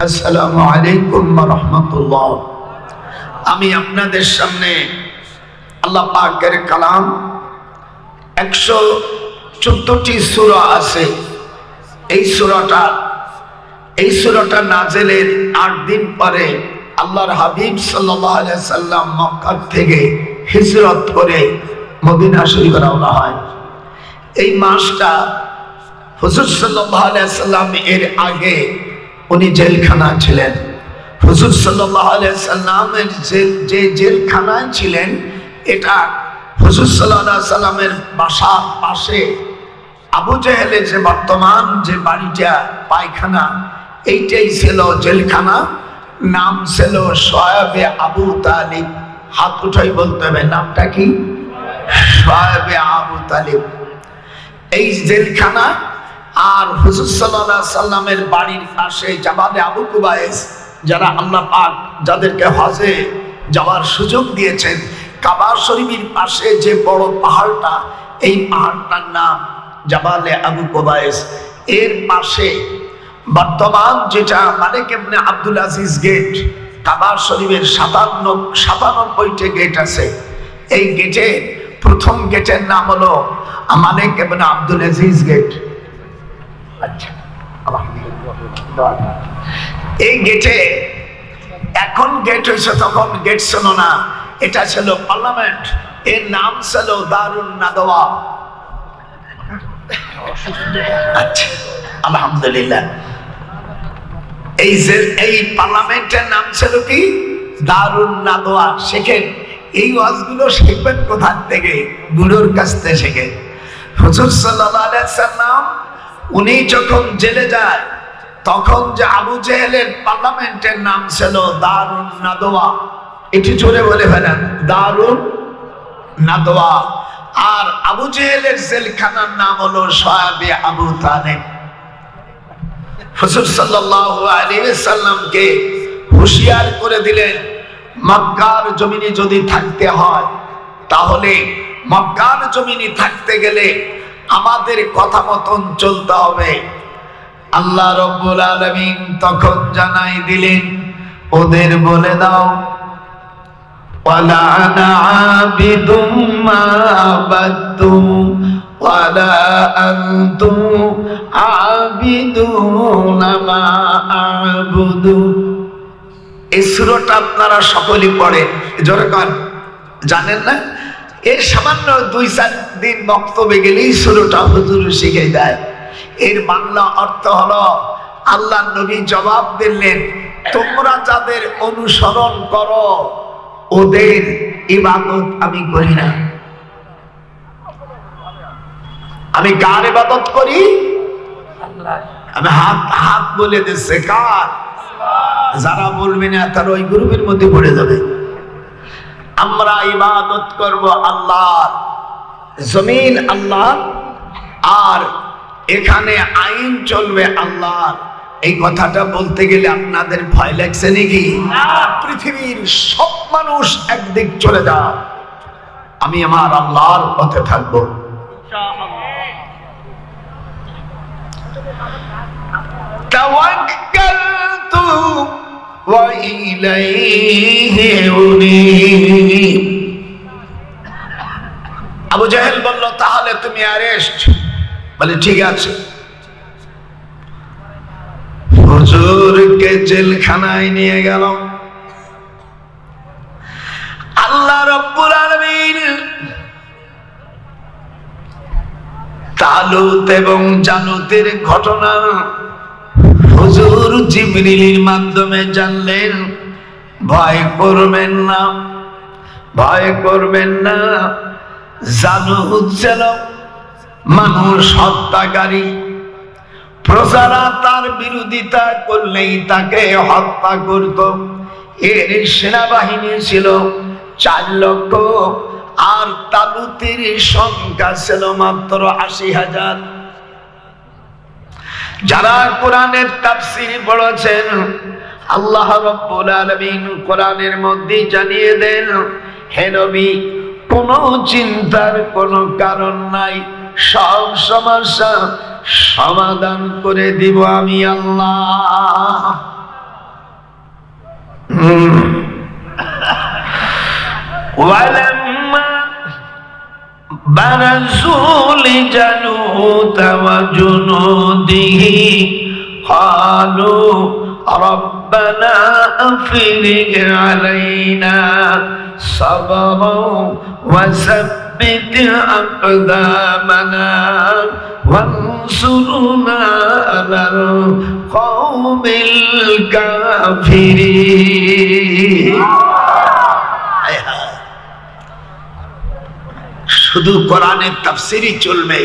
আসসালামু আলাইকুম ওয়া রাহমাতুল্লাহ। আমি আপনাদের সামনে আল্লাহ পাকের কালাম 114টি সূরা আছে। এই সূরাটা নাজেলের 8 দিন পরে আল্লাহর হাবিব সাল্লাল্লাহু আলাইহি সাল্লাম মক্কা থেকে হিজরত করে মদিনা শরীফে রওনা হয়। এই মাসটা হুজুর সাল্লাল্লাহু আলাইহি সাল্লাম এর আগে উনি জেলখানা ছিলেন। হুজুর সাল্লাল্লাহু আলাইহি সাল্লামের যে জেলখানায় ছিলেন, এটা হুজুর সাল্লাল্লাহু আলাইহি সাল্লামের বাসার পাশে আবু জেহেলের যে বর্তমান যে বাড়িটা পায়খানা, এইটাই ছিল জেলখানা। নাম ছিল সোয়াবে আবু তালিব। হাত উঠাই বলতে হবে নামটা কি? সোয়াবে আবু তালিব। এই জেলখানা আর হুজুর সাল্লাল্লাহু আলাইহি সাল্লামের বাড়ির পাশে জাবালে আবু কুবাইস, যারা আল্লাহ পাক যাদেরকে হজে যাওয়ার সুযোগ দিয়েছেন, কাবা শরীফের পাশে যে বড় পাহাড়টা, এই পাহাড়টার নাম জাবালে আবু কুবাইস। এর পাশে বর্তমান যেটা মালিক ইবনে আব্দুল আজিজ গেট, কাবা শরীফের 97টি গেট আছে। এই গেটে প্রথম গেটের নাম হলো মালিক ইবনে আব্দুল আজিজ গেট। আচ্ছা, এই গেটে এখন গেট হয়েছে, তখন গেট ছিল না, এটা ছিল পার্লামেন্ট। এর নাম ছিল দারুন নাদওয়া। আচ্ছা, আলহামদুলিল্লাহ। এই পার্লামেন্টের নাম ছিল কি? দারুন নাদওয়া। শেখেন এই ওয়াজগুলো, শিখবেন কোথা থেকে? গুরুর কাছ থেকে শেখেন। হুজুর সাল্লাল্লাহু আলাইহি সাল্লাম উনি যখন জেলে যায়, তখন যে আবু জেহেলের পার্লামেন্টের নাম ছিল দারুন নাদওয়া। এটি জোরে বলে ফেলেন, দারুন নাদওয়া। আর আবু জেহেলের জেলখানার নাম হলো সোয়াবে আবু তালিব। হুজুর সাল্লাল্লাহু আলাইহি সাল্লামকে হুঁশিয়ার করে দিলেন, মক্কার জমিনে যদি থাকতে হয়, তাহলে মক্কার জমিনে থাকতে গেলে আমাদের কথা মতন চলতে হবে। আল্লাহ রাব্বুল আলামিন তখন জানাই দিলেন, ওদের বলে দাও, ওয়ালা আনা আবিদুম মা আবাদতুম ওয়ালা আনতুম আবিদুনা মা আ'বুদু। এই সূরাটা আপনারা সকলেই পড়েন, জোরে কর, জানেন না? এর সামান্য 2-4 দিন বক্তব্যে গেলেই সূরাটা হুজুর শিখে দেয়। এর বাংলা অর্থ হলো, আল্লাহ নবী জবাব দিলেন, তোমরা যাদের অনুসরণ করো, ওদের ইবাদত আমি করি না। আমি কার ইবাদত করি? আল্লাহ। আমি হাত বলে দিচ্ছে কার? যারা বলবে না তারা ওই গ্রুপের মধ্যে পড়ে যাবে। আমরা ইবাদত করব আল্লাহর, জমিন আল্লাহর, আর এখানে আইন চলবে আল্লাহর। এই কথাটা বলতে গেলে আপনাদের ভয় লাগছে নাকি? পৃথিবীর সব মানুষ একদিক চলে যাও, আমি আমার আল্লাহর পথে থাকবো। তাওয়াক্কালতু ওয়া ইলাইহি উনীব। আবু জাহেল বলল, তাহলে তুমি অ্যারেস্ট। বলে ঠিক আছে। হুজুরকে জেলখানায় নিয়ে গেল। আল্লাহ রাব্বুল আলামিন তালুত এবং জালুতের ঘটনা হুজুর জিবরিলের মাধ্যমে জানলেন। ভয় করবেন না, ভয় করবেন না। জালুত ছিল মানুষ হত্যাকারী। প্রজারা তার বিরোধিতা করলেই তাকে হত্যা করত। এর সেনাবাহিনী ছিল 4 লক্ষ, আর তালুতের সংখ্যা ছিল মাত্র 80,000। যারা কোরআনের তাফসীর পড়েছেন, আল্লাহ রাব্বুল আলামিন কোরআনের মধ্যে জানিয়ে দেন, হে নবী, কোনো চিন্তার কোনো কারণ নাই, সব সমস্যা সমাধান করে দিব আমি আল্লাহ। ওয়ালাম্মা বারাজুল জালুত ওয়া জুনুদিহি ক্বালু রব্বানা আফরিগ আলাইনা সাবরান ওয়া সাব্বিত আকদামানা ওয়ানসুরনা আলাল কওমিল কাফিরিন। শুধু কোরআনের তাফসীরই চলবে,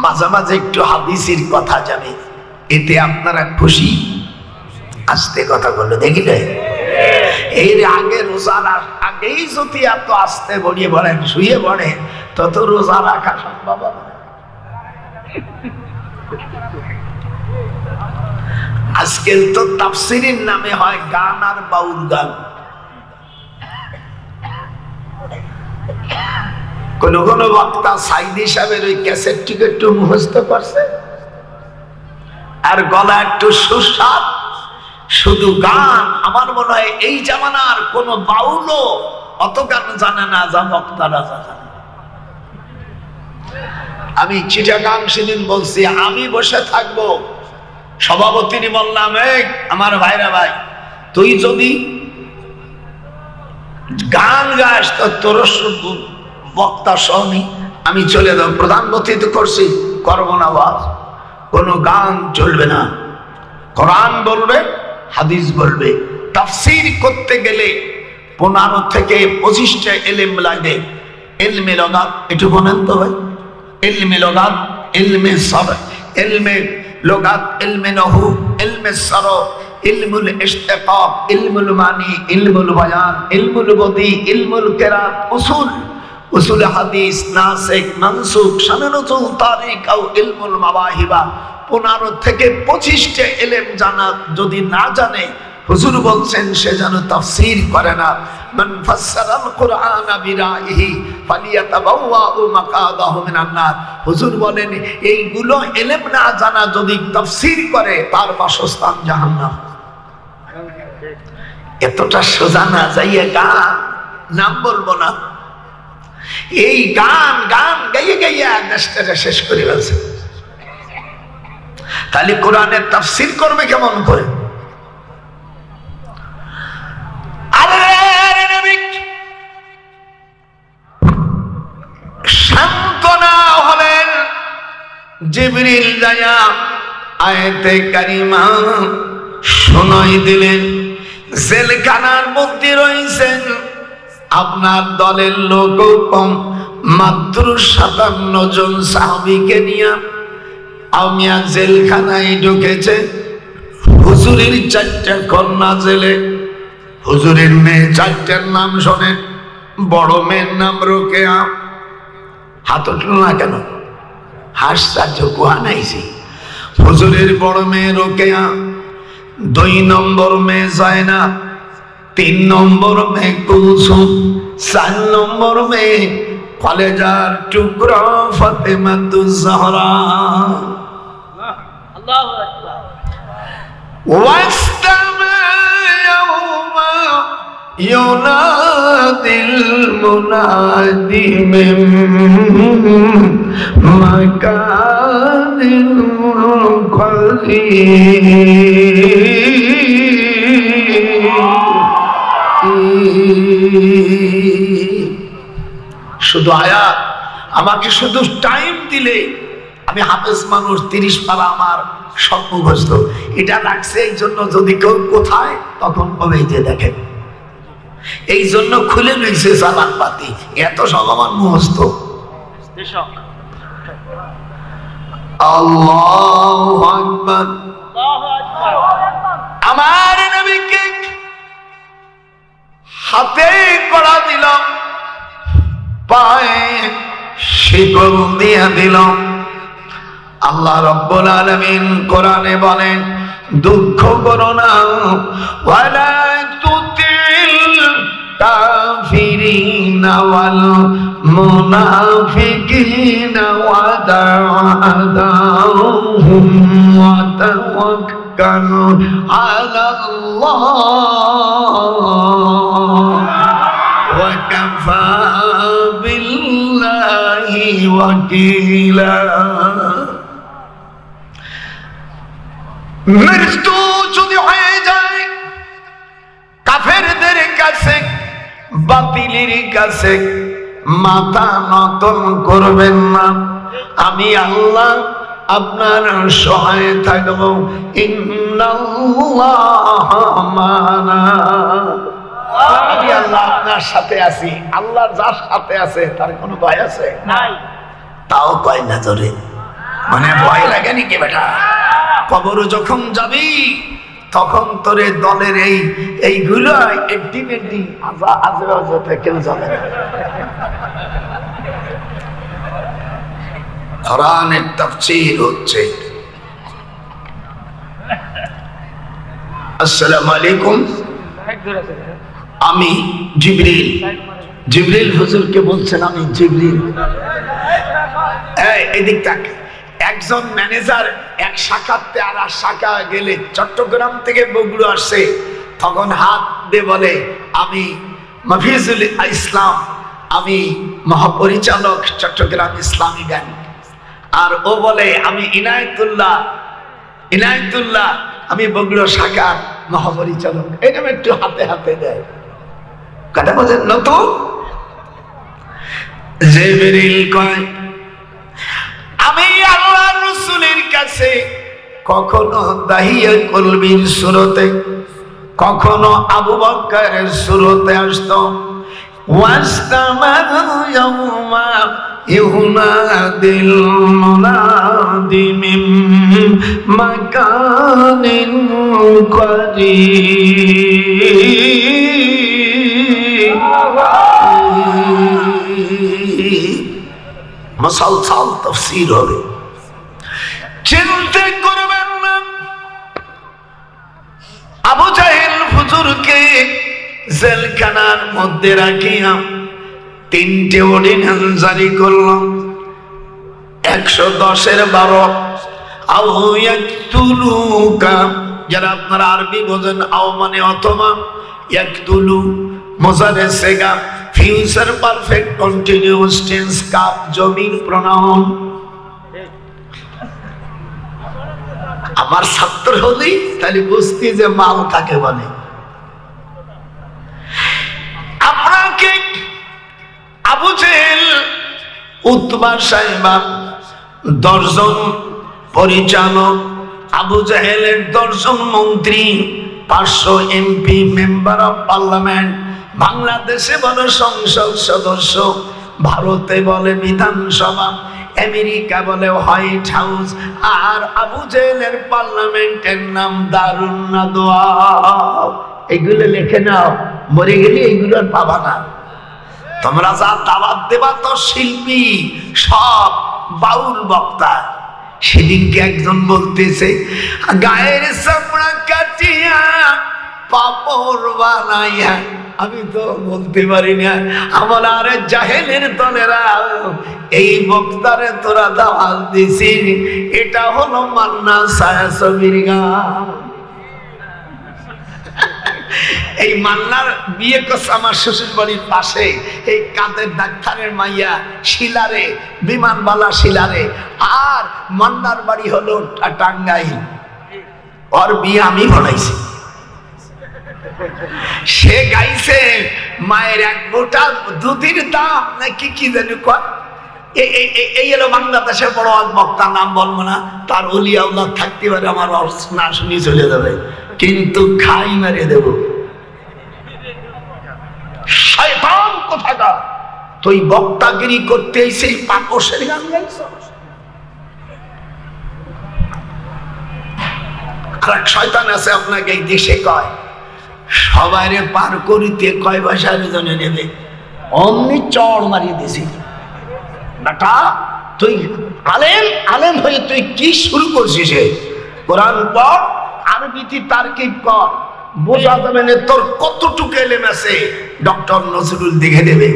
মাঝে মাঝে একটু হাদিসের কথা জানে, এতে আপনারা খুশি? আস্তে কথা বললো দেখিলে, এর আগে রোজার আগেই যদি এত আস্তে বড়িয়ে বলেন, শুয়ে পড়েন, তত রোজা রাখা সম্ভব হবে। আজকাল তো তাফসীরের নামে হয় গান আর বাউল গান। কোন কোন বক্তা সাইদি সাহেবের ওই ক্যাসেটটিকে একটু মুখস্থ করছে, আর গলা একটু সুস্বাদ, শুধু গান। আমার মনে হয় এই জামানার কোন বাউলও অত গান জানে না যা বক্তারা জানে। আমি চিটাগাং সেদিন বলছি, আমি বসে থাকবো, সভাপতির বললাম, আমার ভাইরা ভাই, তুই যদি গান গাস তো তোর বক্তা সহনি আমি চলে যাব। প্রধানমন্ত্রী তো করছি, করবো না, বাস কোন গান চলবে না, কোরআন বলবে, হাদিস বলবে। তাফসীর করতে গেলে 15 থেকে 25টা ইলম লাগে। ইলমে লগাত একটু বলেন তো ভাই, ইলমে লগাত, ইলমে সরফ, ইলমে লগাত, ইলমে নহু, ইলমে সরফ, ইলমুল ইশতিকাক, ইলমুল মানি, ইলমুল বায়ান, ইলমুল বদি, ইলমুল কিরাত, উসুল, উসুল হাদিস, নাসিক, মানসুখ, শানানুজুল, তারিখ ও ইলমুল মাওয়াহিবা। 15 থেকে 25টা ইলম জানা যদি না জানে, হুজুর বলছেন সে যেন তাফসীর করে না। মান ফাসসারাল কুরআনা বিরাইহি ফালিয়াতাবাওয়াউ মাকাদাহু মিনান নার। হুজুর বলেন এইগুলো ইলম না জানা যদি তাফসীর করে, তার বাসস্থান জাহান্নাম। এতটা সোজা না যাইয়ে গান, নাম বলবো না, এই গান গান গাইয়ে গাইয়ে দেশটা শেষ করে ফেলছে। তাহলে কোরআনের তাফসীর করবে কেমন করে? সান্ত্বনা হলেন জিবরিল যায়া আয়াতে কারিমা শোনাই দিলেন। জেলখানার মধ্যে রয়েছেন আপনার দলের লোক কম, মাত্র 57 জন সাহাবীকে নিয়ে আমিয়া জেলখানায় ঢুকেছে। হুজুরের 4টা কন্যা জেলে, হুজুরের মেয়ে 4টার নাম শোনেন। বড় মেয়ের নাম রোকেয়া, হাত উঠল না কেন? হাসসার্য কুয়া নাইছি। হুজুরের বড় মেয়ে রোকেয়া, 2 নম্বর মেয়ে জায়না, 3 নম্বর মেয়ে কুলসুম, 4 নম্বর মেয়ে কলেজার টুকরা ফাতেমাতুজ জাহরা। আল্লাহু আকবার। ওয়াস্তামা ইয়াউমা ইউনাদিল মুনাদি মিন মাকানিন করিব। শুধু আয়াত, আমাকে শুধু টাইম দিলে, আমি হাফেজ মানুষ, 30 পারা আমার সব মুখস্থ। এটা রাখছে এই জন্য, যদি কেউ কোথায় তখন বলে যে দেখেন, এই জন্য খুলে নিয়েছে চালান পাতি, এত সব আমার মুখস্থ। আল্লাহু আকবার। আমার নবীকে হাতে কড়া দিলাম, পায়ে শিকল দিয়া দিলাম। আল্লাহ রাব্বুল আলামিন কোরআনে বলেন, দুঃখ করো না, ওয়ালা তুতিল কাফিরিনা ওয়াল মুনাফিকিনা ওয়াদাহুম ওয়া তাওয়াক্কাল তাওয়াক্কাল আলাল্লাহ ওয়া কাফা বিল্লাহি ওয়াকিলা। মৃত্যু যদি হয়ে যায় কাফেরদের কাছে, বাতিলের কাছে মাথা নত করবেন না। আমি আল্লাহ আপনার সহায় থাকব। ইন্নাল্লাহ মানা, আমি আল্লাহ আপনার সাথে আছি। আল্লাহ যার সাথে আছে তার কোনো ভয় আছে নাই? তাও কয় না তোরে, মানে ভয় লাগে নাকি বেটা? কবরে যখন যাবি তখন তোরে দলের এইগুলো এড্ডি আজে কেউ যাবে না। কোরআনের তাফসীর হচ্ছে। আসসালামু আলাইকুম, আমি জিবরিল। জিবরিল হুজুরকে বলছেন আমি জিবরিল। এদিক তাক। একজন ম্যানেজার এক শাখাতে আর শাখা গেলে, চট্টগ্রাম থেকে বগুড়া আসছে, তখন হাত দিয়ে বলে আমি মাফিজুল ইসলাম, আমি মহাপরিচালক চট্টগ্রাম ইসলামী ব্যাংক। আর ও বলে আমি ইনায়েতুল্লাহ, আমি বগুড়া শাখার মহাপরিচালক। এরকম একটু হাতে হাতে দেয়। কথা বলেন নতুন। জিবরিল কয় আমি আল্লাহর রাসূলের কাছে কখনো দাহিয়া কলবির সুরতে, কখনো আবু বকরের সুরতে আসতো। ওয়াস্তামার ইয়াউমা ইউনাদিল মুনাদি মিন মাকানিন করিব। মুসলসল তাফসীর হবে, চিন্তা করবেন না। আবু জাহেল হুজুরকে জেলখানার মধ্যে রাখিয়া 3টে অর্ডিন্যান্স জারি করল। 110-এর 12 আও ইয়াকতুলুকা, যারা আপনারা আরবি বোঝেন, আও মানে অথবা, ইয়াকতুলু মুজারে সেগা, ফিউচার পারফেক্ট কন্টিনিউয়াস টেন্স, কাপ জমির প্রোনাউন। আমার ছাত্র হলেই তাহলে বুঝতি যে মাল কাকে বলে। আপনাকে আবু জেহেল, উতবা সাহেবা 10 জন পরিচালক, আবু জাহেলের 10 জন মন্ত্রী, 500 এমপি, মেম্বার অফ পার্লামেন্ট, বাংলাদেশে বলে সংসদ সদস্য, ভারতে বলে বিধানসভা, আমেরিকা বলে হোয়াইট হাউস, আর আবু জেহেলের পার্লামেন্টের নাম দারুন নাদওয়া। এগুলো লিখে নাও, মরে গেলে এগুলো আর পাবা না। তোমরা যা দাওয়াত দেবা তো শিল্পী সব বাউল বক্তা। সেদিনকে একজন বলতেছে গায়ের চামড়া কাটিয়া পাপড় বানাইয়া, আমি তো বলতে পারি না। আমার আরে জাহেলের দলেরা এই বক্তারে তোরা দাওয়াত দিছিস, এটা হলো মান্না ছায়াছবির গান। এই মান্নার বিয়ে করছে আমার শ্বশুর বাড়ির পাশে, এই কাদের ডাক্তারের মাইয়া শিলারে, বিমানবালা শিলারে। আর মান্নার বাড়ি হলো টাঙ্গাইল। ওর বিয়ে আমি বানাইছি। সে গাইছে মায়ের 1 বোটা দুধের দাম নাকি কি জানি কয়। এই এলো বাংলাদেশের বড় বক্তা, নাম বলবো না। তার ওলিয়া উল্লাহ থাকতে পারে, আমার না শুনি চলে যাবে, কিন্তু খাই মারিয়ে দেব। শয়তান কোথাকার, তুই বক্তাগিরি করতে সেই পাপসের গান গাইছ। আর এক শয়তান আছে আপনাকে এই দেশে কয় সবাইরে পার করিতে কয় ভাষার জন্য নেবে, অমনি চড় মারিয়ে দিছি। বেটা তুই আলেম হয়ে তুই কি শুরু করছিস? কোরআন পড়, আরবিতে তারকিব কর, বোঝা যাবে না তোর কতটুকু এলেম আছে। ডক্টর নজরুল দেখে দেবে।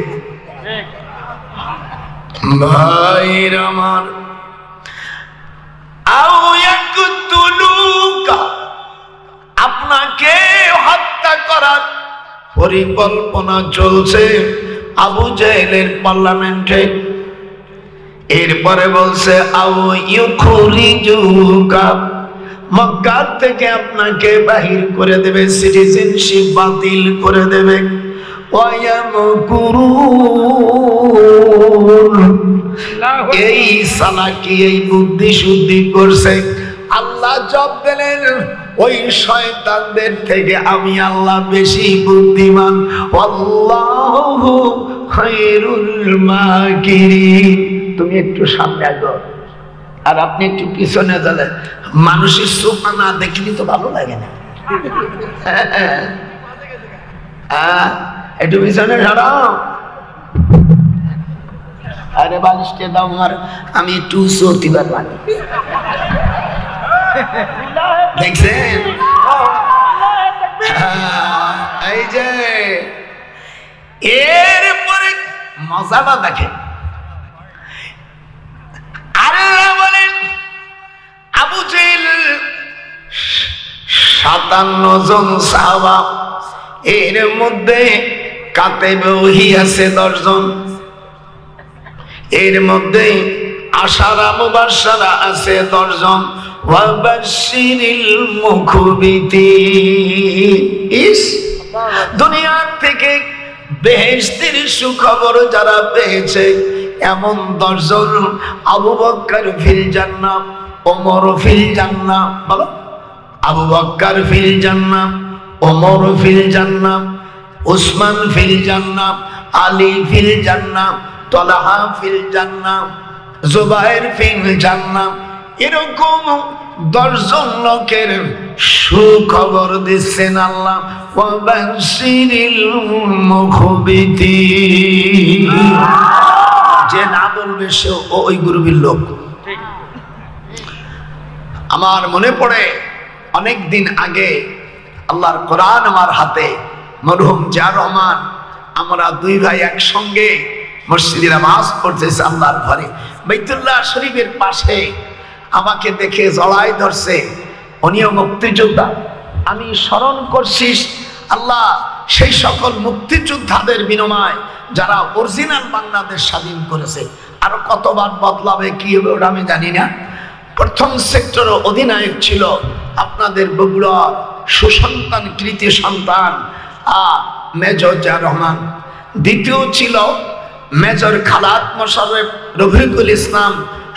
ভাইর আমার আও ইয়াকতুলুকা আপনাকে হত্যা করার পরিকল্পনা চলছে আবু জাহেলের পার্লামেন্টে। এরপরে বলছে আও ইউখরিজুকা, মক্কা থেকে আপনাকে বাহির করে দেবে, সিটিজেনশিপ বাতিল করে দেবে। এই সালাকি, এই বুদ্ধি শুদ্ধি করছে। আল্লাহ জব দিলেন, ওই শয়তানদের থেকে আমি আল্লাহ বেশি বুদ্ধিমান। আল্লাহু খায়রুল মাকিরিন। তুমি একটু সামনে আগো আর আপনি একটু পিছনে যাবেন। মানুষের সোফা না দেখলি তো ভালো লাগে না। একটু পিছনে সরাও। আরে বালিশকে দাও আমার, আমি একটু সতিবার পারি। দেখছেন এই যে এরপরে মজাটা দেখেন। আল্লাহ বলেন আবু জেহেল 57 জন সাহাবা, এর মধ্যে কাতেবে ওহী আছে 10 জন, এর মধ্যে আশারা মুবাশশারা আছে 10 জন। ওয়াবাশশিরিল মুখবিতিন, দুনিয়া থেকে বেহেশতের সুখবর যারা পেয়েছে এমন 10 জন। আবু বকর ফিল জান্নাহ, ওমর ফিল জান্নাহ। বলো, আবু বকর ফিল জান্নাহ, ওমর ফিল জান্নাহ, উসমান ফিল জান্নাহ, আলী ফিল জান্নাহ, তালহা ফিল জান্নাহ, জুবাইর ফিল জান্নাহ। এরকম 10 জন লোকের সুখবর দিচ্ছেন আল্লাহ। ওয়াবাশশিরিল মুখবিতিন, যে না বলবে সে ওই গ্রুপের লোক। আমার মনে পড়ে অনেক দিন আগে আল্লাহর কোরআন আমার হাতে, মরহুম জিয়াউর রহমান, আমরা 2 ভাই একসঙ্গে মসজিদে নামাজ পড়তেছি আল্লাহর ঘরে, বাইতুল্লাহ শরীফের পাশে। আমাকে দেখে জড়াই ধরছে, উনিও মুক্তিযোদ্ধা। আমি স্মরণ করছি আল্লাহ সেই সকল মুক্তিযোদ্ধাদের বিনিময় যারা অরিজিনাল বাংলাদেশ স্বাধীন করেছে। আরো কতবার বদলাবে কি হবে ওটা আমি জানি না। প্রথম সেক্টর অধিনায়ক ছিল আপনাদের বগুড়ার সুসন্তান কৃতি সন্তান মেজর জিয়াউর রহমান। দ্বিতীয় ছিল মেজর খালাত মোশাররফ, রফিকুল ইসলাম,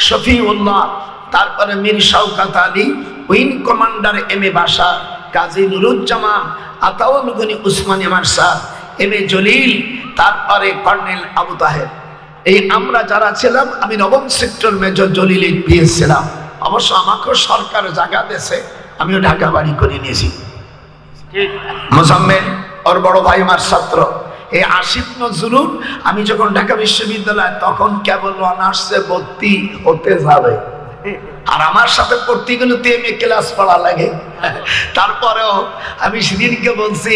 শফিউল্লাহ, তারপরে Mir Shawkat Ali, wing commander M A Bashar, Kazi Nuruzzaman, Ataul Gani Osmani মার্শা, এম এ জলিল, তারপরে কর্নেল আবু তাহের। এই আমরা যারা ছিলাম, আমি 9ম সেক্টর মেজর জলিলের পিএস ছিলাম। অবশ্য আমাকেও সরকার জায়গা দিয়েছে, আমিও ঢাকা বাড়ি করে নিয়েছি। মোজাম্মেল ওর বড় ভাই আমার ছাত্র। এই আসিফ নজরুল আমি যখন ঢাকা বিশ্ববিদ্যালয়, তখন কেবল অনার্সে ভর্তি হতে যাবে, আর আমার সাথে পড়তে গেলে এমএ ক্লাস পড়া লাগে। তারপরেও আমি সেদিনকে বলছি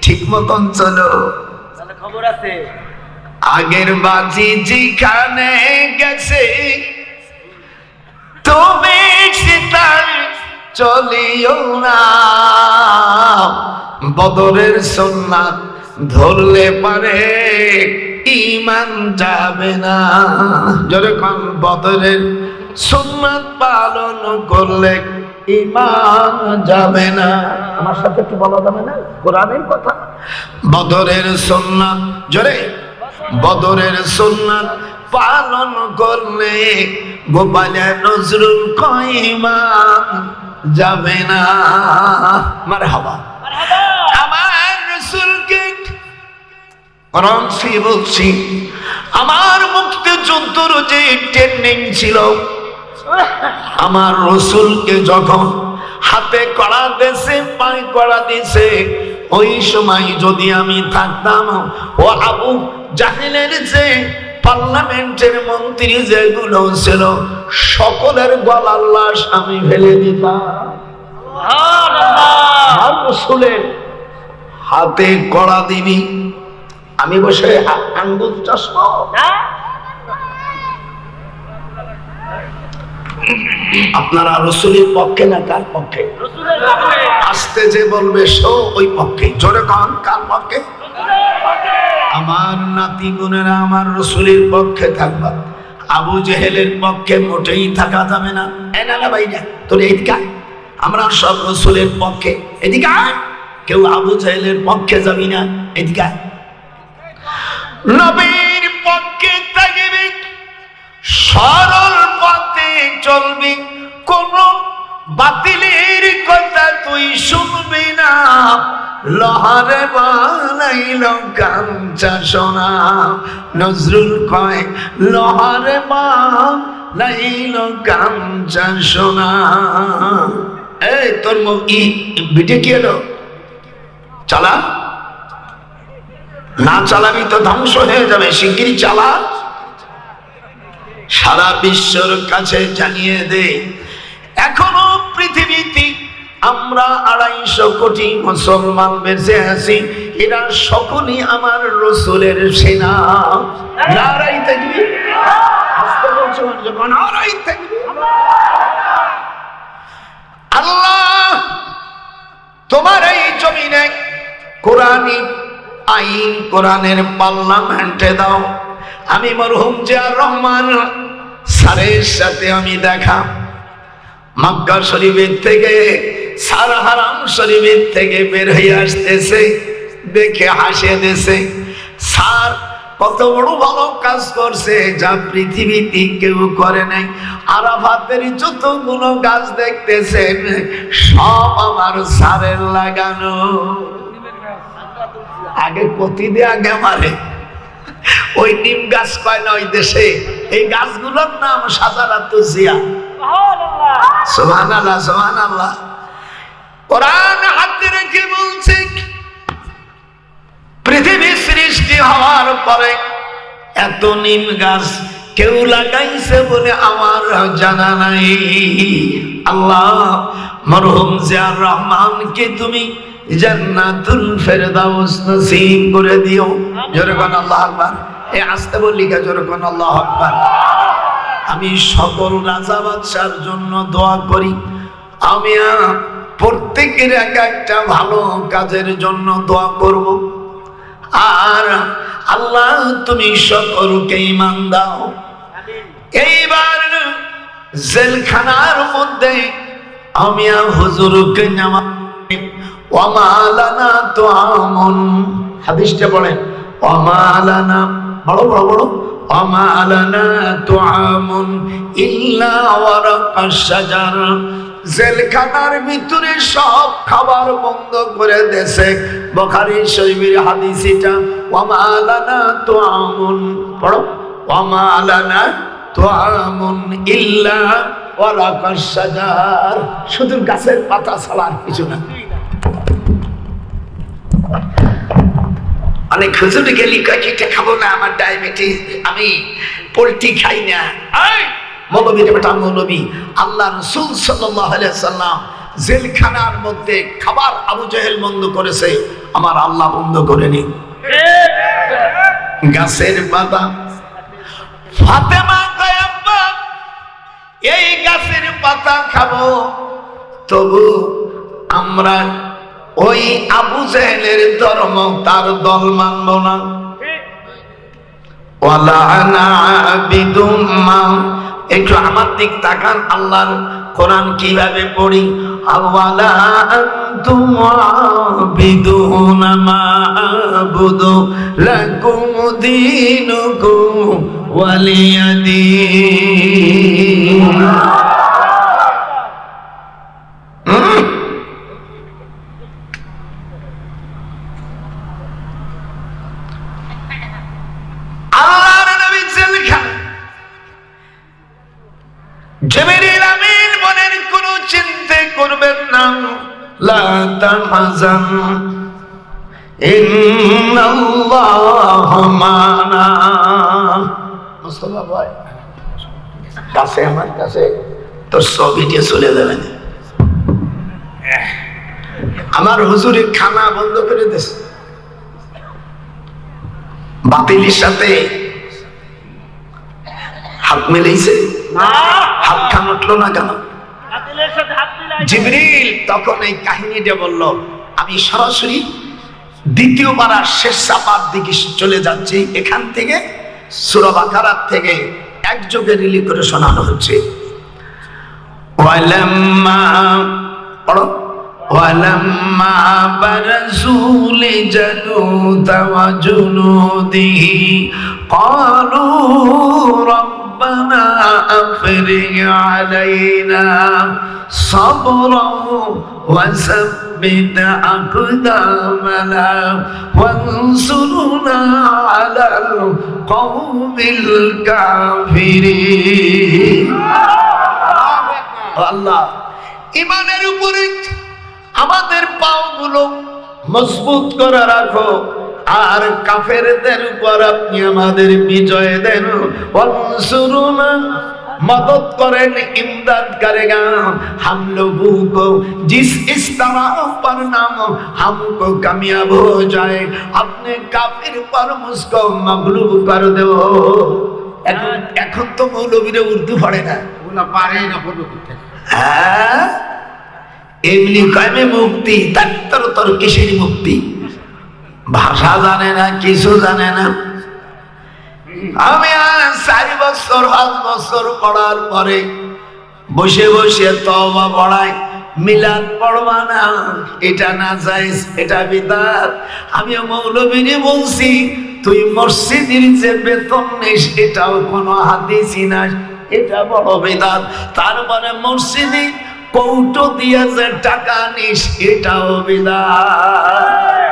ঠিক মতন চলো, খবর আছে। আগের বাজি যেখানে গেছে তুমি সেটাই চলিও না, বদরের সুন্নাত ধরলে পারে ঈমান যাবে না। যখন বদরের সুন্নাত পালন করলে ঈমান যাবে না। আমার সাথে একটু বলা যাবে না কোরআনের কথা? বদরের সুন্নাত, জোরে, বদরের সুন্নাত পালন করলে গোপালে নজরুল ঈমান যাবে না। মারহাবা। আমার রাসূলকে কোরআন থেকে বলছি, আমার মুক্তিযুদ্ধের যে ট্রেনিং ছিল, আমার রাসূলকে যখন হাতে কড়া দিয়েছে, পায়ে কড়া দিয়েছে, ওই সময় যদি আমি থাকতাম, ও আবু জাহেলের যে পার্লামেন্টের মন্ত্রী যেগুলো ছিল সকলের গলার লাশ আমি ফেলে দিতাম। আমার রাসূলের হাতে কড়া দিবি, আমি বসে আঙ্গুল চশমা। আপনারা রসুলের পক্ষে না কার পক্ষে? আসতে যে বলবে সো ওই পক্ষে। জোরে কন, কার পক্ষে? আমার নাতি গুনেরা আমার রসুলের পক্ষে থাকবা, আবু জেহেলের পক্ষে মোটেই থাকা যাবে না। না ভাই না, তোর এদিকে আমরা সব রসুলের পক্ষে। এদিকে কেউ আবু জেহেলের পক্ষে যাবি না। এদিকে নবীর পক্ষে থাকবি, সরল পথে চলবি, কোন বাতিলের কথা তুই শুনবি না। লোহারে বানাইল কাঞ্চা সোনা, নজরুল কয় লোহারে বানাইল কাঞ্চা সোনা। এই তোর বিটে কি এলো? চালা, না চালাবি তো ধ্বংস হয়ে যাবে, শিগগিরই চালা। সারা বিশ্বর কাছে জানিয়ে দে, এখনো পৃথিবীতে আমরা 250 কোটি মুসলমান বেঁচে আছি, এরা সকলেই আমার রসুলের সেনা। নারাই তাকবীর, আস্তে বলছো যখন নারাই তাকবীর। আল্লাহ তোমার এই জমিনে কোরআনী আইন, কোরআনের পার্লামেন্টে দাও। আমি মরহুম জিয়াউর রহমান স্যারের সাথে আমি দেখা, মক্কা শরীফের থেকে, সার হারাম শরীফের থেকে বের হয়ে আসতেছে, দেখে হাসে দেশে। স্যার কত বড় ভালো কাজ করছে যা পৃথিবীতে কেউ করে নাই। আরাফাতের যতগুলো গাছ দেখতেছেন সব আমার স্যারের লাগানো। আগে কতি দিয়ে আগে মারে ওই নিম গাছ কয় না ওই দেশে, এই গাছগুলোর নাম শাজারাতুল জিয়া। সুবহানাল্লাহ, সুবহানাল্লাহ। কোরআন হাতে রেখে বলছে, পৃথিবী সৃষ্টি হওয়ার পরে এত নিম গাছ কেউ লাগাইছে বলে আমার জানা নাই। আল্লাহ মরহুম জিয়াউর রহমানকে তুমি জান্নাতুল ফেরদাউস নসিব করে দিও। জোরে কোন আল্লাহু আকবার। এই আস্তে বললি কা, জোরে কোন আল্লাহু আকবার। আমি সকল রাজা বাদশার জন্য দোয়া করি, আমি প্রত্যেকের এক একটা ভালো কাজের জন্য দোয়া করব। আর আল্লাহ তুমি সকলকে ঈমান দাও। এইবার জেলখানার মধ্যে আমি হুজুরকে নেওয়া, ওয়ামালানা তুআমুন, হাদিসটা পড়েন, ওয়ামালানা বড় বড় বড়, ওয়ামালানা তুআমুন ইল্লা ওয়ারাকাশ শাজার। জেলখানার ভিতরে সব খাবার বন্ধ করে দেশে। বুখারী শরীফের হাদিস এটা, ওয়ামালানা তুআমুন, পড়ো, ওয়ামালানা তুআমুন ইল্লা ওয়ারাকাশ শাজার, শুধু গাছের পাতা ছাড়া আর কিছু না। অনেক হুজুর গেলি কয়েকটা খাবো না, আমার ডায়াবেটিস, আমি পোলট্রি খাই না। মৌলবীর বেটা মৌলবী, আল্লাহ রাসূল সাল্লাল্লাহু আলাইহি ওয়াসাল্লাম জেলখানার মধ্যে খাবার আবু জেহেল বন্ধ করেছে, আমার আল্লাহ বন্ধ করেনি। গাছের পাতা। ফাতেমা কয় আব্বা এই গাছের পাতা খাবো, তবু আমরা ওই আবু জেহেলের ধর্ম, তার দল মানব না। ওয়ালা আনা আবিদুম মা, একটু আমার দিক তাকান, আল্লাহর কোরআন কিভাবে পড়ি। আওয়ালা আনতুম আবিদুনা মা আবুদু লাকুম দীনুকুম ওয়ালিয়াদিন। জিবরিল আমিন বলেন কোন চিন্তা করবেন না, লা তাহজান ইন্নাল্লাহা মা'না। মুস্তাফা ভাই কাছে, আমার কাছে তোর ছবিটা চলে যাবে না। আমার হুজুরে খানা বন্ধ করে দিয়েছে, বাতিলের সাথে হাত মিলাইছে, হাত খান উঠলো না কেন? জিবরিল তখন এই কাহিনীটা বলল, আমি সরাসরি দ্বিতীয়বার শেষ চাপার দিকে চলে যাচ্ছি, এখান থেকে সূরা বাকারা থেকে একযোগে রিলি করে শোনানো হচ্ছে। ওয়ালাম্মা পড়ো, ওয়ালাম্মা বারাজুল জালুত ওয়া জুনুদিহি ক্বালু ربنا أفرغ علينا صبرا وثبت أقدامنا وانصرنا على القوم الكافرين। আল্লাহ ঈমানের উপরে আমাদের পাওগুলো মজবুত করে রাখো, আর কাফেরদের উপর আপনি আমাদের বিজয় দেন। ওয়ানসুরুনা, मदद करें, इमदाद करेगा हम लोगों को जिस इस तरह पर नाम हमको कामयाब हो जाए, अपने काफिर पर मुझको मगलूब कर दो। এখন তো মৌলবীরা উর্দু পড়ে না, হ্যাঁ এমনি কামে মুক্তি, তার তোর কিসের মুক্তি? ভাষা জানে না, কিছু জানে না। আমি 4 বছর 5 বছর পড়ার পরে বসে বসে তওবা পড়াই, মিলাদ পড়বা না, এটা না জায়েজ, এটা বিদআত। আমি মৌলবীরে বলছি তুই মসজিদের যে বেতন নিস এটাও কোনো হাদিসই না, এটা বড় বিদআত। তারপরে মসজিদে কৌটো দিয়ে যে টাকা নিস এটাও বিদআত।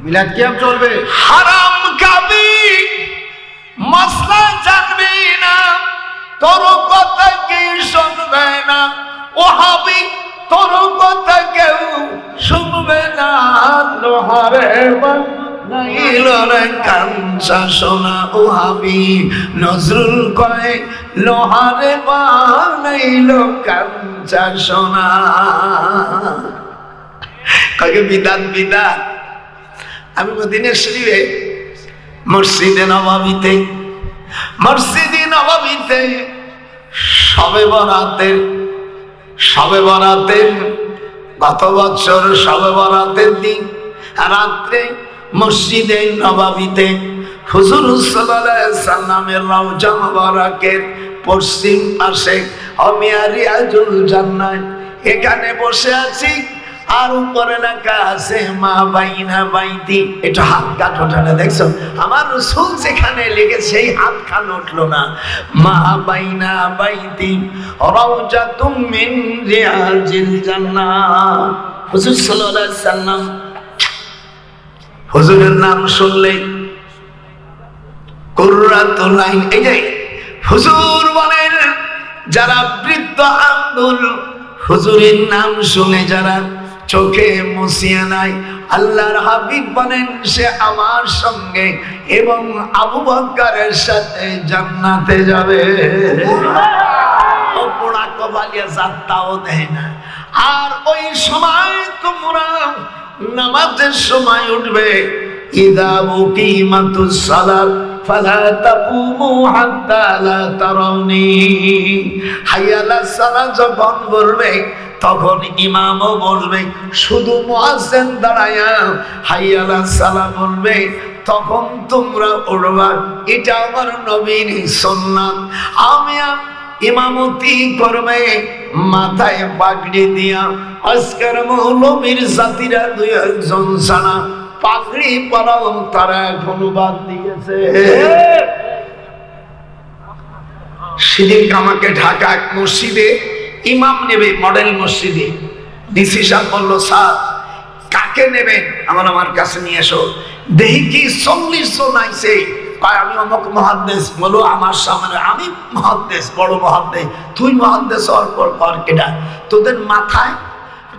মিলাদ কি চলবে? হারাম খাবি, মশলা জানবি না, তোর কথা কেউ শুনবে না। ওহাবি, তোর কথা কেউ শুনবে না। লোহারে বানাইল রে কাঞ্চা সোনা, ওহাবি নজরুল কয় লোহারে বানাইল কাঞ্চা সোনা। কয় বিদাত বিদাত। আমি মদিনা শরীফে মসজিদে নববীতে শবে বরাতের গত বছর শবে বরাতের দিন রাত্রে মসজিদে নববীতে হুজুর সাল্লাল্লাহু আলাইহি সাল্লামের রওজা মুবারকের পশ্চিম পাশে রিয়াজুল জান্নাত, এখানে বসে আছি। আর উপরে লেখা আছে মা বাইনা বাইতি। এটা হাত কাট ওঠে না, দেখছো? আমার রাসূল যেখানে লিখেছে সেই হাত খান উঠলো না। মা বাইনা বাইতি রাউজাতুম মিন রিয়াজিল জান্নাহ। হুজুর সাল্লাল্লাহু আলাইহি সাল্লাম, হুজুরের নাম শুনলে কুররাতুল আইন। এই যে হুজুর বলেন, যারা বৃদ্ধ আব্দুল হুজুরের নাম শুনে যারা চোখে মুছিয়ে নাই, আল্লাহর হাবিব বলেন সে আমার সঙ্গে এবং আবু বকরের সাথে জান্নাতে যাবে। ও পোড়া কবালিয়া যাত্রাও দেয় না। আর ওই সময় তোমরা নামাজের সময় উঠবে, ইদা উকিমাতুস সালাত ফালা তাকুমু হাত্তা লা তারাউনি। হাইয়া আলাস সালাত যখন বলবে তখন ইমামও বলবে, শুধু মুয়াজ্জিন দাঁড়ায়া হাইয়া আলাস সালাত বলবে, তখন তোমরা উঠবা। এটা আমার নবীর সুন্নাত। আমি ইমামতি করবে মাথায় পাগড়ি দিয়া। আজকের মৌলবীর জাতিরা 2-1 ছাড়া পাগড়ি পরাও তারা এখনো বাদ দিয়েছে। সেদিন আমাকে ঢাকা এক মসজিদে ইমাম নেবে, মডেল মসজিদে। ডিসি সাহেব বললো, স্যার কাকে নেবেন? আমার কাছে নিয়ে এসো। দেখি কি 40 জন আইছে। আমি অমুক মুহাদ্দিস। বলো আমার সামনে আমি মুহাদ্দিস, বড় মুহাদ্দিস। তুই মুহাদ্দিস হওয়ার পর কেডা?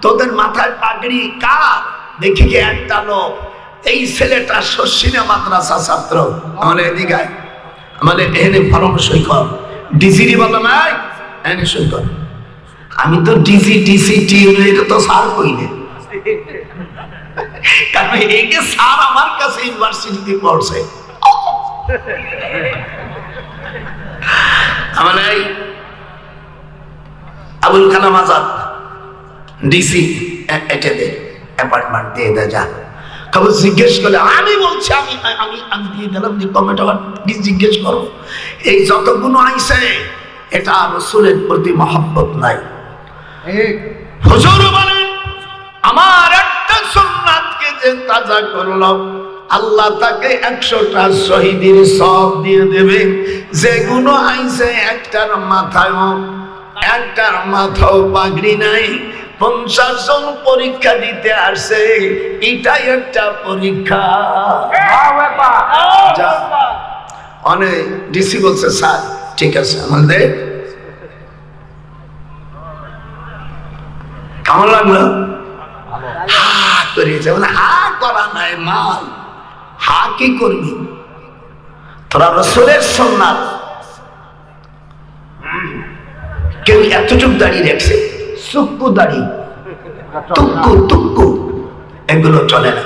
তোদের মাথায় পাগড়ি কার? দেখি কি একটা লোক। এই ছেলেটা শর্ষিনা মাদ্রাসা ছাত্র। আমাদের এদিকে আমাদের এখানে ফরম সই কর। ডিসি বললাম এনে সই কর। আমি তো ডিসি এটা তো স্যার কইলে, কারণ এই যে স্যার আমার কাছে ইউনিভার্সিটিতে পড়ছে। আমার এই আবুল কালাম আজাদ ডিসি এটা দে, অ্যাপার্টমেন্ট দিয়ে দে যা। খবর জিজ্ঞেস করলে আমি বলছি আমি আমি আমি দিয়ে দিলাম, যে কমেন্ট আবার কি জিজ্ঞেস করবো? এই যতগুলো আইসে এটা রাসূলের প্রতি মহব্বত নাই। হুজুর বলেন আমার একটা সুন্নাতকে যে তাজা করলো আল্লাহ তাকে 100টা শহীদের সওয়াব দিয়ে দেবে। যেগুলো আইসে একটার মাথাও পাগড়ি নাই, 50 জন পরীক্ষা দিতে আসছে, এটাই একটা পরীক্ষা। অনেক ডিসি বলছে স্যার ঠিক আছে আমাদের কেমন লাগলো? হা করিয়েছে, মানে হা করা নাই মাল, হা কি করবি তোরা রাসূলের সুন্নাত। কেউ এতটুক দাঁড়িয়ে রাখছে, সুক্কু দাড়ি, তুক্কু তুক্কু, এগুলো চলে না।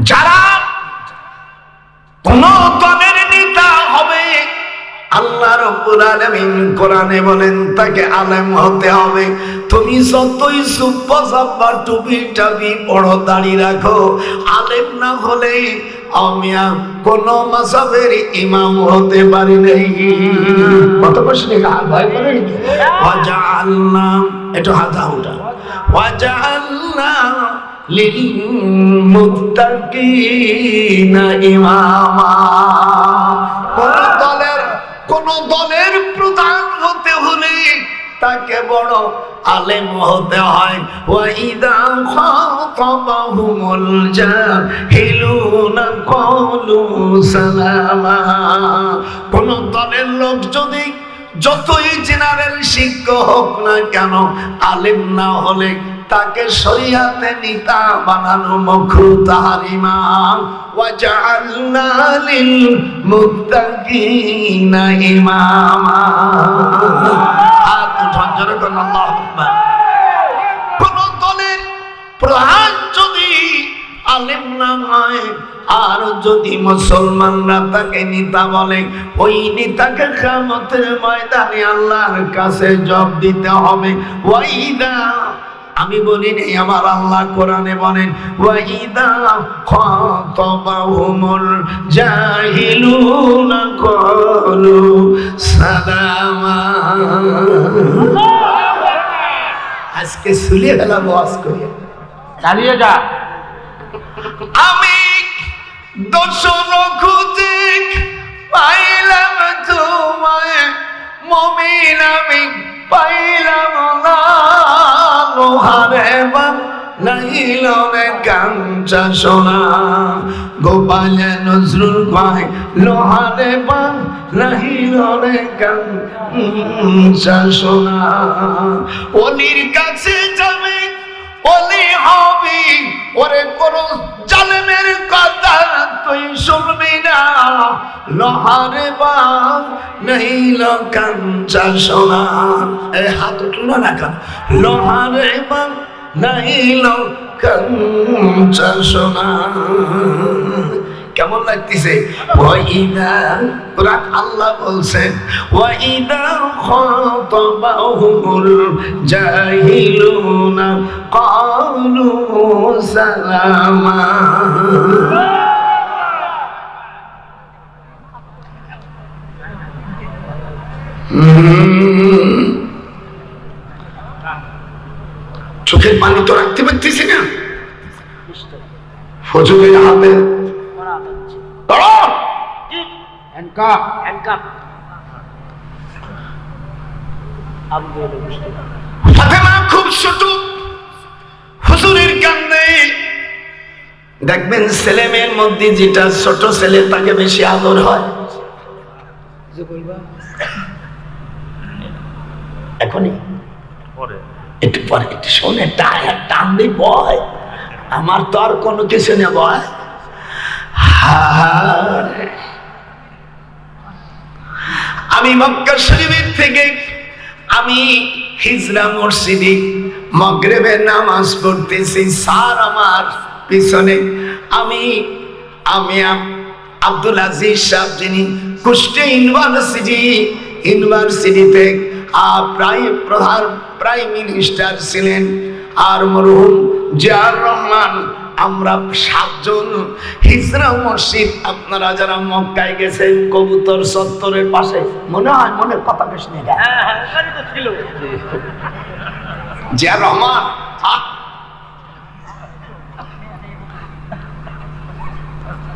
যারা কোন দলের নেতা হবে, আল্লাহ রাব্বুল আলামিন কোরআনে বলেন তাকে আলেম হতে হবে। তুমি যতই সুব্বা সাব্বা টুপি টাপি বড় দাড়ি রাখো, আলেম না হলে আমি কোন মাযহাবের ইমাম হতে পারি নাই। কত প্রশ্ন ভয় করে নাকি? ওয়াজআলনা একটু হাতা উঠা, ওয়াজআলনা লিল মুত্তাকিনা ইমামা। কোন দলের প্রধান হতে হলে তাকে বড় আলেম হতে হয়। ওয়াইদা খাতাবাহুমুল জাহিলুনা ক্বালু সালামা। কোন দলের লোক যদি যতই জেনারেল শিক্ষক হোক না কেন, আলেম না হলে তাকে শরিয়াতে নেতা বানানো মাকরুহ তাহরিমা। ওয়াজআলনা লিল মুত্তাকিনা ইমামা। আল্লাহু আকবার। কোন দলের প্রধান যদি আলেম না হয়, আর যদি মুসলমানরা তাকে নেতা বলে, ওই নেতাকে কিয়ামতের ময়দানে আল্লাহর কাছে জবাব দিতে হবে। ওয়াইদা, আমি বলিনি, আমার আল্লাহ কোরআনে বলেন ওয়াইদা খাতাবাহুমুল জাহিলুনা ক্বালু সালামা। আজকে সুলিয়ে গেলাম ওয়াজ করে, চালিয়ে যা। আমি দর্শন খুঁজে পাইলাম তোমায়, মুমিন আমি পাইলাম না। লোহারে বানাইলে কাঞ্চা সোনা, গোপালে নজরুল ভাই লোহারে বানাইলে কাঞ্চা সোনা। ওলির কাছে যাবে ওলি হবি, ওরে কোন জালেমের কথা তুই শুনবি না। লোহারে বানাইল কাঞ্চা সোনা। এ হাত উঠলো না কেন? লোহারে বানাইল কাঞ্চা সোনা। কেমন লাগতেছে? ওয়াইদা, কুরআন আল্লাহ বলছেন ওয়াইদা খাতাবাহুমুল জাহিলুনা ক্বালু সালামা। চোখের পানি তো রাখতে পারতেছি না। ফজরের হাতে খুব ছোট, হুজুরের কান্দে। দেখবেন ছেলে মেয়ের মধ্যে যেটা ছোট ছেলে তাকে বেশি আদর হয়। এখনই একটু পরে একটু শোনে টান দিয়ে বয়, আমার তো আর কোনো কিছু নেই বয়। আমি মক্কা শরীফের থেকে আমি হিজরা মসজিদে মাগরিবের নামাজ পড়তেছি, স্যার আমার পিছনে। আমি আব্দুল আজিজ সাহেব যিনি কুষ্টিয়া ইউনিভার্সিটি ইউনিভার্সিটিতে প্রাইম মিনিস্টার ছিলেন। আর মরহুম জিয়াউর রহমান, আমরা 7 জন হিজরা মসজিদ, আপনারা যারা মক্কায় গেছেন কবুতর চত্বরের পাশে, মনে হয় মনের কথা বেশি নেই, জিয়াউর রহমান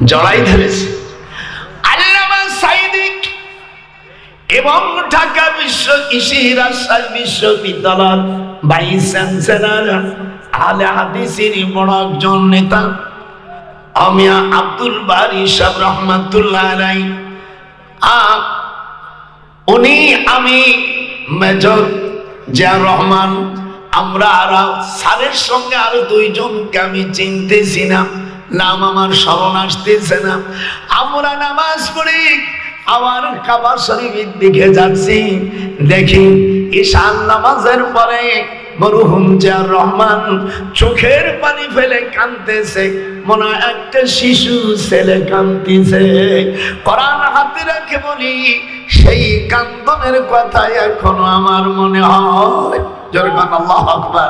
জড়াই ধরেছে। আল্লামা সাঈদী এবং ঢাকা রাজশাহী বিশ্ববিদ্যালয়ের ভাইস চ্যান্সেলর আলে হাদিসের বড় একজন নেতা আমিয়া আব্দুল বারী সাহেব রহমাতুল্লাহ আলাইহি, উনি, আমি, মেজর জিয়াউর রহমান, আমরা স্যারের সঙ্গে আরো 2 জনকে আমি চিনতেছি না, নাম আমার স্মরণ আসতেছে না। আমরা নামাজ পড়ি, আমার কাবা শরীফের দিকে যাচ্ছি, দেখি ঈশান নামাজের পরে মরহুম জিয়াউর রহমান চোখের পানি ফেলে কাঁদতেছে, মনে হয় একটা শিশু ছেলে কাঁদতেছে। কোরআন হাতে রেখে বলি, সেই কান্দনের কথা এখনো আমার মনে হয়। জোরকান আল্লাহু আকবার।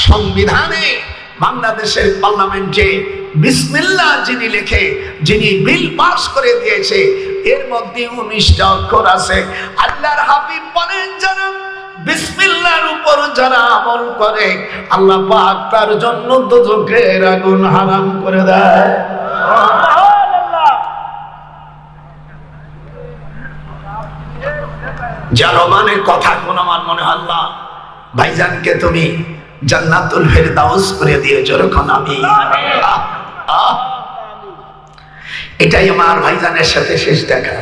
সংবিধানে, বাংলাদেশের পার্লামেন্টে বিসমিল্লাহ যিনি লেখে, যিনি বিল পাস করে দিয়েছে, এর মধ্যে 19টা অক্ষর আছে। আল্লাহর হাবিব বলেন, যারা বিসমিল্লাহর উপর যারা আমল করে, আল্লাহ পাক তার জন্য দোজখের আগুন হারাম করে দেয়। জারমানের কথা কোন আমার মনে হয়, আল্লাহ ভাইজানকে তুমি জান্নাতুল ফেরদাউস করে দিয়েছো, যখন আমি এটাই আমার ভাইজানের সাথে শেষ দেখা।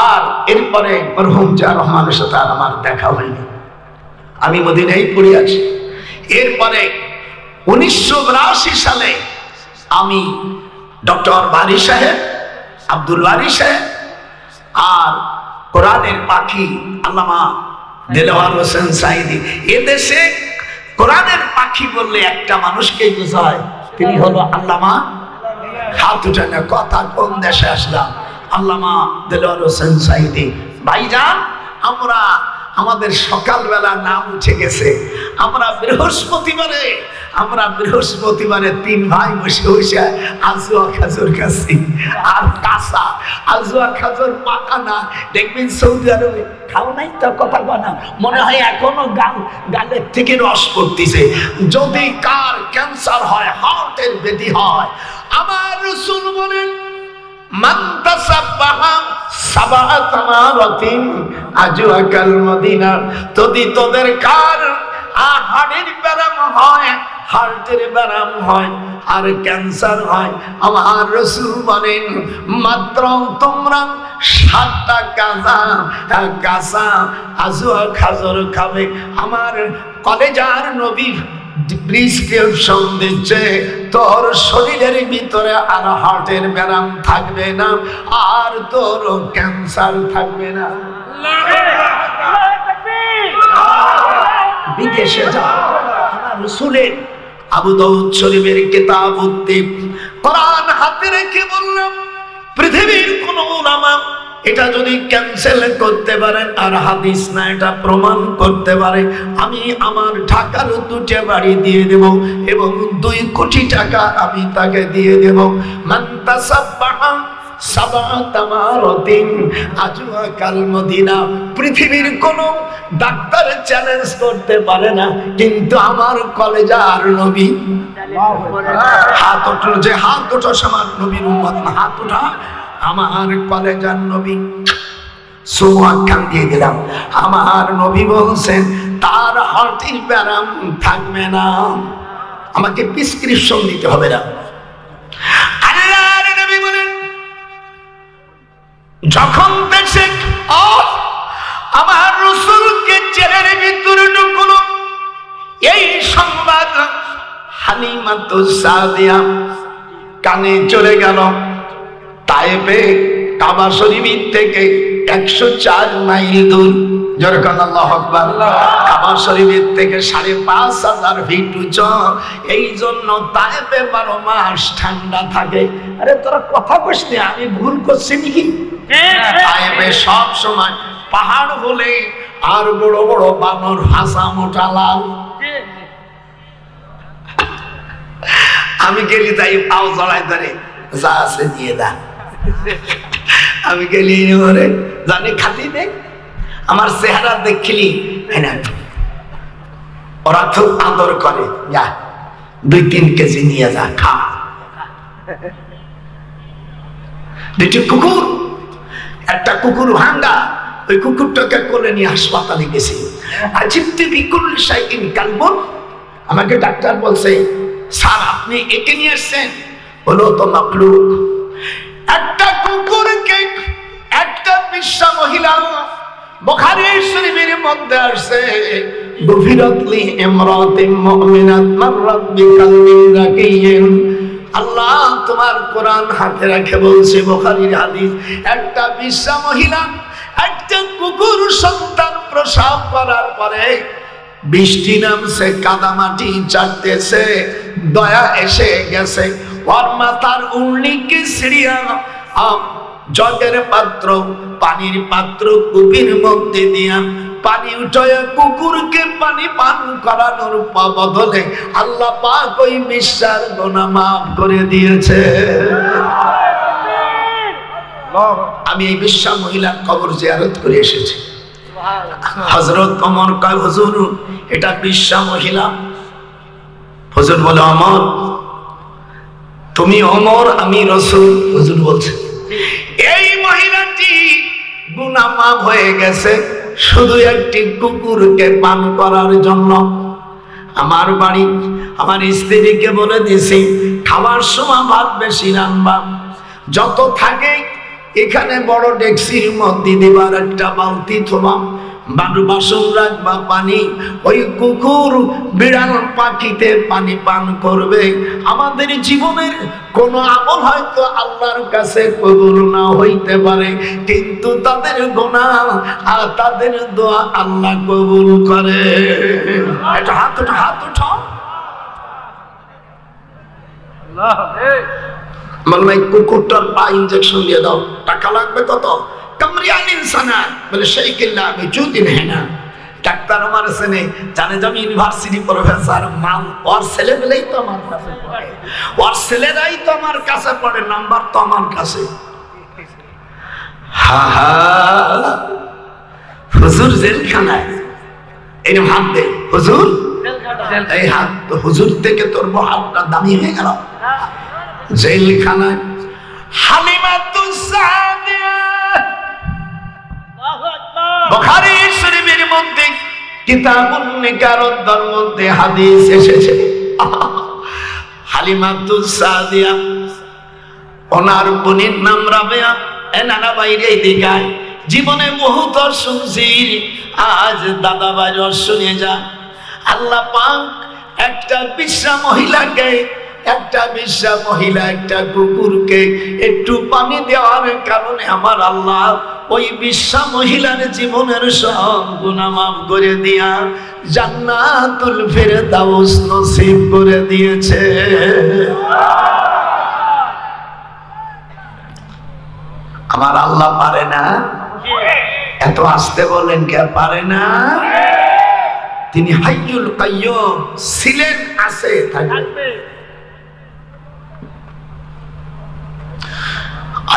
আর এরপরে মরহুম জিয়াউর রহমানের সাথে আর আমার দেখা হয়নি, আমি মদিনায় পড়ে আছি। এরপরে 1982 সালে আমি ডক্টর বারী সাহেব, আব্দুল বারী সাহেব, আর কোরআনের পাখি আল্লামা দেলোয়ার হোসেন সাঈদী, এদেশে কোরআনের পাখি বললে একটা মানুষকেই বোঝায়, তিনি হলো আল্লামা, হাত উঠানে কথা, কোন দেশে আসলাম, আল্লামা দেলোয়ার হোসেন সাঈদী। ভাইজান, আমরা আমাদের সকালবেলা নাম উঠে গেছে, আমরা বৃহস্পতিবারে 3 ভাই বসে বসে আজওয়া খাজুর খাচ্ছি। আর কাঁচা আজওয়া খাজুর পাকা না, দেখবেন সৌদি আরবে খাও নাই তো কথা বলা, মনে হয় এখনো গালের থেকে রস পড়তেছে। যদি কার ক্যান্সার হয়, হার্টের ব্যাধি হয়, আমার রাসূল বলেন, মান তাসাব্বাহা সাবআ তামারাতিন আজওয়াকাল মদিনা, যদি তোদের কার হাড়ের ব্যারাম হয়, হার্টের ব্যারাম হয়, আর ক্যান্সার হয়, আমার রাসূল বলেন, মাত্র তোমরা 7টা কাঁচা আজওয়া খাজর খাবে। আমার কলেজার নবী প্রিসক্রিপশন দিচ্ছে, তোর শরীরের ভিতরে আর হার্টের ব্যারাম থাকবে না, আর তোর ক্যান্সার থাকবে না। বিদেশে যাও, আমার রাসূলের আবু দাউদ শরীফের কিতাব উত্তিব, কোরআন হাতে রেখে বললাম, পৃথিবীর কোন উলামা এটা যদি ক্যান্সেল করতে পারেন আর হাদিস না এটা প্রমাণ করতে পারে, আমি আমার ঢাকার 2টা বাড়ি দিয়ে দেব এবং 2 কোটি টাকা আমি তাকে দিয়ে দেব। মান তাসাব্বাহা সাবআ তামারাতিন আজওয়াকাল মদিনা, পৃথিবীর কোন ডাক্তার চ্যালেঞ্জ করতে পারে না, কিন্তু আমার কলেজার নবী, হাত ওঠো, যে হাত ওঠো আমার নবীর উম্মত, হাত ওঠা, আমার কলেজার নবী, সুবহান দিয়ে দিলাম, আমার নবী বলছেন তার হার্টের ব্যারাম থাকবে না, আমাকে প্রেসক্রিপশন দিতে হবে না। আল্লাহর নবী বলেন, যখন দেশে আমার রাসূলকে জেলের ভিতরে ঢুকলো, এই সংবাদ হালিমাতুস সাদিয়া কানে চলে গেল। তায়েফে কাবা শরীফ থেকে 104 মাইল দূর, যেরকম আল্লাহু আকবার, কাবা শরীফ থেকে 5,500 ফিট উঁচু, এই জন্য তায়েফে 12 মাস ঠান্ডা থাকে। আরে তোরা কথা কইস না, আমি ভুল করছি নাকি? তাইবে সব সময় পাহাড় হলে আর বড় বড় বানর হাসা মোটা লাল। আমি গেলি তাই পাও জড়াই ধরে যা আছে দিয়ে দা। আমি গেলি ওরে জানি খাতি দে, আমার চেহারা দেখলি ওরা খুব আদর করে, যা 2-3 কেজি নিয়ে যা খা। দুটি কুকুর, একটা কুকুর ভাঙ্গা, ওই কুকুরটাকে কোলে নিয়ে হাসপাতালে গেছি। আজিবতে বিকুল শাইইন কালবুন, আমাকে ডাক্তার বলছে স্যার আপনি একে নিয়ে এসেছেন, বলো তো মাকলুক। একটা কুকুরকে একটা বিশ্বা মহিলা বুখারী শরীফের মধ্যে আসছে, গফিরাতলি ইমরাতিন মুমিনাত মাররাত বিকালবিন রাকিয়িন। আল্লাহ তোমার কোরআন হাতে রেখে বলছে, বুখারীর হাদিস, একটা বিশ্বা মহিলা একটা কুকুর সন্তান প্রসব করার পরে বৃষ্টি নামছে, কাদামাটি চাটতেছে, দয়া এসে গেছে, ওর মাথার উল্লিকে সিঁড়িয়া জগের পাত্র, পানির পাত্র কুপির মধ্যে দিয়া পানি উঠায় কুকুরকে পানি পান করানোর বদলে আল্লাহ পাক ওই বিশ্বার গুনাহ মাফ করে দিয়েছে। আমি এই বিশ্বা মহিলার কবর জিয়ারত করে এসেছি। হযরত ওমর কয়, হুজুর এটা বিশ্বা মহিলা। হুজুর বলে, ওমর তুমি ওমর, আমি রাসূল। হুজুর বলছে এই মহিলাটি গুনাহ মাফ হয়ে গেছে শুধু একটি কুকুরকে পান করার জন্য। আমার বাড়ি আমার স্ত্রীকে বলে দিয়েছি খাবার সময় ভাত বেশি রান্না, যত থাকে এখানে বড় ডেকসির মধ্যে দিবার একটা বালতি থোবা, বালু বাসন রাখবা পানি, ওই কুকুর বিড়াল পাখিতে পানি পান করবে। আমাদের জীবনের কোন আমল হয়তো আল্লাহর কাছে কবুল না হইতে পারে, কিন্তু তাদের গুনাহ আর তাদের দোয়া আল্লাহ কবুল করে। এটা হাত উঠাও। বললাম কুকুরটার পা ইনজেকশন দিয়ে দাও, টাকা লাগবে কত? কামরিয়ান ইনসানা বলে সেই কিল্লা আমি জুদিন হেনা। ডাক্তার আমার সেনে জানে যে আমি ইউনিভার্সিটি প্রফেসর, মাল ওর ছেলে পেলেই তো আমার কাছে পড়ে, ওর ছেলেরাই তো আমার কাছে পড়ে, নাম্বার তো আমার কাছে। হা হা হুজুর জেলখানায়, এরকম হাত দে হুজুর, এই হাত হুজুর থেকে তোর হাতটা দামি হয়ে গেল। জেলখানায় হালিমাতুস সাদিয়া, বুখারী শরীফের মধ্যে কিতাবুন নিকার মধ্যে হাদিস এসেছে, হালিমাতুস সাদিয়া ওনার বোনের নাম রাবেয়া। নানা বাইরে দিকায় জীবনে বহুত শুনছি, আজ দাদা ভাই শুনে যা। আল্লাহ পাক একটা বিশ্বা মহিলাকে, একটা বিশ্বা মহিলা একটা কুকুরকে একটু পানি দেওয়ার কারণে আমার আল্লাহ ওই বিশ্বা মহিলার জীবনের সব গুনাহ মাফ করে দিয়া জান্নাতুল ফেরদাউস নসিব করে দিয়েছে। আমার আল্লাহ পারে না? এত আসতে বলেন কে পারে না? তিনি হাইয়ুল কাইয়ুম ছিলেন, আছে, থাকবে।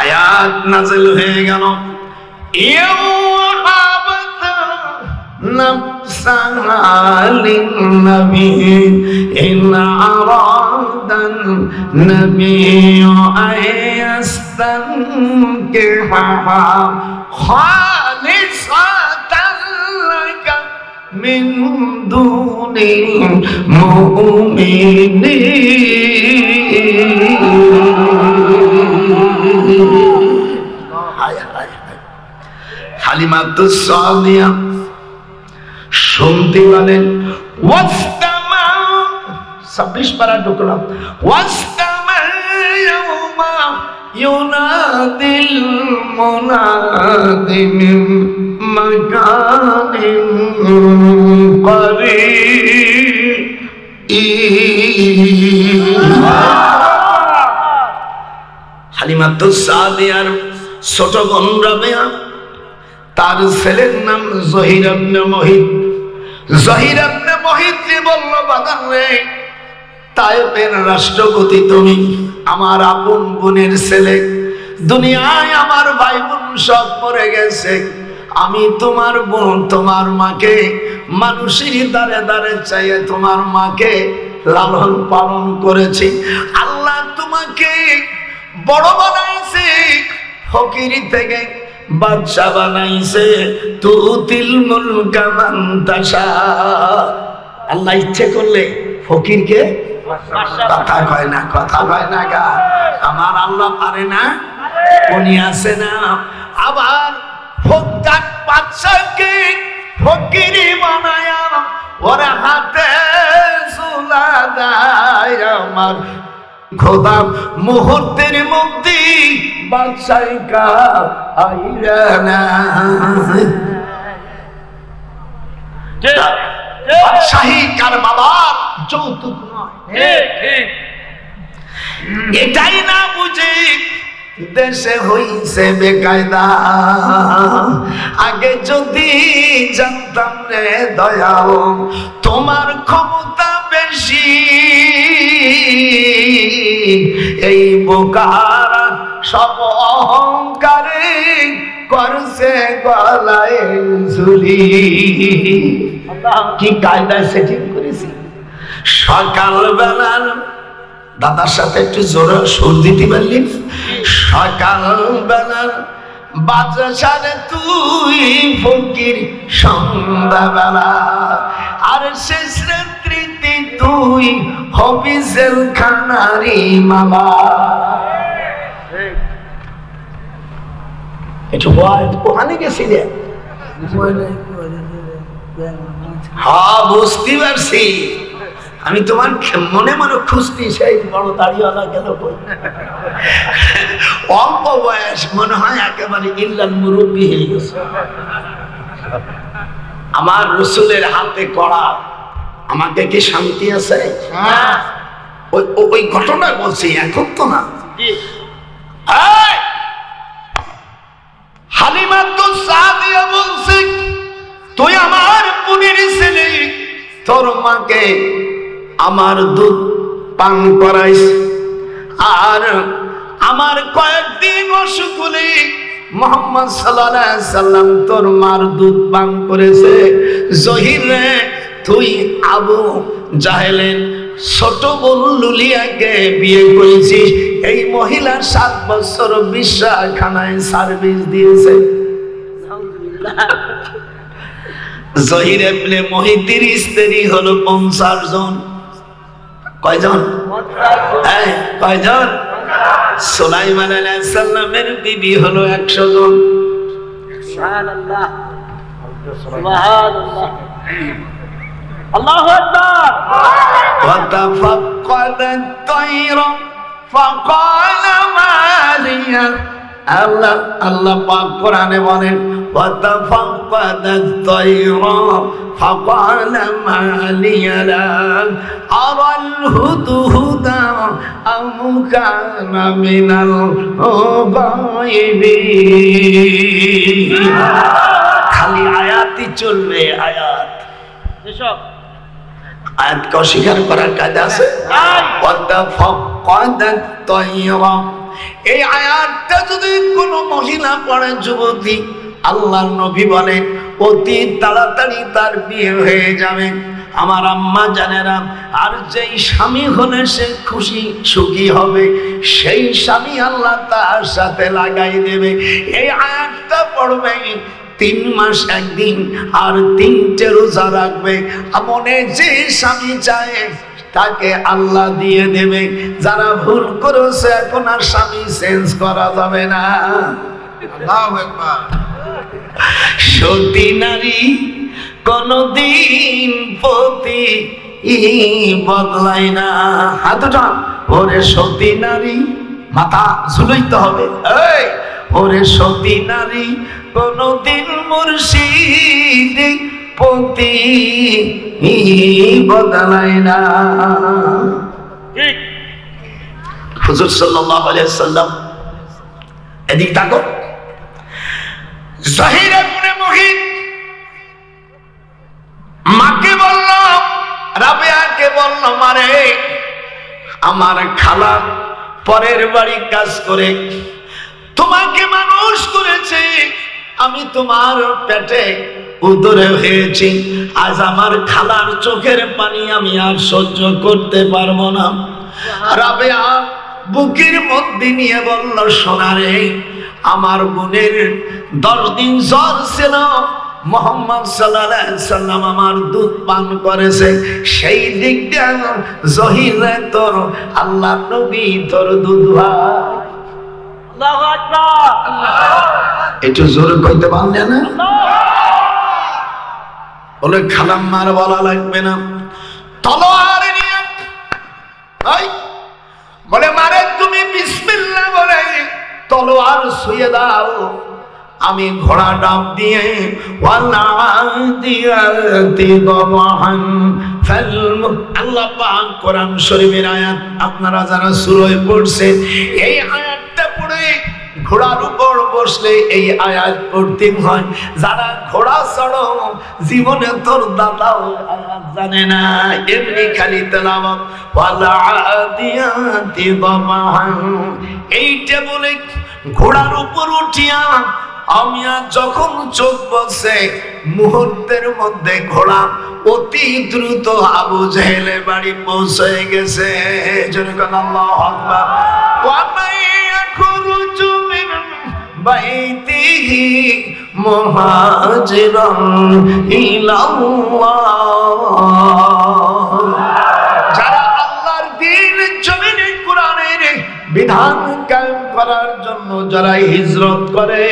আয়াত নাযিল হয়ে গেল, ইয়াওয়াহাবাতা নাফসান লিন-নবী ইন আরাদান নবিয়্যু আয়াস্তানকিহা খালিসাতান লাকা মিন দুনিল মুমিনিন। হালিমাতুস সাদিয়া শুনতে পেলেন, 26 পারা ঢুকলাম, ওয়াস্তামা ইয়াউমা ইউনাদিল মুনাদি মিন মাকানিন করিব। হালিমাতুস সাদিয়ার ছোট বোন রাবেয়া, তার ছেলের নাম জহির ইবনে মুহিত। জহির ইবনে মুহিত বলল, বাজান রে, তায়েফের রাষ্ট্রপতি তুমি, আমার আপন বোনের ছেলে, দুনিয়ায় আমার ভাই বোন সব মরে গেছে, আমি তোমার বোন, তোমার মাকে মানুষের দ্বারে দ্বারে চাইয়ে তোমার মাকে লালন পালন করেছি। আল্লাহ তোমাকে বড় বানাইছে, ফকিরি থেকে বাদশা বানাইছে, তুতিল মুলকা মান তাশা। আল্লাহ ইচ্ছে করলে ফকিরকে কথা কয় না, কথা কয় না গা, আমার আল্লাহ পারে না, উনি আছে না। আবার ফকির বাদশাকে ফকিরি বানায়া ওরা হাতে সুলা দেয়, আমার খোদা মুহূর্তের মধ্যে বাদশাহী কা আইরা না। বাদশাহী কার বাবার যৌতুক নয়, এটাই না বুঝি দেশে হইছে বেকায়দা। আগে যদি জানতাম রে দয়াল তোমার ক্ষমতা বেশি, এই বোকারা সব অহংকারে করছে গলায় ঝুলি। কি কায়দায় সেটিং করেছি। সকালবেলার দাদার সাথে একটু জোরে সুর দিতে পারলি। সকালবেলার বাদশারে তুই ফকির, সন্ধ্যাবেলা আর শেষ রাত্রিতে তুই হবি জেলখানারি মামা। একটু ওখানে গেছিলে? হ্যাঁ, বুঝতে পারছি। আমি তোমার মনে মনে খুঁজতি, সেই বড় দাড়িওয়ালা গেল কই। অল্প বয়স মনে হয় একেবারে ইল্লাল মুরব্বী হয়ে গেছে। আমার রসুলের হাতে কড়া, আমাকে কি শান্তি আছে? ওই ঘটনা বলছি, এখন তো না। হালিমা তো সাদিয়া বলছে, তুই আমার বোনের ছেলে, তোর মাকে আমার দুধ পান করাইস, আর আমার কয়েকদিন অসুখ হলে মুহাম্মদ সাল্লাল্লাহু আলাইহি সাল্লাম তোর মার দুধ পান করেছে। জহির রে, তুই আবু জাহেলের ছোট বোন লুলিয়াকে বিয়ে করেছিস। এই মহিলা 7 বছর বিশ্বাখানায় সার্ভিস দিয়েছে। জহির ইবনে মুহিতের স্ত্রী হলো 50 জন। কয়জন? কয়জন? সুলাইমান আলাইহিস সালামের বিবি হলো 100 জন। সুবহানাল্লাহ, সুবহানাল্লাহ, আল্লাহু আকবার। ওয়া তাফাক্কাদাত তায়রা ফাকালা মা লিয়া। আল্লাহ আল্লাহ পাক কোরআনে বলেন, ওয়া তাফাক্কাদাত তায়রা ফাকালা মা লিয়া লা আরাল হুদহুদা আম কানা মিনাল গায়বিন। খালি আয়াতই চলবে, আয়াত। এসব আয়াত কে অস্বীকার করার কাজ আছে? এই আয়াতটা যদি কোনো মহিলা পড়ে, যুবতী, আল্লাহর নবী বলেন অতি তাড়াতাড়ি তার বিয়ে হয়ে যাবে। আমার আম্মা জানেরা, আর যেই স্বামী হলে সে খুশি সুখী হবে, সেই স্বামী আল্লাহ তার সাথে লাগাই দেবে। এই আয়াতটা পড়বে, 3 মাস 1 দিন আর 3টে রোজা রাখবে, মনে যে স্বামী চায় তাকে আল্লাহ দিয়ে দেবে। যারা ভুল করেছে এখন আর স্বামী চেঞ্জ করা যাবে না। আল্লাহু আকবার। সতী নারী কোনদিন পতি বদলায় না। হাত উঠান। ওরে সতী নারী, মাথা ঝুলাইতে হবে। এই ওরে সতী নারী কোনদিন মুর্শিদ পতি বদলায় না। হুজুর সাল্লাল্লাহু আলাইহি সাল্লাম, এদিক তাকো, জহির ইবনে মুগীত মাকে বলল, রাবেয়াকে বলল, মারে আমার খালা পরের বাড়ি কাজ করে তোমাকে মানুষ করেছে, আমি তোমার পেটে উদরে হয়েছি, আজ আমার খালার চোখের পানি আমি আর সহ্য করতে পারবো না। রাবেয়া বুকের মধ্যে নিয়ে বলল, সোনারে আমার বোনের 10 দিন জ্বর ছিল, মুহাম্মদ সাল্লাল্লাহু আলাইহি সাল্লাম আমার দুধ পান করেছে, সেই দিক দিয়ে জহির তোর আল্লাহর নবী তোর দুধ ভাই। আল্লাহু আকবার। একটু জোরে কইতে পারলেন না? বলে খালাম্মার বলা লাগবে না, তলোয়ার নিয়ে বলে মারে তুমি বিসমিল্লাহ বলে তলোয়ার ছুঁয়ে দাও, আমি ঘোড়া ডাব দিয়ে আল্লাহ পাক কোরআন শরীফের আয়াত আপনারা যারা সূরায় পড়ছেন এই আয়াতটা পড়ে ঘোড়ার উপর বসলে এই আয়াত পড়তে হয়। যারা ঘোড়া চড়ো জীবনে তোর দাদাও আয়াত জানে না, এমনি খালি তেলাওয়াত ওয়ালা আদিয়াতি দাবাহান এইটা বলে ঘোড়ার উপর উঠিয়া আমি যখন চোখ বসে মুহূর্তের মধ্যে ঘোড়া অতি দ্রুত আবু জেহেলের বাড়ি পৌঁছে গেছে। আল্লাহু আকবার। ওয়া মাইয়াখরুজু মিন বাইতিহি মুহাজিরান ইলাল্লাহ। যারা আল্লাহর দ্বীন জমিনে কোরআনের বিধান কায়েম করার জন্য যারা হিজরত করে,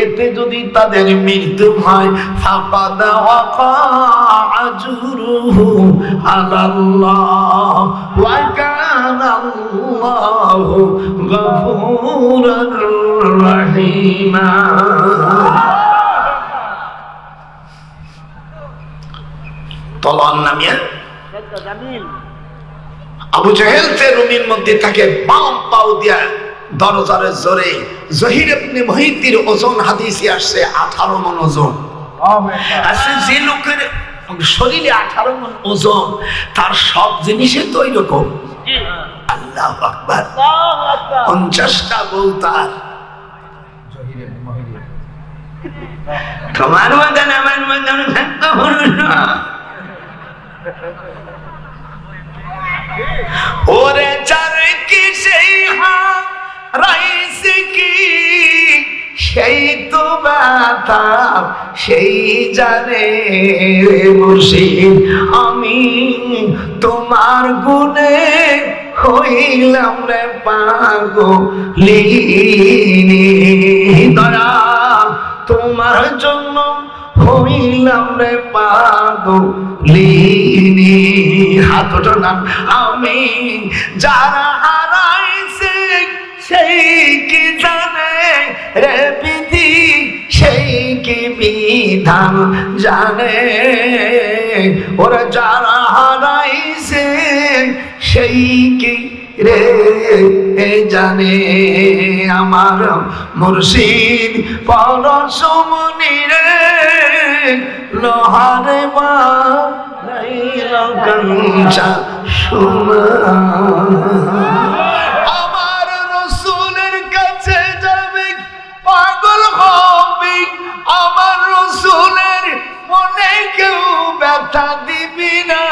এতে যদি তাদের মৃত্যু হয় ফাকাদ ওয়াকা আজরুহু আলাল্লাহ ওয়া কানাল্লাহু গফুরার রহিমা। তলোয়ার নামিয়ে আবু জেহেল রুমির মধ্যে থাকে, বাম পাও দিয়া দরজারে জোরে জহির ইবনে মুগীতের ওজন হাদিসে আসছে 18 মণ ওজন। আসলে যে লোকের শরীরে 18 মণ ওজন তার সব জিনিসে তো ওই রকম। আল্লাহু আকবার। 50টা বউ তার। তোমার মতন আমার মতন থাকতে হলো না। ওরে চারে কি সেই হারাইছে কি সেই তো ব্যথা সেই জানে মুর্শিদ, আমি তোমার গুণে হইলাম রে পাগলিনী, দয়া তোমার জন্য হইলাম রে পাগলিনী। হাত ওঠার নাম আমি যারা হারাইছে সেই কি জানে রে বিধি, সেই কি বিধান জানে। ওরা যারা হারাইছে সেই কি রে জানে। আমার মুর্শিদ পরশমণি রে লোহারে বা কাঞ্চা সোনা, আমার রসুলের কাছে যাবে পাগল হবে, আমার রসুলের মনে কেউ ব্যথা দিবি না।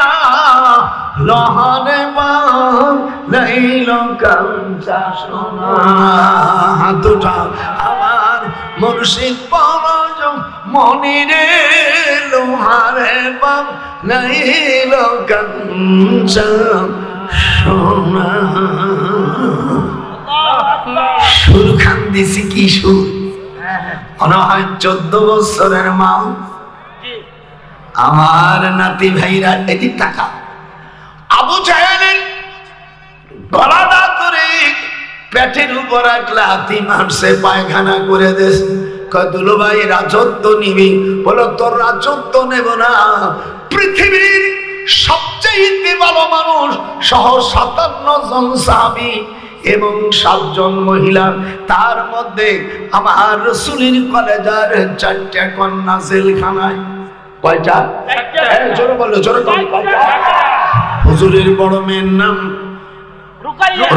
লোহারে বা লাইল কাঞ্চা সোনা। হাত উঠাও আমার মুর্শিদ পরশ মনিরে লোহারে বাপ লাইল কাঞ্চা সোনা। সুর খান দিছি কি সুর, মনে হয় 14 বছরের মাল। আমার নাতি ভাইরা এদিক টাকা আবু জাহেলের গলাটা ধরে পেটের উপর এক লাথি মারছে, পায়খানা করে দেশ। দুলু ভাই রাজত্ব নিবি? বলো তোর রাজত্ব নেব না। পৃথিবীর সবচেয়ে ভালো মানুষ সহ 57 জন সাহাবী এবং 7 জন মহিলা, তার মধ্যে আমার রাসূলের কলেজার 4টা কন্যা জেলখানায়। কয়টা? জোরে বলো, জোরে বলো, কয়টা? হুজুরের বড় মেয়ের নাম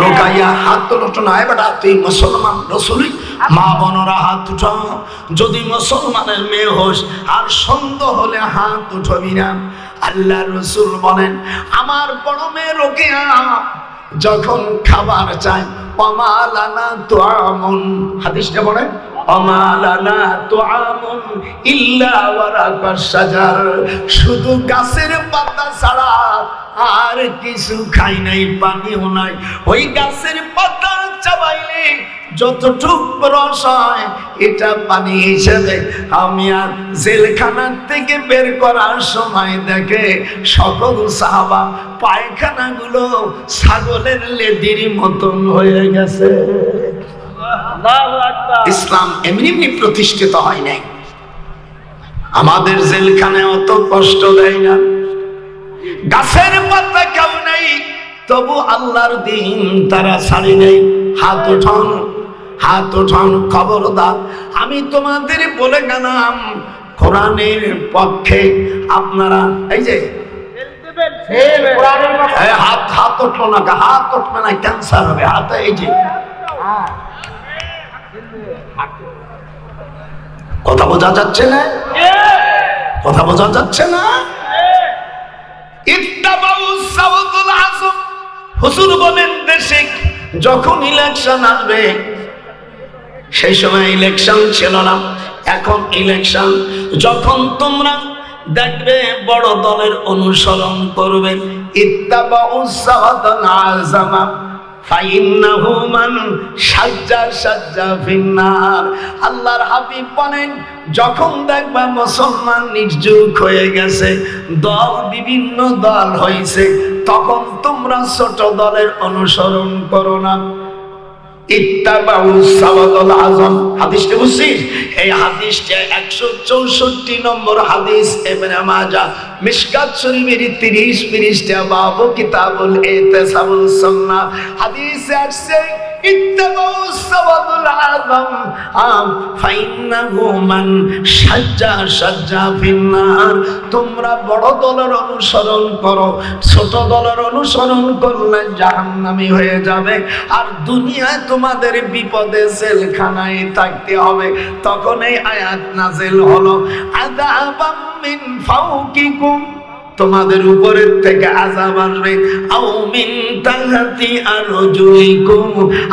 রোকাইয়া। হাত তোলো না বেটা, তুই মুসলমান, রাসূলি মা বোনরা হাত উঠাও। যদি মুসলমানের মেয়ে হোস আর সন্দেহ হলে হাত উঠাবি না। আল্লাহর রাসূল বলেন, আমার বড় মেয়ে রোকেয়া যখন খাবার চায়, ওয়ামালানা তুআমুন, হাদিসটা বলেন, ওয়ামালানা তুআমুন ইল্লা ওয়ারাকাশ শাজার, শুধু গাছের পাতা ছাড়া আর কিছু খাই নাই, পানিও নাই। ওই গাছের পাতা চাবাইলে যতটুক রস হয় এটা পানি হিসেবে। আমি আর জেলখানার থেকে বের করার সময় দেখে সকল সাহাবা পায়খানাগুলো ছাগলের লেদির মতন হয়ে গেছে। ইসলাম এমনি এমনি প্রতিষ্ঠিত হয় নাই। আমাদের জেলখানায় অত কষ্ট দেয় না, গাছের পাতা কেউ নেই, তবু আল্লাহর দিন তারা ছাড়ি নেই। হাত উঠান, হাত উঠান, খবরদার আমি তোমাদের বলে গেলাম কোরআনের পক্ষে আপনারা এই যে হাত হাত উঠলো না, হাত উঠবে না, ক্যান্সার হবে হাতে। এই যে কথা বোঝা যাচ্ছে না, কথা বোঝা যাচ্ছে না। হুজুর বলেন দেশে যখন ইলেকশন আসবে, সেই সময় ইলেকশন ছিল না, এখন ইলেকশন। যখন তোমরা দেখবে বড় দলের অনুসরণ করবে, ইত্তাবাউস সাওয়াতাল আযামা ফাইন্নাহু মান সাজ্জা সাজ্জা ফিন্নার। আল্লাহর হাবিব বলেন, যখন দেখবা মুসলমান নির্যুক হয়ে গেছে, দল বিভিন্ন দল হয়েছে, তখন তোমরা ছোট দলের অনুসরণ করো না। ইত্তাবাউস সাওয়াতাল আযম, হাদিসটা বুঝছিস? এই হাদিসটা 164 নম্বর হাদিস, ইবনে মাজাহ মিশকাত শরীফের 30 পৃষ্ঠা, বাবু কিতাবুল ইতিসাবুল সুন্নাহ। হাদিসে আসছে ইত্তাবাউস সাওয়াতাল আযম ফাইন্নাহু মান সাজ্জা সাজ্জা ফিন্নার। তোমরা বড় দলের অনুসরণ করো, ছোট দলের অনুসরণ করলে জাহান্নামী হয়ে যাবে, আর দুনিয়ায় তোমাদের বিপদে জেলখানায় থাকতে হবে। তখন এই আয়াত নাযিল হলো, আযাবাম মিন ফাওকিকুম, তোমাদের উপরের থেকে আযাব আসবে, আও মিন তাহতি আরজুলিকুম,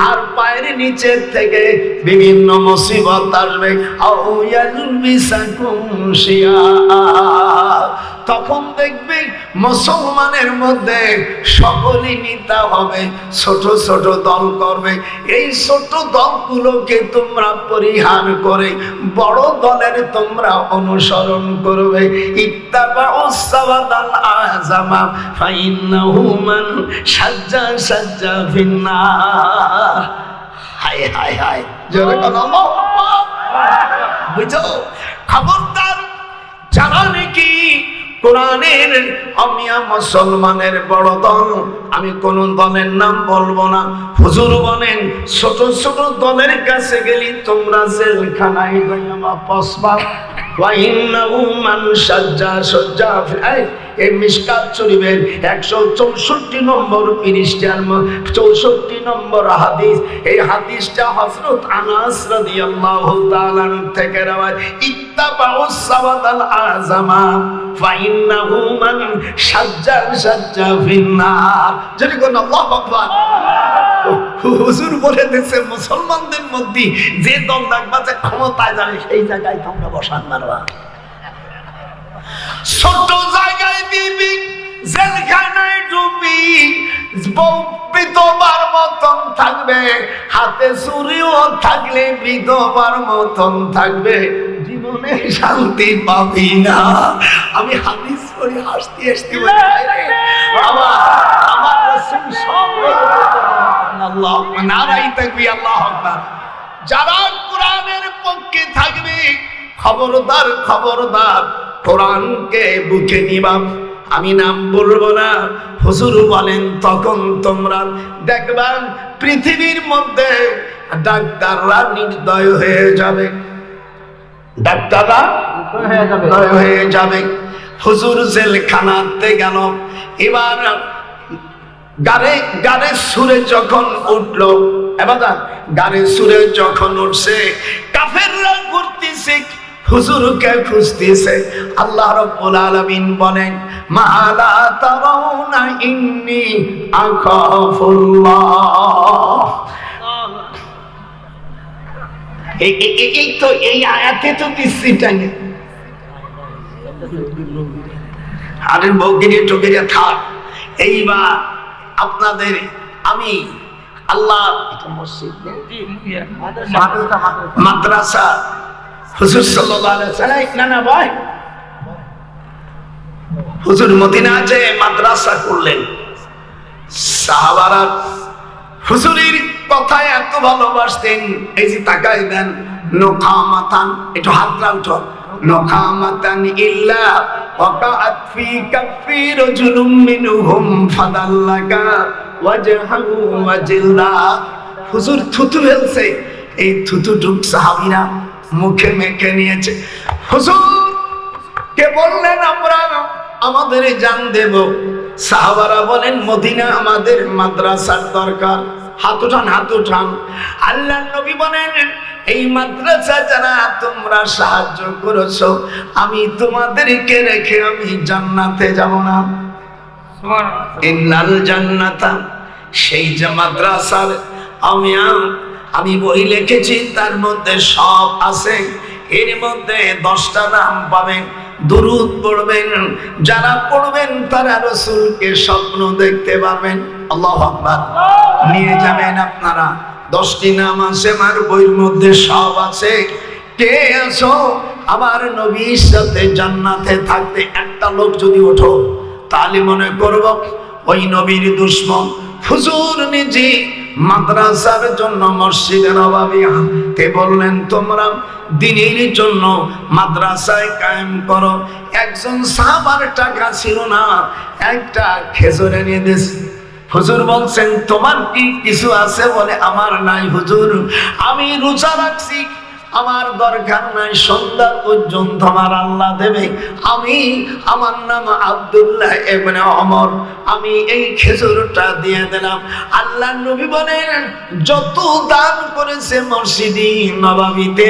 আর পায়ের নিচের থেকে বিভিন্ন মুসিবত আসবে, আও ইয়ালবিসাকুম শিয়া। তখন দেখবে মুসলমানের মধ্যে সকলই নেতা হবে, ছোট ছোট দল করবে। এই ছোট দলগুলোকে তোমরা পরিহার করে বড় দলের তোমরা অনুসরণ করবে। ইত্তাবাউস সাওয়াতাল আযামা ফাইন্নাহু মান সাজ্জা সাজ্জা ফিন্নার। হায় হায় হায়, জোরে বলো আল্লাহু আকবার। বুঝো, খবরদার যারা নাকি কোরআনের আমিয়া মুসলমানের বড় দল, আমি কোন দলের নাম বলবো না, হুজুর বলেন ছোট ছোট দলের কাছে গেলি তোমরা জেলখানায় যাইবা পসবা। ওয়া ইন্নাহু মান সাজ্জা সাজ্জা, এই মিশকাত শরীফের 164 নম্বর পৃষ্ঠার 64 নম্বর হাদিস। এই হাদিসটা হযরত আনাস রাদিয়াল্লাহু তাআলা থেকে রওয়ায়াত। ইত্তাবাউস সাওয়াতাল আযামা ফাইন্নাহু মান সাজ্জা সাজ্জা ফিন্নার। যদি কোন আল্লাহু আকবার। হুজুর বলে দিয়েছে মুসলমানদের মধ্যে যে দল দেখবা যে ক্ষমতায় যাবে সেই জায়গায় তোমরা বসান মারবা। ছোট জায়গায় দিবি, জেলখানায় ডুবি, বিধবার মতন থাকবে, হাতে চুরিও থাকলে বিধবার মতন থাকবে, জীবনে শান্তি পাবি না। আমি হাদিস পড়ি হাসতে হাসতে আমার রাসূল সব আল্লাহ নারাই থাকবি, আল্লাহু আকবার। যারা কোরআনের পক্ষে থাকবে, খবরদার খবরদার কোরআনকে বুকে নিবা। আমি নাম বলবো না। হুজুর বলেন তখন তোমরা দেখবা পৃথিবীর মধ্যে ডাক্তাররা নির্দয় হয়ে যাবে, ডাক্তাররা নির্দয় হয়ে যাবে। হুজুর জেলখানাতে গেল, এবার গাড়ে সুরে যখন উঠলো, এবার গাড়ে সুরে যখন উঠছে, কাফেররা ঘুরতেছে, হুজুরকে খুঁজতেছে। আল্লাহ রাব্বুল আলামিন বলেন মালা তারাউনা ইন্নী আখাফুল্লাহ। এই তো এই আয়াতে তো দৃষ্টিটা নেই। আরে বউগিরি টুকিরে থাক। এইবার আপনাদের আমি আল্লাহ মাদ্রাসা হুজুর সাল্লাল্লাহু আলাইহি ওয়াসাল্লাম না না ভাই হুজুর মদিনাতে মাদ্রাসা করলেন। সাহাবারা হুজুরের কথায় এত ভালোবাসতেন, এই যে তাকাই দেন নখামাতান, একটু হাতটা উঠো, নখামাতান ইল্লা ওয়াকাআত ফি কাফি রাজুলুম মিনহুম ফাদাল্লাকা ওয়াজহাহু ওয়াজিল্লা। হুজুর থুতু ফেলছে, এই থুতুটুক সাহাবীরা মুখে মেখে নিয়েছে। হুজুর কে বললেন আমরা আমাদের জান দেব। সাহাবারা বলেন মদিনা আমাদের মাদ্রাসার দরকার। হাত উঠান, হাত উঠান। আল্লাহর নবী বলেন এই মাদ্রাসা যারা তোমরা সাহায্য করেছো, আমি তোমাদেরকে রেখে আমি জান্নাতে যাব না। ইন্নাল জান্নাতা, সেই যে মাদ্রাসার আমি বই লিখেছি, তার মধ্যে সব আছে। এর মধ্যে 10টা নাম পাবেন। দুরূদ পড়বেন, যারা পড়বেন তারা রাসূলকে স্বপ্ন দেখতে পাবেন। আল্লাহু আকবার। নিয়ে যাবেন আপনারা। 10টি নাম আছে আমার বইয়ের মধ্যে, সব আছে। কে আছো আমার নবীর সাথে জান্নাতে থাকতে? একটা লোক যদি ওঠো তাহলে মনে করব ওই নবীর দুশমন। হুজুর নিজে মাদ্রাসার জন্য মসজিদে নববিয়া তে বললেন তোমরা দ্বীনের জন্য মাদ্রাসায় কায়েম করো। একজন সাহাবার টাকা ছিল না, একটা খেজুর এনে দিয়েছে। হুজুর বলছেন তোমার কি কিছু আছে? বলে আমার নাই হুজুর, আমি রোজা রাখছি, আমার দরকার নাই, সন্ধ্যা পর্যন্ত আমার আল্লাহ দেবে। আমার নাম আব্দুল্লাহ ইবনে ওমর, আমি এই খেজুরটা দিয়ে দিলাম। আল্লাহ নবী বলেন যত দান করেছে মসজিদে নববীতে,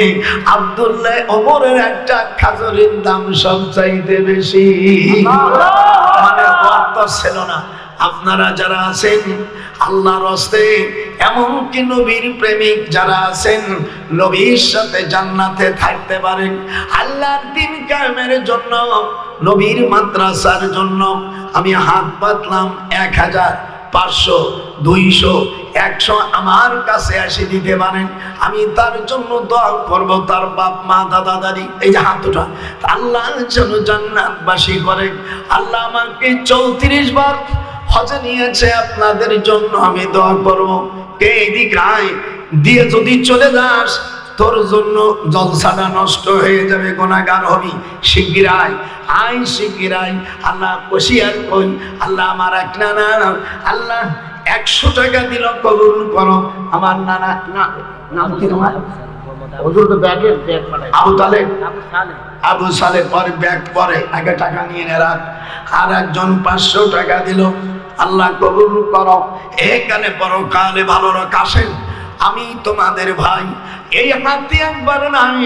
আব্দুল্লাহ ওমরের একটা খেজুরের দাম সবচাইতে বেশি। মানে অর্থ ছিল না। আপনারা যারা আছেন আল্লাহর রাস্তে, এমনকি নবীর প্রেমিক যারা আছেন, নবীর সাথে জান্নাতে থাকতে পারেন। আল্লাহর দ্বীন কায়েমের জন্য, নবীর মাদ্রাসার জন্য আমি হাত পাতলাম। 1000, 500, 200, 100 আমার কাছে এসে দিতে পারেন। আমি তার জন্য দোয়া করব, তার বাপ মা দাদা দাদি, এই যে হাত ওঠা, আল্লাহ যেন জান্নাতবাসী করে। আল্লাহ আমাকে 34 বার হজে নিয়েছে, আপনাদের জন্য আমি দোয়া করব। কে এদিক আয়, দিয়ে যদি চলে যাস তোর জন্য জলসাটা নষ্ট হয়ে যাবে, গুনাহগার হবি। শিগগির আয়, আয় শিগগির আয়। আল্লাহ বসিয়ার কই, আল্লাহ আমার এক নানা, আল্লাহ 100 টাকা দিল, কবুল করো। আমার নানা নাম কি তোমার? হুজুর তো ব্যাগে ব্যাগ পাঠায়। আবু সালেহ পরে ব্যাগ পরে আগে টাকা নিয়ে রাখ। আর একজন 500 টাকা দিল। আল্লাহ কবুল করো। এখানে পরকালে ভালো রাখ। আসেন, আমি তোমাদের ভাই, এই হাতে একবার নাই।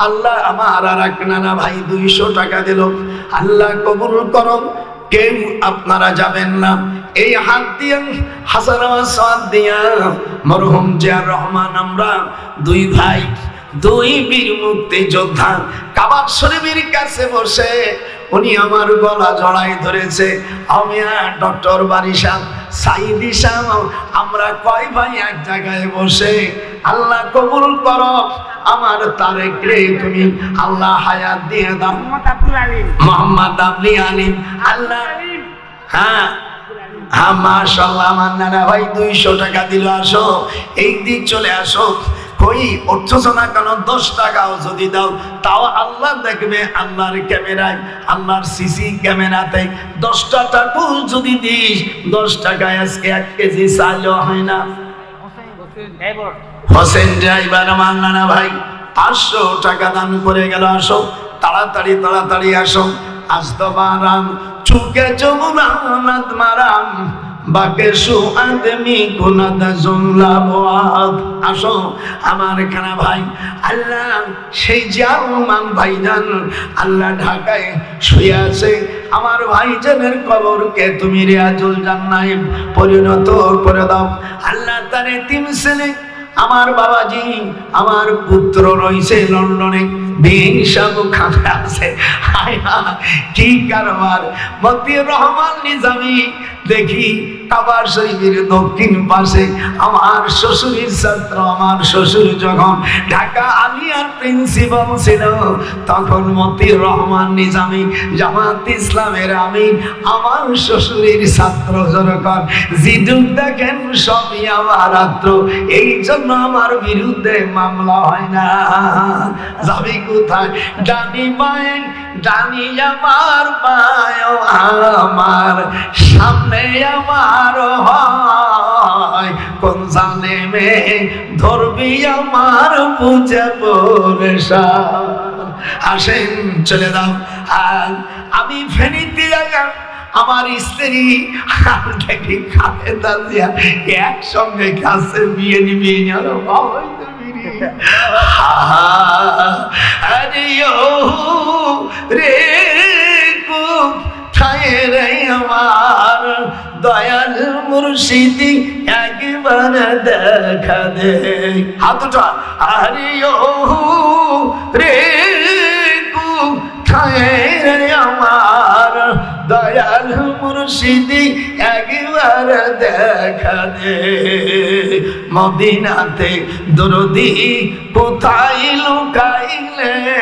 আল্লাহ আমার আর এক নানা ভাই 200 টাকা দিল। আল্লাহ কবুল করো। কেউ আপনারা যাবেন না, এই হাত দিয়ে হাসান ওয়াসাদ দিয়া মরহুম জিয়ার রহমান, আমরা 2 ভাই, 2 বীর মুক্তিযোদ্ধা কাবা শরীফের কাছে বসে উনি আমার গলা জড়াই ধরেছে। আমি ডক্টর বারিশা সাইদি সাহেব, আমরা কয় ভাই এক জায়গায় বসে। আল্লাহ কবুল করো আমার তারেক রে, তুমি আল্লাহ হায়াত দিয়ে দাও। মোহাম্মদ আব্দুল আলিম, আল্লাহ হ্যাঁ হ্যাঁ মাশাআল্লাহ। আমার নানা ভাই 200 টাকা দিল। আসো এই দিক চলে আসো। কই উঠছো না কেন? 10 টাকাও যদি দাও তাও আল্লাহ দেখবে আল্লাহর ক্যামেরায়, আল্লাহর সিসি ক্যামেরাতে 10টা টাকা যদি দিস 10 টাকায় আজকে 1 কেজি চালও হয় না। হোসেন ড্রাইভার মান্নানা ভাই 500 টাকা দান করে গেল। আসো তাড়াতাড়ি তাড়াতাড়ি আসো। আসতো বারাম চুকে যমুনাত মারাম বাকে সু আদমি কুনাদ জুমলা বাদ। আসো আমার খানা ভাই, আল্লাহ সেই জামান ভাইজান আল্লাহ ঢাকায় শুয়ে আছে, আমার ভাইজানের কবরকে তুমি রিয়াজুল জান্নাতে পরিণত করে দাও। আল্লাহ তার এতিম ছেলে আমার বাবাজি, আমার পুত্র রয়েছে লন্ডনে, খানে আছে। কি কারবার! মতিউর রহমান নিজামী দেখি কাবা শরীফের দক্ষিণ পাশে আমার শ্বশুরের ছাত্র, আমার শ্বশুর যখন ঢাকা আলিয়ার প্রিন্সিপাল ছিল তখন মতিউর রহমান নিজামী জামাত ইসলামের আমির, আমার শ্বশুরের ছাত্র যখন জিদুক দেখেন সবই আমার আত্র, এই জন্য আমার বিরুদ্ধে মামলা হয় না। যাবি কোথায়? ডানি বায়ে ডানি আমার বায় আমার সামনে আমার হয়, কোন জালেমে ধরবি আমার বুঝে পরেশান। আসেন চলে যাও। আর আমি ফেনীতে গেলাম, আমার স্ত্রী আর দেখি খালেদা জিয়া একসঙ্গে কাছে বিয়ে নিবি রে রে আমার দয়াল মুর্শিদি একবার দেখা দে। হাতটা আরে ও রে রে আমার দয়াল মুর্শিদি একবার দেখা দে। মদিনাতে দরদি কোথায় লুকাইলেন,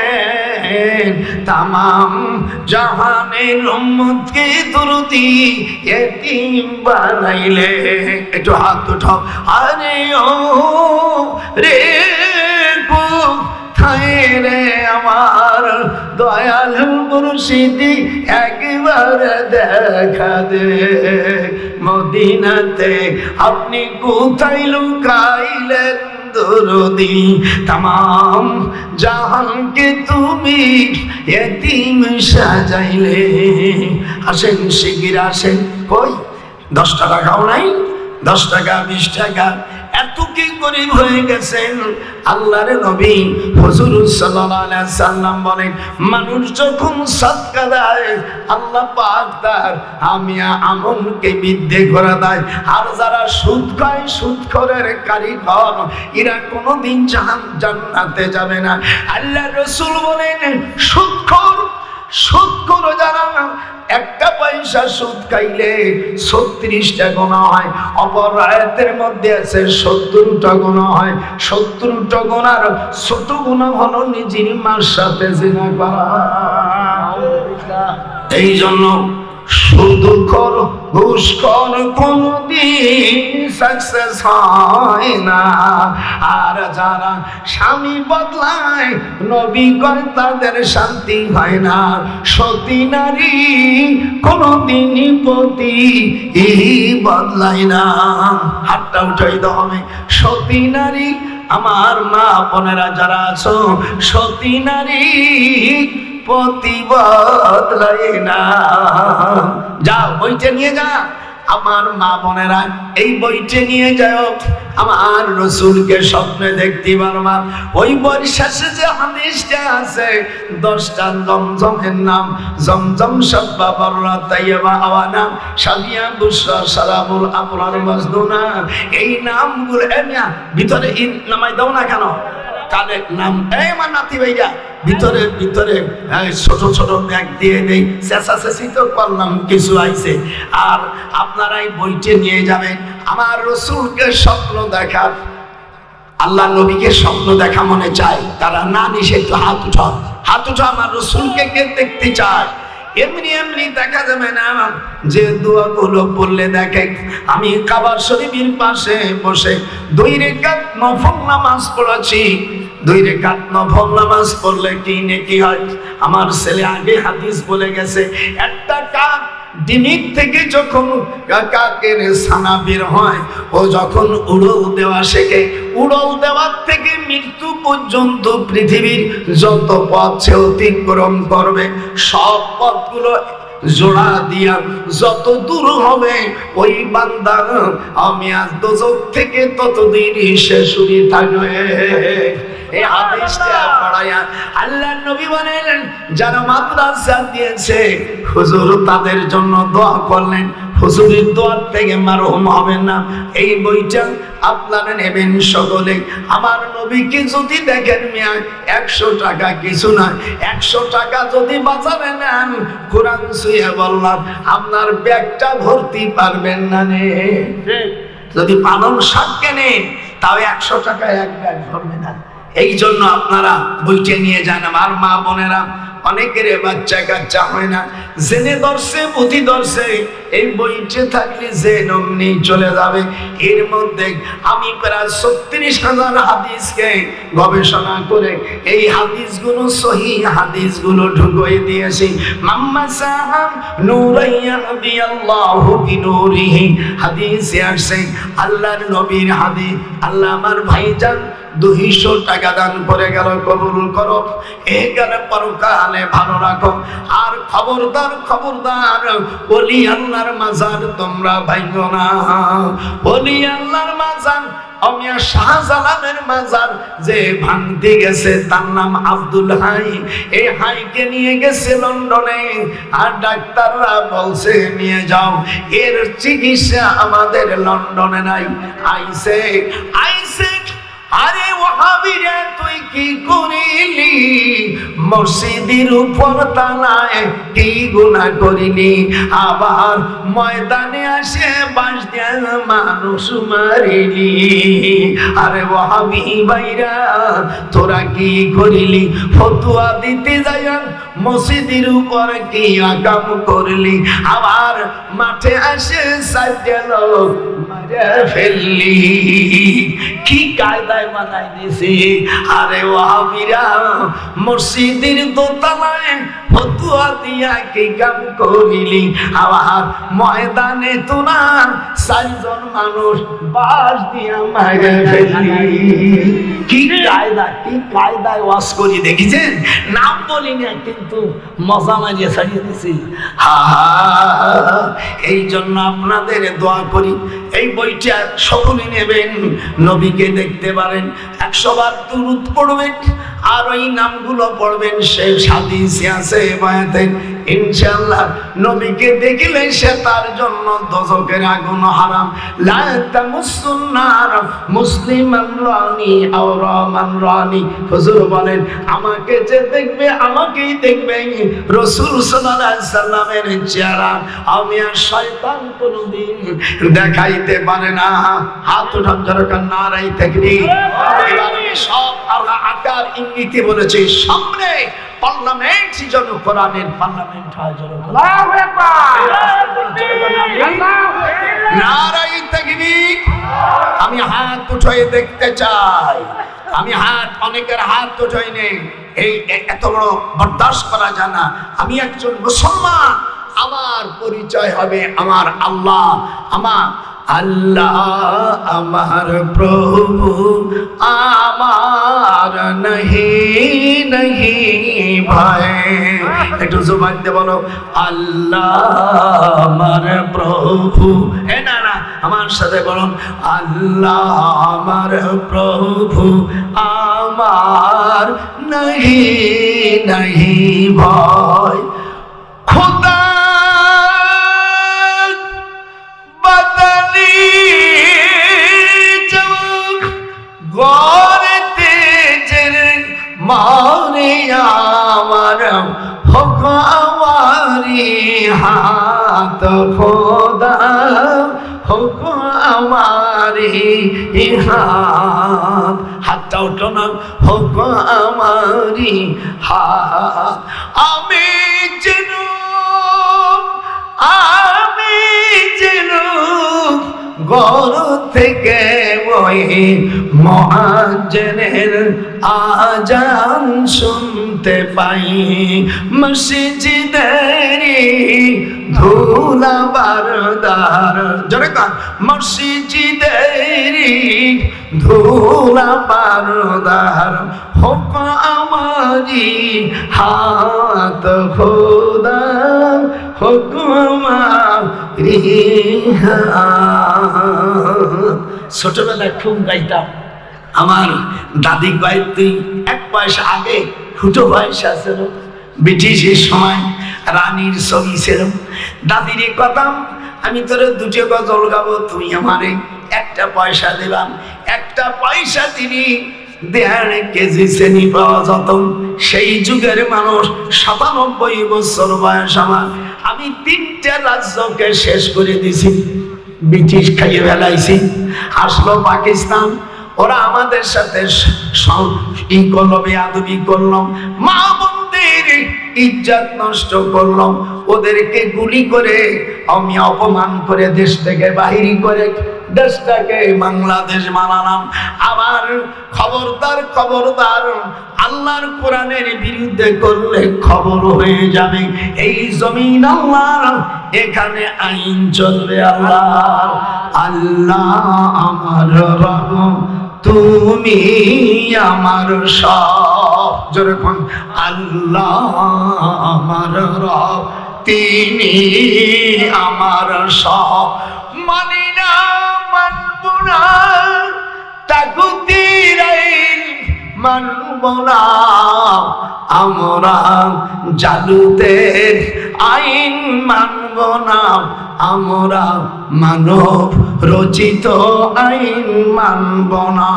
তামাম জাহানের উম্মতকে দরদি এতিম বানাইলে। একটু হাত উঠাও। আরে ও রে রে আমার দয়াল মুর্শিদি একবার দেখা দে। মদিনাতে আপনি কোথায় লুকাইলেন দরদি, তামাম জাহানকে তুমি এতিম সাজাইলে। আসেন শিগগির আসেন। কই 10 টাকাও নাই? 10 টাকা 20 টাকা এত কি গরিব হয়ে গেছেন? আল্লাহর নবী হুজুর সাল্লাল্লাহু আলাইহি সাল্লাম বলেন, মানুষ যখন সাদকা দেয় আল্লাহ পাক তার আমিয়া আমলকে বৃদ্ধি করে দেয়। আর যারা সুদ খায়, সুদখোরের কারিগর, এরা কোনোদিন জান্নাতে যাবে না। আল্লাহ রাসূল বলেন, সুদখোর যারা 1 পয়সা সুদ খাইলে 36টা গুনাহ হয়। অপর আয়াতের মধ্যে আছে 70টা গুনাহ হয়। 70টা গুনার ছোট গুনাহ হলো নিজের মার সাথে জিনা করা। এই জন্য সুদখোর ঘুষখোর কোনদিন সাকসেস হয় না। আর যারা স্বামী বদলায় নবী কয় তাদের শান্তি হয় না। সতী নারী কোনদিনই পতি বদলায় না। হাতটা উঠাই দাও। আমি সতী নারী, আমার মা বোনেরা যারা আছো, সতী নারী পতি বদলায় না। যা বইটা নিয়ে যা। আমার মা বোনেরা এই বইটা নিয়ে যাও। আমার রাসূলকে স্বপ্নে দেখতে পারবা। ওই বইয়ের শেষে যে হাদিসটা আছে 10টা জমজমের নাম, জমজম সাব্বা বাররা তাইয়্যিবা আওয়ানা সাদিয়া বুশরা সারাবুল আবরার মাজদুনা, এই নামগুলো ভিতরে নামাই দাও না কেন? কালে নাম এই আমার নাতি ভাইয়া ভিতরে ভিতরে ছোট ছোট ব্যাগ দিয়ে দেই। চেঁচাচেঁচি তো করলাম, কিছু আইছে। আর আপনারা এই বইটি নিয়ে যাবেন। আমার রাসূলকে স্বপ্ন দেখার, আল্লাহ নবীকে স্বপ্ন দেখা মনে চায়, তারা না নিষেধ। হাত উঠাও, হাত উঠাও। আমার রাসূলকে কে দেখতে চায়? এমনি এমনি দেখা যাবে না। যে দোয়াগুলো বললে দেখে, আমি কাবা শরীফের পাশে বসে 2 রাকাত নফল নামাজ পড়েছি, 2 রাকাত নফল নামাজ পড়লে কি নেকি হয়? আমার ছেলে আগে হাদিস বলে গেছে, একটা কাক ডিমির থেকে যখন কাকের ছানা বের হয়, ও যখন উড়ল দেওয়া শেখে, উড়ল দেওয়ার থেকে মৃত্যু পর্যন্ত পৃথিবীর যত পথ সে অতিক্রম করবে, সব পথগুলো জোড়া দিয়া যত দূর হবে ওই বান্দা আমি আজ দোজখ থেকে ততদিন সে শুয়ে থাকবে। এই হাদিসটা পড়ায়া আল্লাহর নবী বলেন, যারা মাদ্রাসা দিয়েছে হুজুর তাদের জন্য দোয়া করলেন, হুজুরের দোয়ার থেকে মারহুম হবেন না। এই বইটা আপনারা নেবেন সকলে। আমার নবীকে যদি দেখেন মিয়া, 100 টাকা কিছু না, 100 টাকা যদি বাজারে নেন, কোরআন ছুঁয়ে বললাম আপনার ব্যাগটা ভর্তি পারবেন না নে। যদি পালং শাক কেনেন তাও 100 টাকা এক ব্যাগ ভরবে না। এই জন্য আপনারা বইটা নিয়ে যান। আমার মা বোনেরা, অনেকের বাচ্চা কাচ্চা হয় না, জেনে ধরছে বুদ্ধি ধরছে, এই বইটা থাকলে যে নমনি চলে যাবে। এর মধ্যে আমি প্রায় 36,000 হাদিসকে গবেষণা করে এই হাদিসগুলো সহিহ হাদিসগুলো ঢুকিয়ে দিয়েছি। মাম্মা সাহাব নূরাইয়া রাদিয়াল্লাহু বিনূরিহি হাদিসে আসে, আল্লাহর নবীর হাদিস। আল্লাহ আমার ভাইজান 200 টাকা দান করে গেল, কবুল করো, এখানে পরকালে ভালো রাখো। আর খবরদার খবরদার, ওলি আল্লাহর মাজার তোমরা ভাঙো না। ওলি আল্লাহর মাজার অমিয়া শাহজালালের মাজার যে ভাঙতে গেছে তার নাম আব্দুল হাই। এই হাইকে নিয়ে গেছে লন্ডনে, আর ডাক্তাররা বলছে নিয়ে যাও, এর চিকিৎসা আমাদের লন্ডনে নাই। আইসে আইসে আরে ওয়াহাবিরা তুই কি করিলি, মসজিদের উপর তালায় কি গুনাহ করিলি, আবার ময়দানে আসে বাঁশ দিয়ে মানুষ মারিলি। আরে ওয়াহাবি ভাইরা তোরা কি করিলি, ফতোয়া দিতে যাইয়া মসজিদের উপর কি আকাম করলি, আবার মাঠে আসে সাইডে লোক মারা ফেললি। কি কায়দায় বানাই দিছি। আরে ওয়াহাবিরা মসজিদের দোতলায় ফতোয়া দিয়া কি কাম করিলি, আবার ময়দানে তোরা 4 জন মানুষ বাঁশ দিয়া মারা ফেললি। কি কায়দা, কি কায়দায় ওয়াজ করি দেখেছেন? নাম বলি না কিন্তু মজা মারিয়ে ছাড়িয়ে দিছি। এই জন্য আপনাদের দোয়া করি, এই বইটা সকলে নেবেন, নবীকে দেখতে পারেন, 100 বার দুরূদ পড়বেন, আর ওই নামগুলো পড়বেন। সে হাদিসে আছে বয়াতে ইনশাআল্লাহ নবীকে দেখলে সে তার জন্য দোজখের আগুন হারাম। লা তামুসুন নার মুসলিমান রানি আও রামান রানি। হুজুর বলেন, আমাকে যে দেখবে আমাকেই দেখবে, রাসূল সাল্লাল্লাহু আলাইহি সাল্লামের চেহারা আমি আর শয়তান কোনদিন দেখাইতে পারে না। হাত উঠান যারা নারায়ে তাকবীর। এবার সব আল্লাহ আকার ইঙ্গিতে বলেছে, সামনে পার্লামেন্ট যেন কোরআনের পার্লামেন্ট হয়। আল্লাহু আকবার, নারায়ে তাকবীর। আমি হাত উঠিয়ে দেখতে চাই, আমি হাত, অনেকের হাত উঠাই নেই, এই এত বড় বরদাস্ত করা যায় না। আমি একজন মুসলমান, আমার পরিচয় হবে আমার আল্লাহ। আমার আল্লাহ আমার প্রভু, আমার নহি নহি ভাই। একটু জবান দিয়ে বলো, আল্লাহ আমার প্রভু। না না, আমার সাথে বলুন, আল্লাহ আমার প্রভু, আমার নহি নহি ভাই। খোদা বাদালি জব গরতে জের মারে আমার হক আমারি হাত, খোদা হক আমারি হাত। হাতটা উঠো না, হক আমারি হাত। আমি যেন ঘর থেকে ওই মুয়াজ্জিনের আজান শুনতে পাই মসজিদেরি ধুলা বারদার জোরে কান মসজিদেরি ধুলা বারদার হোক আমারি হাত খোদা হোক আমারি ছোটবেলায় খুব গাইতাম আমার দাদি কয় তুই এক পয়সা আগে ফুটো পয়সা ছিল ব্রিটিশের সময় রানীর ছবি ছিল দাদিরে কথাম আমি তোরে দুটো গজল গাবো তুই আমারে একটা পয়সা দিলাম একটা পয়সা তিনি 1.5 কেজি চিনি পাওয়া যেত সেই যুগের মানুষ 97 বছর বয়স আমার আমি 3টা রাজ্যকে শেষ করে দিছি ব্রিটিশ খাইয়ে ফেলাইছি আসলো পাকিস্তান ওরা আমাদের সাথে ই করলো বেয়াদবি করলাম মা বোনদের ইজ্জত নষ্ট করলাম ওদেরকে গুলি করে আমি অপমান করে দেশ থেকে বাহির করে দেশটাকে বাংলাদেশ বানালাম আবার খবরদার খবরদার আল্লাহর কোরআনের বিরুদ্ধে করলে খবর হয়ে যাবে এই জমিন আল্লাহর এখানে আইন চলবে আল্লাহ আল্লাহ আমার রব তুমি আমার সব যখন আল্লাহ আমার রব তিনি আমার সব মানি না মানব না তাগুতির আইন মানব না আমরা জালুতের আইন মানব না আমরা মানব রচিত আইন মানব না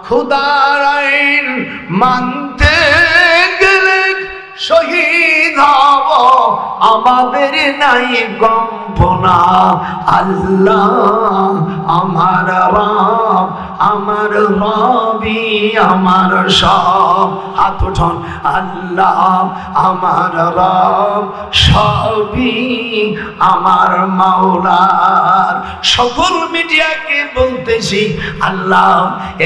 খুদার আইন মানতে গেলে শহীদ হব আমাদের নাই কম্পনা আল্লাহ আমার রব আমার রবি আমার সব হাত উঠান আল্লাহ আমার রব সবই আমার মাওলার সকল মিডিয়াকে বলতেছি আল্লাহ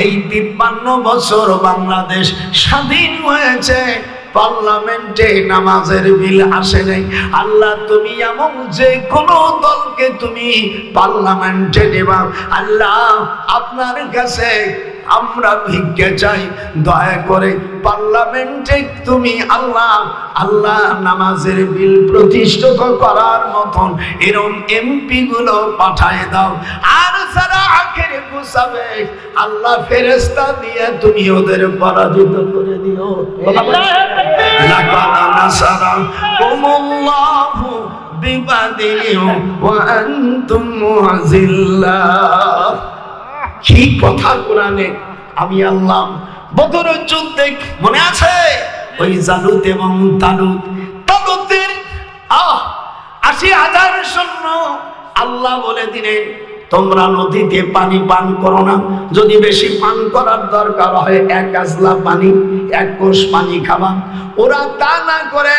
এই 53 বছর বাংলাদেশ স্বাধীন হয়েছে পার্লামেন্টে নামাজের বিল আসে নাই আল্লাহ তুমি এমন যে কোন দলকে তুমি পার্লামেন্টে দেবা আল্লাহ আপনার কাছে আমরা ভিক্ষা চাই দয়া করে পার্লামেন্টে তুমি আল্লাহ আল্লাহ নামাজের বিল প্রতিষ্ঠিত করার মতন এরকম এমপি গুলো পাঠায় দাও আর যারা আখেরে গুছাবে আল্লাহ ফেরেশতা দিয়ে তুমি ওদের পরাজিত করে দিও লাকাদ নাসারাকুমুল্লাহু বিবাদিহি ওয়া আনতুম মুযিল্লাহ কি কথা কোরআনে আমি আল্লাহ বদরের যুদ্ধে মনে আছে ওই জালুত এবং তালুতের 80,000 সৈন্য আল্লাহ বলে দিলেন তোমরা নদীতে পানি পান করো না যদি বেশি পান করার দরকার হয় 1 গাছলা পানি 1 কোষ পানি খাবা ওরা তা না করে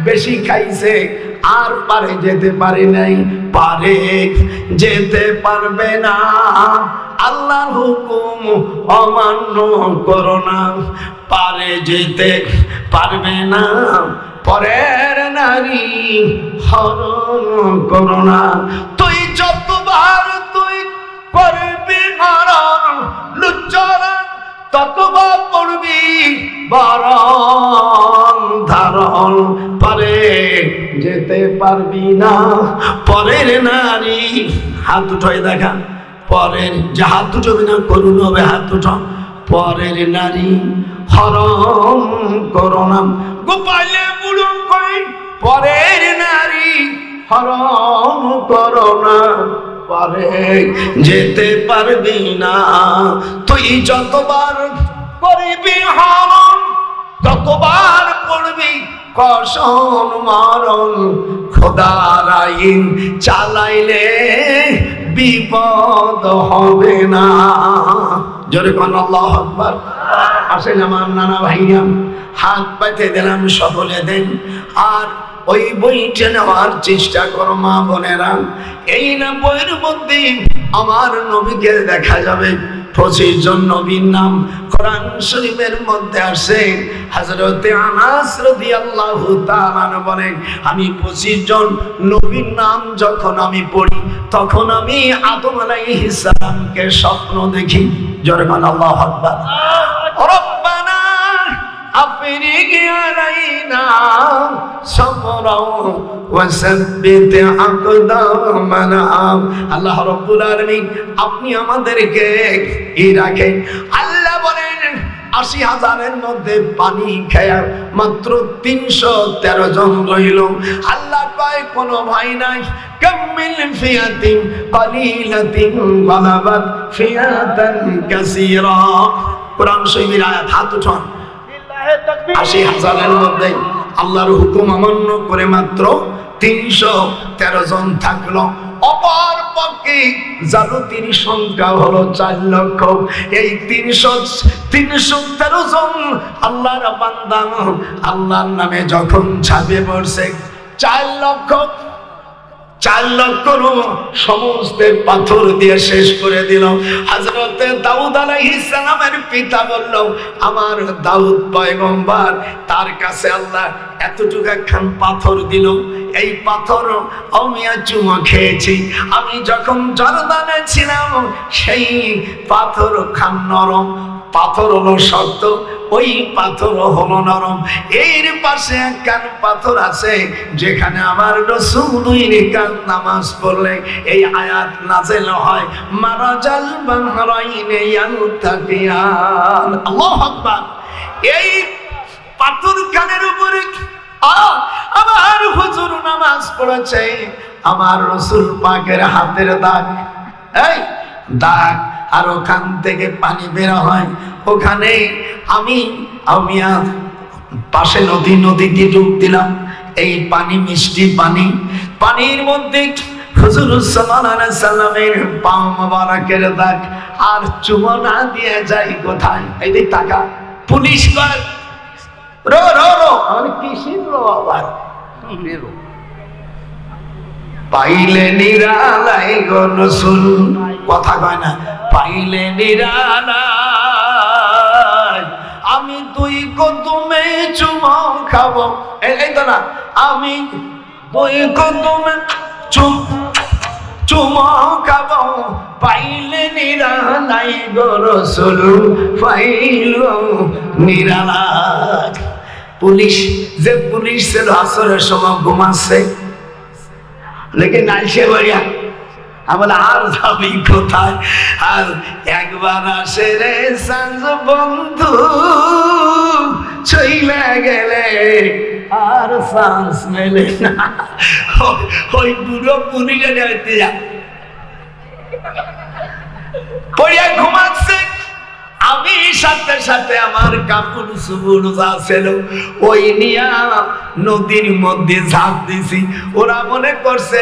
বেশি খাইছে আর পারে যেতে পারে নাই পারে যেতে পারবে না আল্লাহর হুকুম অমান্য করো না পারে যেতে পারবে না পরের নারী হরণ করো না তুই যতবার তুই করবি হরণ লুচ্চারণ ততবার করবি বরণ ধারণ পারে যেতে পারবি না পরের নারী হাত উঠাই দেখা পরের যে হাত উঠবে না করুন হবে হাত উঠান পরের নারী হরণ করো না গোপালে বুড়ো কই পরের নারী হরণ করো না পারে যেতে পারবি না তুই যতবার করবি হরণ ততবার করবি কসম মরণ খোদার আইন চালাইলে বিপদ হবে না জোরে কোন আল্লাহু আকবার আসেন আমার নানা ভাইরা হাত পাতে দিলাম সকলে দেন আর ওই বইটা নেওয়ার চেষ্টা করো মা বোনেরা। এই না বইয়ের মধ্যে আমার নবীকে দেখা যাবে 25 জন নবীর নাম কোরআন শরীফের মধ্যে আসে। হযরতে আনাস রাদিয়াল্লাহু তাআলা বলেন, আমি 25 জন নবীর নাম যখন আমি পড়ি তখন আমি আদম আলাইহিস সালামকে স্বপ্ন দেখি। জোরে বল আল্লাহু আকবার। রব্বানা আফরিগ আলাইনা সাবরা ওয়া সাব্বিত আকদামানা। আল্লাহ রাব্বুল আলামিন আপনি আমাদেরকে রাখেন। আল্লাহ বলেন 80,000-এর মধ্যে পানি খেয়ে মাত্র 313 জন রইল। আল্লাহ কয় কোনো ভয় নাই, কামিল ফিয়াতিন কালিলাতিন গালাবাত ফিয়াতান কাসীরা। কোরআন শরীফের আয়াত, হাত উঠান। 80,000-এর মধ্যে আল্লাহর হুকুম অমান্য করে মাত্র 313 জন থাকলো। অপর পক্ষে জালুতির সংখ্যা হলো 4 লক্ষ। এই 313 জন আল্লাহর বান্দা আল্লাহর নামে যখন ছাপে পড়ছে 4 লক্ষ সমস্ত পাথর দিয়ে শেষ করে দিল। হযরতে দাউদ আলাইহিস সালামের পিতা বলল, আমার দাউদ পয়গম্বর, তার কাছে আল্লাহ এতটুকু একখান পাথর দিল, এই পাথর আমি চুমো খেয়েছি। আমি যখন জর্দানে ছিলাম সেই পাথর খান নরম, পাথর হলো শক্ত, ওই পাথর হলো নরম। এর পাশে একখান পাথর আছে যেখানে আমার রাসূল 2 রাকাত নামাজ পড়লে এই আয়াত নাযিল হয়, মারাজাল বাহরাইনে ইয়ালতাকিয়ান। আল্লাহু আকবার। এই পাথর খানের উপরে আমার হুজুর নামাজ পড়েছে, আমার রাসূল পাকের হাতের দাগ, এই দাগ, আর ওখান থেকে পানি বের হয়। ওখানে আমি পাশে নদীতে ডুব দিলাম। এই পানি মিষ্টি পানি, পানির মধ্যে হুজুর সাল্লাল্লাহু আলাইহি সাল্লামের পা মোবারকের দাগ। আর চুমো না দিয়ে যাই কোথায়? এই দিক তাকা। পুলিশ কর রো রো রো, আমি কিসির রো আবার রো। পাইলে নিরালাই গো রাসূল, কথা কয় না, পাইলে নিরালাই আমি 2 কদমে চুমো খাবো। এই তো না, আমি 2 কদমে চুমো খাবো। পাইলে নিরালাই গো রাসূল, পাইল নিরালাই। পুলিশ ছিল আসরের সময় ঘুমাচ্ছে, লেকিন আইসে বলিয়া আমার আর যাবি কোথায়? আর একবার আসে রে সাঁঝ বন্ধু, চইলা গেলে আর চান্স মেলে না। ওই বুড়ো পুলিশে যাইতে যা পড়িয়া ঘুমাচ্ছে। আমি সাথে সাথে আমার কাপড় চোপড় যা ছিল ওই নিয়া নদীর মধ্যে ঝাঁপ দিছি। ওরা মনে করছে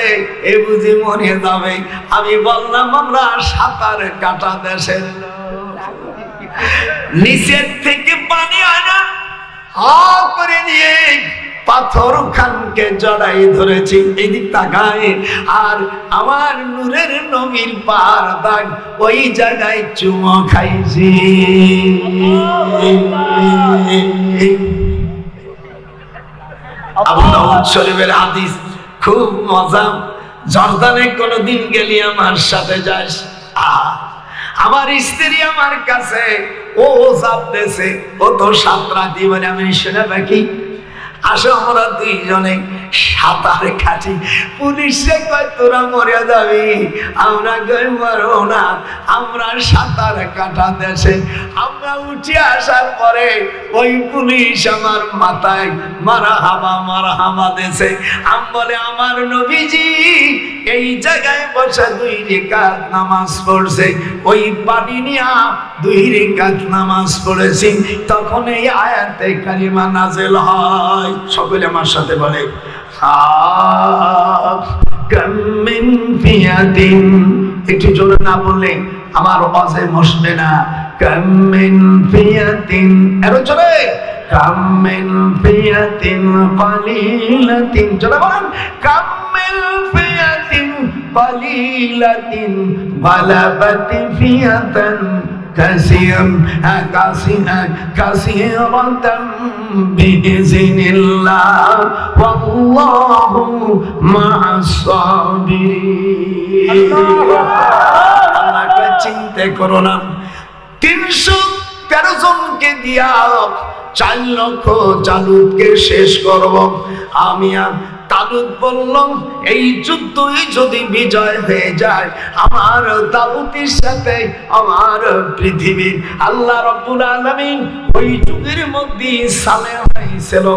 এ বুঝি মরে যাবে। আমি বললাম আমরা সাঁতার কাটা দেশের লোক, নিচের থেকে পানি হয় না, হা করে নিয়ে পাথর খানকে জড়াই ধরেছি। এদিক তাকায় আর আমার নূরের নবীর পার দাগ, ওই জায়গায় চুমো খাইছি। আবু দাউদ শরীফের হাদিস, খুব মজা। জর্দানে কোনদিন গেলি আমার সাথে যাস। আমার স্ত্রী আমার কাছে ও চাপতেছে, ও তো সাঁতরাতি বলে আমি শুনে পাখি, আসো আমরা 2 জনে সাঁতার কাটি। পুলিশে কয় তোরা মরে যাবি, আমরা কই মরো না, আমরা সাঁতার কাটা দেশে। আমরা উঠে আসার পরে ওই পুলিশ আমার মাথায় মারহাবা দেশে। আমি বলে আমার নবীজি এই জায়গায় বসে 2 রাকাত নামাজ পড়ছে, ওই পানি নিয়া 2 রাকাত নামাজ পড়েছি। তখন এই আয়াতে কারিমা নাযিল হয়। সকলে আমার সাথে বলে, একটু জোরে না বললে আমার ওয়াজে বসবে না। কাম মিন ফিয়াতিন, এর জোরে, কাম মিন ফিয়াতিন কালিলাতিন, জোরে বলেন, কাম মিন ফিয়াতিন কালিলাতিন গালাবাত ফিয়াতান কাসীরাতাম বিইذনিল্লাহ ওয়াল্লাহু মা'আস সাবিরিন। আল্লাহকে চিন্তা করো না, 313 জনকে দিয়া 4 লক্ষ জালুতকে শেষ করব। আমি আর তালুত বললাম, এই যুদ্ধই যদি বিজয় হয়ে যায়, আমার তালুতের সাথে আমার পৃথিবীর আল্লাহ রাব্বুল আলামিন ওই যুগের মধ্যে সালেহ হয়েছিল,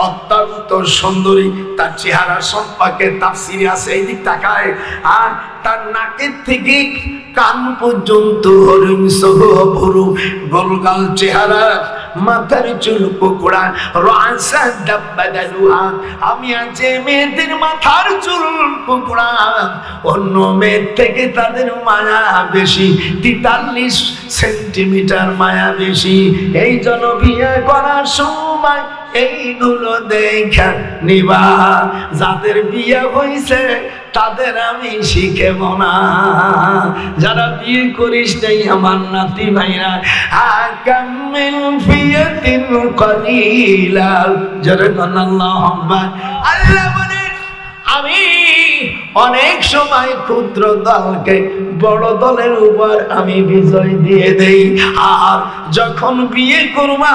অত্যন্ত সুন্দরী, তার চেহারা সম্পর্কে তাফসীরে আছে, এই দিক তাকায়, আর তার নাকের থেকে কান পর্যন্ত হরিণসহ ভুরু, গোলগাল চেহারা, মাথার চুল কুকুড়া, রাসা দাব্বাদালুহা। আমি আজকে মেয়েদের মাথার চুল কুকুড়া, অন্য মেয়ের থেকে তাদের মায়া বেশি, 43 সেন্টিমিটার মায়া বেশি। এই জন্য বিয়ে করার সময় এইগুলো দেখা নিবা, যাদের বিয়ে হয়েছে তাদের আমি শিখেব না, যারা বিয়ে করিস নাই আমার নাতি ভাইরা, আকামিল ফিয়াতিন কালিলা, যারা আল্লাহু আকবার। আল্লাহ বলেন, আমি অনেক সময় ক্ষুদ্র দলকে বড় দলের উপর আমি বিজয় দিয়ে দেই। আর যখন বিয়ে করবা,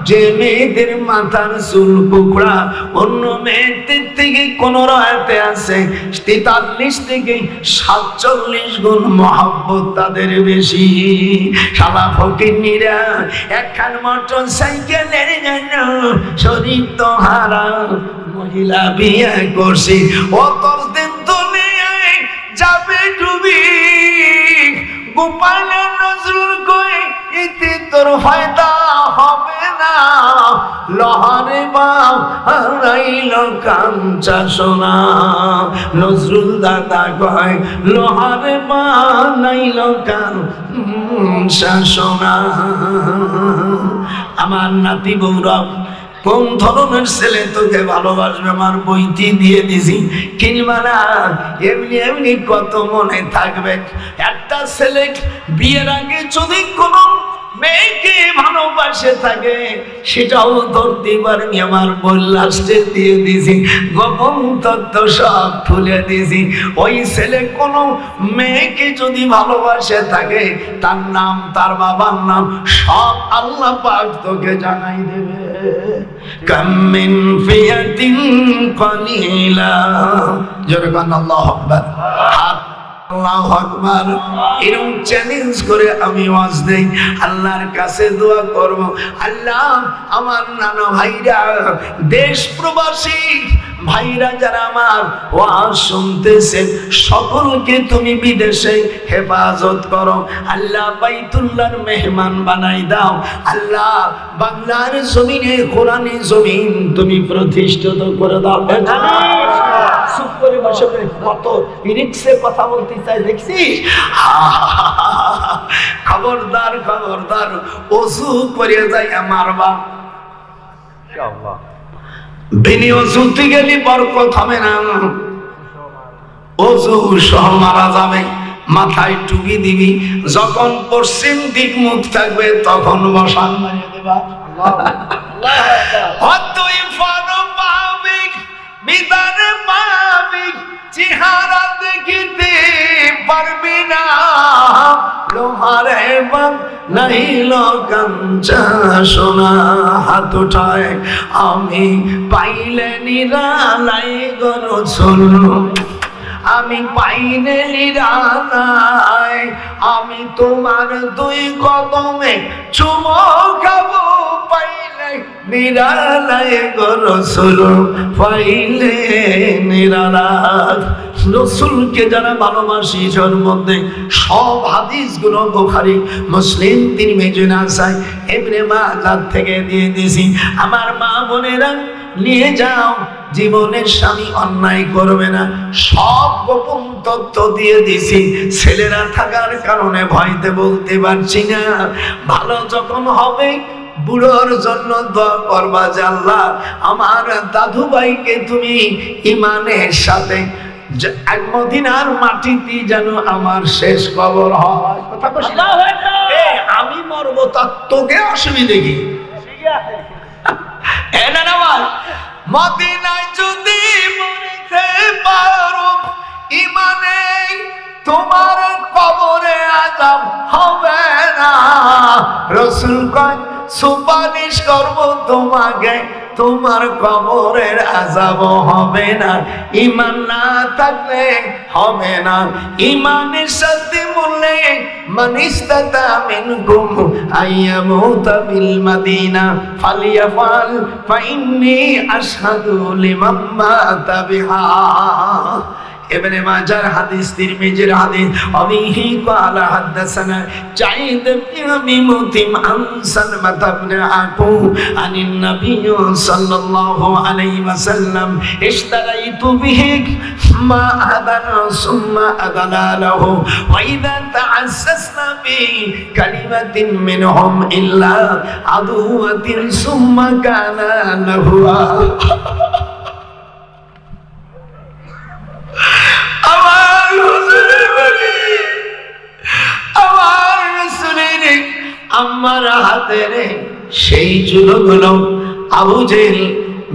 যে মেয়েদের মাথার চুল কুকড়া অন্য মেয়েদের থেকে কোন রাতে আছে 43 থেকে 47 গুণ মহব্বত তাদের বেশি। শালা ফকিন্নিরা একখান মোটর সাইকেলের জন্য শরীর তো হারা মহিলা বিয়ে করছি, অতর দিন দুনিয়ায় যাবে ডুবি, গোপাল নজরুল কই ইতি তোর ফায়দা হবে না, লহারে বাপ হারাইল কাঞ্চা সোনা, নজরুল দাদা কয় লোহারে বানাইল কাঞ্চা সোনা। আমার নাতি গৌরব, কোন ধরনের ছেলে তোকে ভালোবাসবে আমার বইটি দিয়ে দিছি, কিনবা না, এমনি এমনি কত মনে থাকবে। একটা ছেলে বিয়ের আগে যদি কোনো মেয়েকে ভালোবাসে থাকে, সেটাও ধরতে পারেনি, আমার বই লাস্টে দিয়ে দিছি, গোপন তত্ত্ব সব খুলে দিছি। ওই ছেলে কোনো মেয়েকে যদি ভালোবাসে থাকে, তার নাম, তার বাবার নাম সব আল্লাহ পাক তোকে জানাই দেবে। কাম মিন ফিয়াতিন কালিলা, যেরকম আল্লাহু আকবার, আল্লাহু আকবার। এরকম চ্যালেঞ্জ করে আমি ওয়াজ দেই, আল্লাহর কাছে দোয়া করব, আল্লাহ আমার নানা ভাইরা, দেশ প্রবাসী ভাইরা যারা আমার ওয়াজ শুনতেছেন, সকলকে তুমি বিদেশে হেফাজত করো, আল্লাহ বাইতুল্লাহর মেহমান বানাই দাও, আল্লাহ বাংলার জমিনে কোরআনী জমিন তুমি প্রতিষ্ঠিত করে দাও। চুপ করে বসে কত রিক্সে কথা বলতে চাই দেখছিস? খবরদার খবরদার, ওযু করে যাই মারবা, বিনি ওযুতে গেলে বরকত হবে না, ওযু সহ মারা যাবে। মাথায় টুপি দিবি, যখন পশ্চিম দিক মুখ থাকবে তখন বসান মারিয়ে দেবা। অতই ফারো পাবি বিদার পাবি, চেহারা দেখিতে পারবি না, লোহারে বাপ নাইল কাঞ্চা সোনা। হাত উঠায় আমি পাইলে নিরালাই গো রাসূল, আমি পাইলে নিরালাই, আমি তোমার দুই কদমে চুমো খাবো, পাইলে নিরালাই গো রাসূল, পাইলে নিরালাই। রাসূলকে যারা ভালোবাসি, এর মধ্যে সব হাদিসগুলো বুখারী, মুসলিম, তিরমিজি, নাসাই, ইবনে মাজাহ থেকে দিয়ে দিয়েছি। আমার মা বোনেরা, নিয়ে যাও, জীবনের স্বামী অন্যায় করবে না। সব গোপন তথ্য দিয়ে দিছি, ছেলেরা থাকার কারণে ভয়তে বলতে পারছি না। ভালো যখন হবে বুড়োর জন্য দোয়া করবা যে আল্লাহ আমার দাদু ভাইকে তুমি ইমানের সাথে মদিনার মাটিতে যেন আমার শেষ কবর হয়। কথা বলছি আমি মরবো তার তোকে অসুবিধে কি? মদিনায় যদি মরতে পারো ইমানে তোমার কবরে আযাব হবে না। রাসূল কয় সুপারিশ করব তোমাকে, তোমার কবরের আযাব হবে না। ঈমান না থাকলে হবে না। ঈমানের সাথে বললে মান ইসতাতা মিনকুম আইয়ামুতা বিল মাদিনা ফালিয়াফাল ফাইন্নী আশহাদু লিমান মাতা বিহা। ইবনে মাজার হাদিস, তিরমিজির হাদিস। আবিহি ক্বালা হাদাসানা জাইদ ইবনে আবি মুতিম আন সালমা ইবনে আকু আনিন নবী সাল্লাল্লাহু আলাইহি ওয়াসাল্লাম ইশতারাইতু বিহি মা আদান সুম্মা আদালাহু ওয়া ইযা তাআসসাসনা বি কালিমাতিন মিনহুম ইল্লা আদুওয়াতিন সুম্মা কানা লাহু। আমার হাতের সেই চুলগুলো আবু জেহেল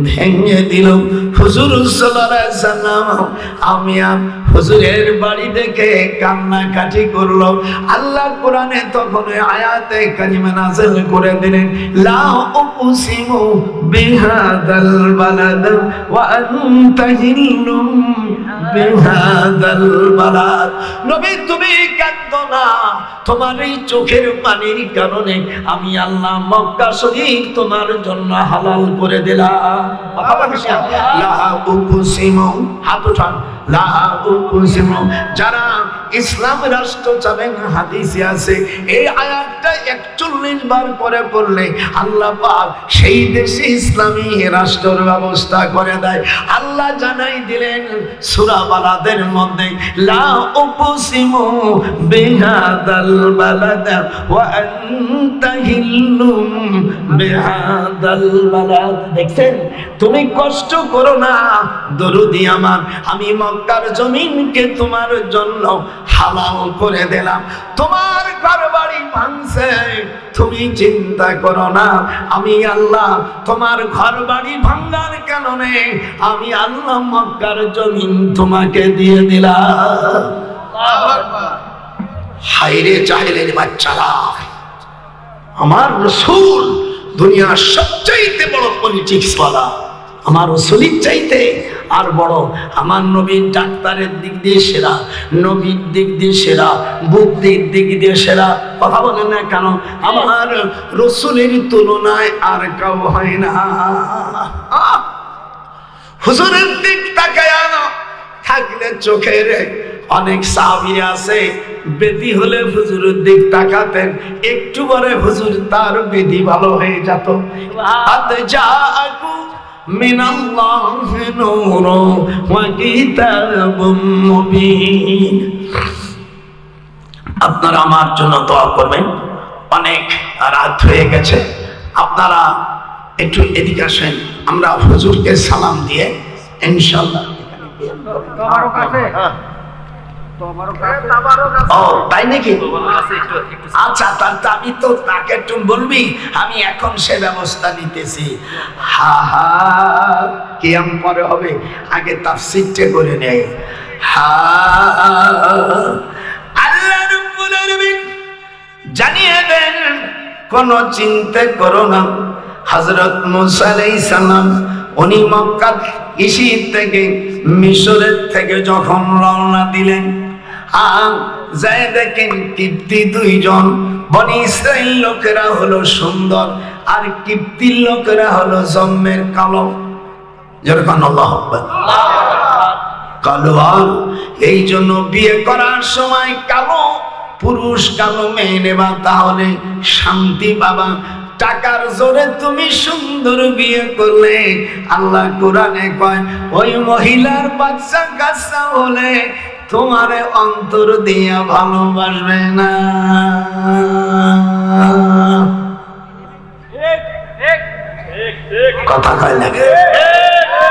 ভেঙে দিল। হুজুর সাল্লাল্লাহু আলাইহি সাল্লাম আমি হুজুরের বাড়ি দেখে কান্নাকাটি করলো। আল্লাহ কোরআনে তখন আয়াতে কারিমা নাযিল করে দিলেন, লা উকসিমু বিহাদাল বালাদ ওয়া আনতা হিল্লুম বিহাদাল বালাদ। নবী তুমি কাঁদো না, তোমার এই চোখের পানির কারণে আমি আল্লাহ মক্কা শরীফ তোমার জন্য হালাল করে দিলাম। যারা ইসলাম রাষ্ট্র চাবেন, হাদিসে আছে এই আয়াতটা 41 বার করে পড়লে আল্লাহ পাক সেই দেশে ইসলামী রাষ্ট্রের ব্যবস্থা করে দেয়। আল্লাহ জানাই দিলেন সূরা বালাদের মধ্যে, লা উকসিমু বিহাদাল বালাদ ওয়া আনতা হিল্লুম বিহাদাল বালাদ। দেখছেন, তুমি কষ্ট করো না দরুদি আমার, আমি মক্কার জমিনকে তোমার জন্য হালাল করে দিলাম। তোমার ঘরবাড়ি ভাঙছে, তুমি চিন্তা করো না, আমি আল্লাহ তোমার ঘরবাড়ি ভাঙার কারণে আমি আল্লাহ মক্কার জমিন তোমাকে দিয়ে দিলাম। হায়রে জাহেলের বাচ্চারা, আমার রাসূল দুনিয়ার সবচাইতে বড় পলিটিক্স ওয়ালা, আমার রাসূলের চাইতে আর বড়। আমার নবীর ডাক্তারের দিক দিয়ে সেরা, নবীর দিক দিয়ে সেরা, বুদ্ধির দিক দিয়ে সেরা। কথা বলেন না কেন? আমার রাসূলের তুলনায় আর কেউ হয় না। হুজুরের দিক তাকায়া থাকলে চোখের অনেক সাহাবী আছে বেদি হলে হুজুরের দিক তাকাতেন, একটু পরে হুজুর তার বেদি ভালো হয়ে যেত। আতজাআকু মিনাল্লাহি নূরুন ওয়া কিতাবুম মুবিন। আপনারা আমার জন্য দোয়া করবেন, অনেক রাত হয়ে গেছে। আপনারা একটু এদিকে আসেন, আমরা হুজুরকে সালাম দিয়ে ইনশাআল্লাহ। তাই নাকি? আচ্ছা, আমি তো তাকে একটু বলবি, আমি এখন সে ব্যবস্থা নিতেছি। হা হা কিয়াম পরে হবে, আগে তাফসীরটা করে নেই। হা আল্লাহ রাব্বুল আলামিন জানিয়ে দেন, কোন চিন্তা করো না। হযরত মুসা আলাইহিস সালাম উনি মক্কা ইসির থেকে মিশরের থেকে যখন রওনা দিলেন, যায় দেখেন কিপ্তি দুইজন। বনি ইসরাইল লোকেরা হলো সুন্দর, আর কিপ্তির লোকেরা হলো জন্মের কালো। যেরকম আল্লাহু আকবার, কালো। আর এই জন্য বিয়ে করার সময় কালো পুরুষ কালো মেয়ে নেবা, তাহলে শান্তি পাবা। টাকার জোরে তুমি সুন্দর বিয়ে করলে, আল্লাহ কোরআনে কয় ওই মহিলার বাচ্চা কাচ্চা হলে তোমারে অন্তর দিয়া ভালোবাসবে না। কথা কয় না?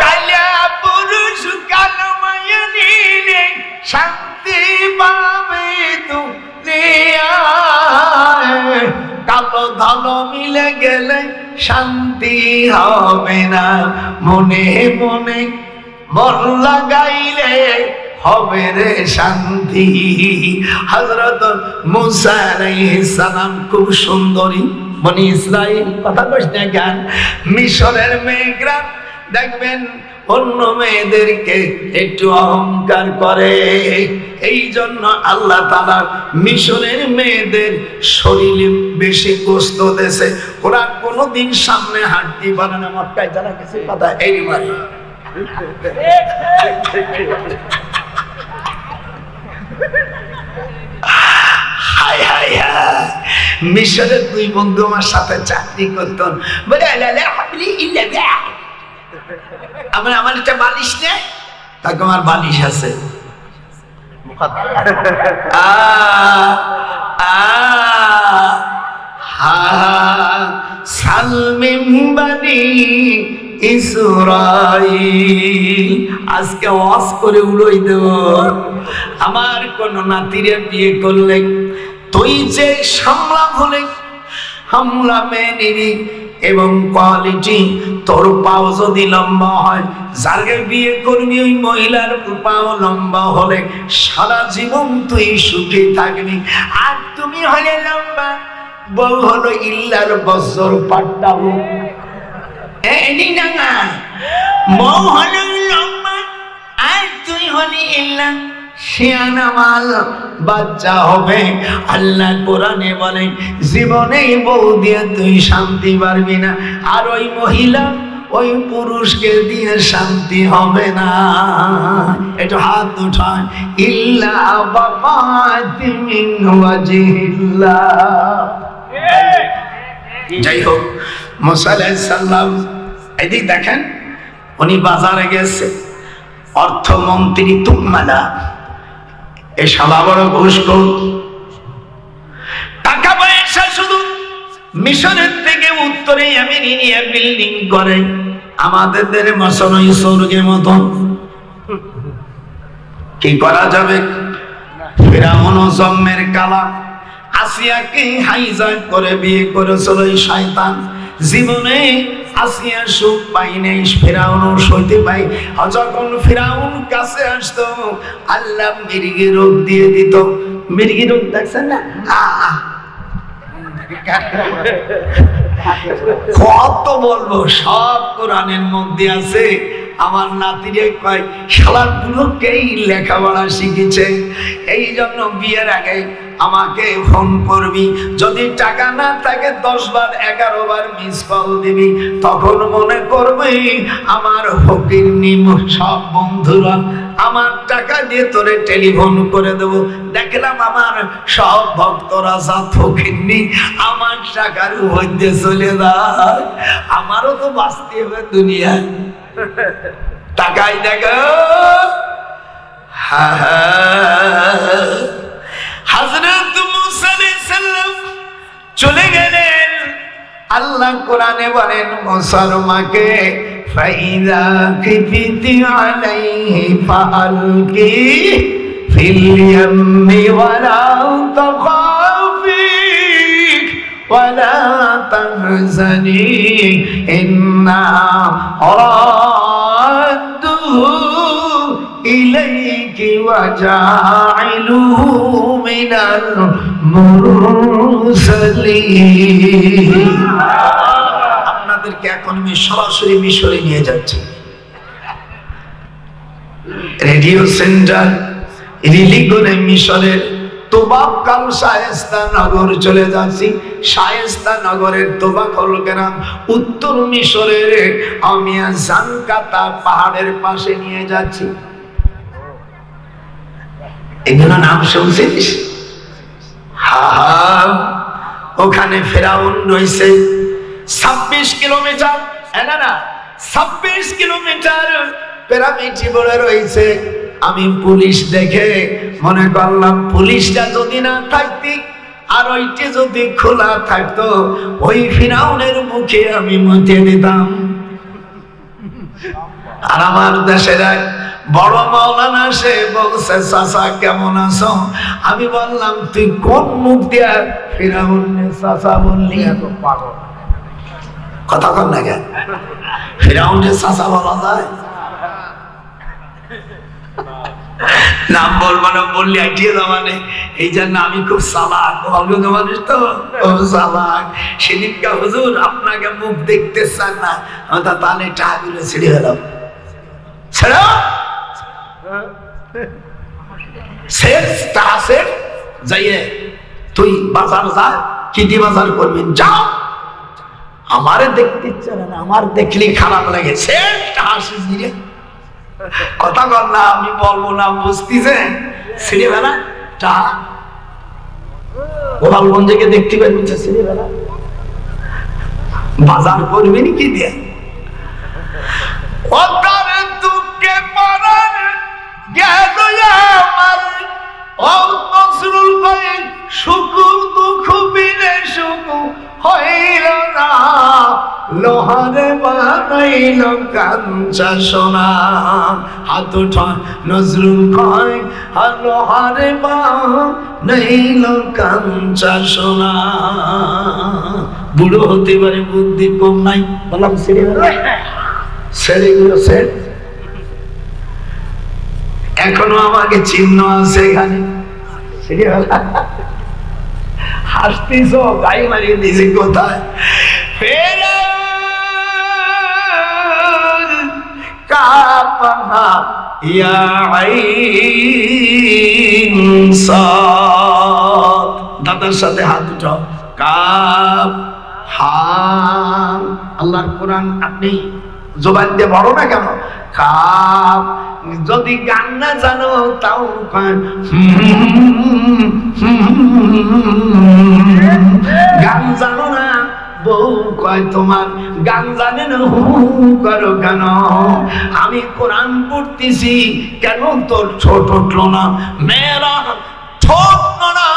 কালিয়া পুরুষ কালো মায়া নিলে শান্তি পাবে দুনিয়ায়, কালো ধলো মিলে গেলে শান্তি হবে না। মনে মনে মন লাগাইলে হবে রে শান্তি। হযরত মুসা আলাইহিস সালাম খুব সুন্দরী বনি ইসরাইল, কথা কইস না কেন? মিশরের মেয়েরা দেখবেন অন্য মেয়েদেরকে একটু অহংকার করে, এই জন্য আল্লাহ তাআলা মিশরের মেয়েদের শরীরে বেশি গোশত দেশে। ওরা কোনোদিন সামনে হাঁটতে পারে না। মক্কায় যারা কিছু কথা এই মারে মিশরের দুই বন্ধু আমার সাথে চাকরি করতেন, বলে আমার একটা বালিশ নেই, তাকে আমার বালিশ আছে। আজকে ওয়াজ করে উড়াই দেব। আমার কোন নাতিরে বিয়ে করলে তুই যে সামলা হলে হামলা মেনে এবং কোয়ালিটি, তোর পাও যদি লম্বা হয়, যাকে বিয়ে করবি ওই মহিলার পাও লম্বা হলে সারা জীবন তুই সুখে থাকবি। আর তুমি হলে লম্বা, বউ হলো ইল্লার বজ্র পাট্টাবো, বউ হলো লম্বা আর তুই হলি ইল্লা শিয়ানা মাল, বাচ্চা হবে। আল্লাহ কোরআনে বলেন জীবনে বউ দিয়ে তুই শান্তি পারবি না, আর ওই মহিলা ওই পুরুষকে দিয়ে শান্তি হবে না। একটু হাত উঠান, ইল্লা বাকাতি মিন ওয়াজিহিল্লাহ। যাই হোক, মুসা আলাইহিস সালাম এদিক দেখেন, উনি বাজারে গেছে, অর্থমন্ত্রী তুকমালা এ শালা বড় ঘুষখোর, টাকা পয়সা শুধু মিশরের থেকে উত্তরে আমেরিকা বিল্ডিং করে, আমাদের মশনই স্বর্গের মতন। কি করা যাবে? ফিরাউন জম্মের কালা আসিয়াকে হাইজ্যাক করে বিয়ে করেছিল এই শয়তান। জীবনে আসিয়া সুখ পাই নাই, ফিরাউন সইতে পাই। যখন ফিরাউন কাছে আসতো আল্লাহ মির্গি রোগ দিয়ে দিত। মির্গি রোগ দেখছেন না? কত বলবো, সব কোরআনের মধ্যে আছে। আমার নাতিরে কয় শালার গুলোকেই লেখাপড়া শিখেছে, এই জন্য বিয়ের আগে আমাকে ফোন করবি, যদি টাকা না থাকে 10 বার 11 বার মিস কল দিবি, তখন মনে করবি আমার ফকির নিম সব বন্ধুরা আমার টাকা দিয়ে তোরে টেলিফোন করে দেবো। দেখলাম আমার সব ভক্তরা যা ফকিরনি আমার টাকার মধ্যে চলে যায়, আমারও তো বাঁচতে হবে দুনিয়ায়। টাকাই দেখো। হযরত মুসা আলাইহিস সালাম চলে গেলেন। আল্লাহ কোরআনে বলেন মুসার মাকে ফাইযা খিফতি আলাইহি ফাআলকি ফিল ইয়ামি ওয়ালা তাখাফি ওয়ালা তাহজানি ইন্না রাদ্দুহু ইলাইকি ওয়া জাইলুহু মিনাল মুরসালিন। আপনাদেরকে এখন আমি সরাসরি মিশরে নিয়ে যাচ্ছি। রেডিও সেন্টার রিলি করে মিশরের তোবাকাল শায়েস্তা নগর চলে যাচ্ছি। শায়েস্তা নগরের তোবাকাল গ্রাম উত্তর মিশরের আমিয়া জানকাতা পাহাড়ের পাশে নিয়ে যাচ্ছি। এগুলো নাম শুনছিস? হা, ওখানে ফেরাউন রয়েছে, 26 কিলোমিটার, না 26 কিলোমিটার পিরামিডটি পড়ে রয়েছে। আমি পুলিশ দেখে মনে করলাম পুলিশটা যদি না থাকতি আর ওইটি যদি খোলা থাকতো ওই ফিরাউনের মুখে আমি মুতে দিতাম। আর আমার দেশের এক বড় মাওলানা সে বলছে, চাচা কেমন আছো? আমি বললাম তুই কোন মুখ দিয়া ফিরাউনের চাচা বললি? কথা কর না কেন? ফিরাউনের চাচা বলা যায়? নাম বলবো না, বললে আইটিয়ে মানে এই জন্য আমি খুব চালাক, অজ্ঞ মানুষ তো চালাক। সেদিনকা হুজুর আপনাকে মুখ দেখতে চান না, তাহলে টাকাগুলো ছেড়ে গেলাম। ছেড়ো যাইয়ে তুই বাজার যা, কি দিয়ে বাজার করবেন যাও। আমারে দেখতে ইচ্ছা না, আমার দেখলে খারাপ লাগে। কথা বল না, আমি বলবো না, বুঝতেছে ছিঁড়ে বেলা টা গোপালগঞ্জকে দেখতে পারবি ছিঁড়ে বেলা বাজার করবেন কি দিয়ে? লোহারে বানাইল কাঞ্চা সোনা, হাত উঠায় নজরুল কয় আর লোহারে বানাইল কাঞ্চা সোনা। বুড়ো হতে পারে, বুদ্ধি কম নাই। বললাম ছেড়েগুলো ছেড়, এখনো আমাকে চিহ্ন আছে এখানে। হাসতিস, গাই মারিয়ে দিয়েছে কোথায়? দাদার সাথে হাত উঠাও। কাপ হা, আল্লাহর কোরআন আপনি জবান দিয়ে বড় না কেন? কাপ, যদি গান না জানো তাও গান জানো না, বউ কয় তোমার গান জানে না, হু করো কেন? আমি কোরআন পড়তেছি, কেন তোর ছোট উঠলো না? মেয়েরা ছোট না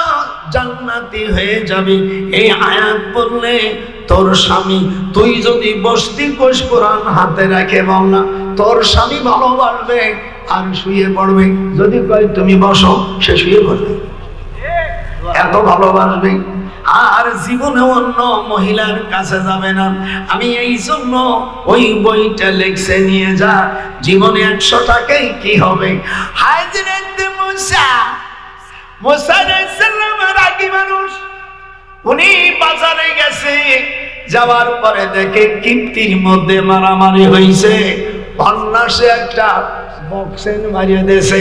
জান্নাতি হয়ে যাবে এই আয়াত পড়লে তোর স্বামী, তুই যদি বসতি কোষ কোরআন হাতে রাখে বল না, তোর স্বামী ভালোবাসবে আর শুয়ে পড়বে। যদি কয় তুমি বসো, সে শুয়ে পড়বে, এত ভালোবাসবে। আর জীবনে অন্য মহিলার কাছে যাবে না। আমি এই জন্য ওই বইটা লেখছে নিয়ে যা, জীবনে 100 টাকায় কি হবে? হাজরত মুসা, মুসা আলাইহিস সালামের আগে মানুষ, উনি বাজারে গেছে, যাওয়ার পরে দেখে কিপ্তির মধ্যে মারামারি হয়েছে। অন্যাসে একটা বক্সেন মারিয়ে দিয়েছে,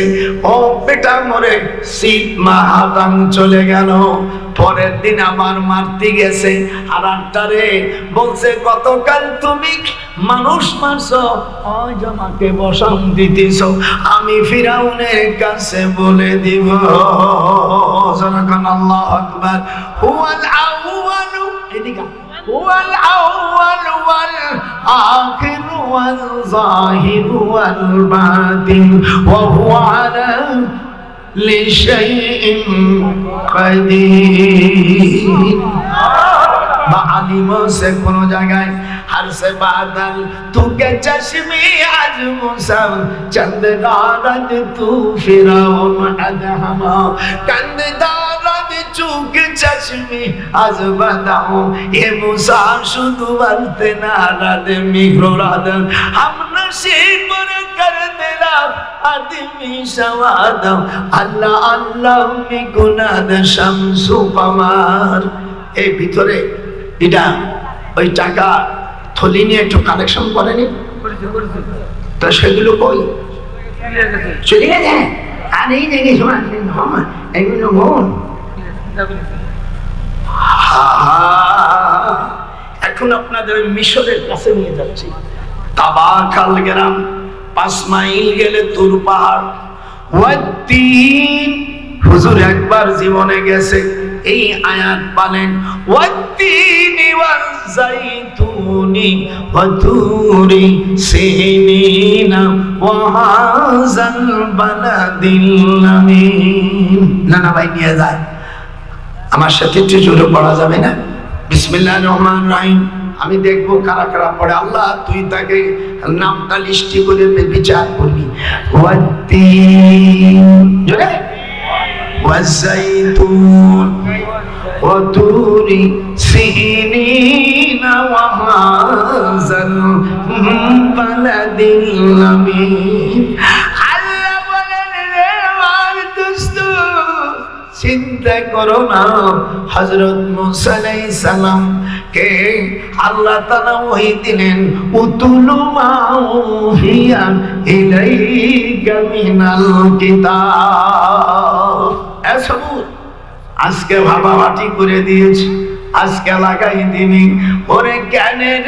ও বেটা মরে সিট মাহাতাং চলে গেল। পরের দিন আবার মারতে গেছে, আর আটটারে বলছে গতকাল তুমি মানুষ মারছো, আজ আমাকে বসান দিতেছ, আমি ফিরাউনের কাছে বলে দিব। আল্লাহু আকবার। হুয়াল আউয়ালু, এদিকে হুয়াল আউয়ালু ওয়াল আখিরু ওয়াল যাহিরু ওয়াল বাতিন ওয়া হুয়া আলা লিশাইইন কাদির। বা আলিমো সে কোন জায়গায় हर से बादल तू के चश्मे आज मूसा चंद दारद तू फिरौन अदहमा कंद दारद चूक चश्मे आज बताओ ये मूसा शुद्ध वर्ते नारद मिघ्रोराद हम नसीब कर देला आदमी सवाद अल्लाह अल्लाह में गुनाद शमसु कमार। এই ভিতরে এটা ওই টাকা থলি নিয়ে একটু কালেকশন করেনি তো, সেগুলো কই চলে গেছে। আর এই দেখে এগুলো মন এখন আপনাদের মিশরের কাছে নিয়ে যাচ্ছি। তাবাকাল গ্রাম 5 মাইল গেলে তুর পাহাড়। হুজুর একবার জীবনে গেছে, এই আয়াত বলেন ওয়াত্তিনি ওয়াজ-যাইতুনি ওয়া তুরি সিনিনা ওয়া হাযাল বালাদিল আমিন। না ভাই নিয়ে যায়, আমার সাথে একটু জোরে পড়া যাবে না? বিসমিল্লাহির রহমানির রহিম। আমি দেখবো কারা কারা পড়ে। আল্লাহ তুই তাকে নামটা লিস্টি করে বিচার করবি। ওয়াত্তিন জোরে, ওয়াজ-যাইতুন ওয়া তুরি সিনিনা ওয়া হাযাল বালাদিল আমিন। আল্লাহ বলেন রে আমার দোস্ত, চিন্তা করো না, হযরত মুসা আলাইহিস সালাম কে আল্লাহ তাআলা ওহী দিলেন উতুলু মা উহিয়া ইলাইকা মিনাল কিতাব। এসবুর আজকে ভাবাবাটি করে দিয়েছি, আজকে লাগাই দিবি ওরে জ্ঞানের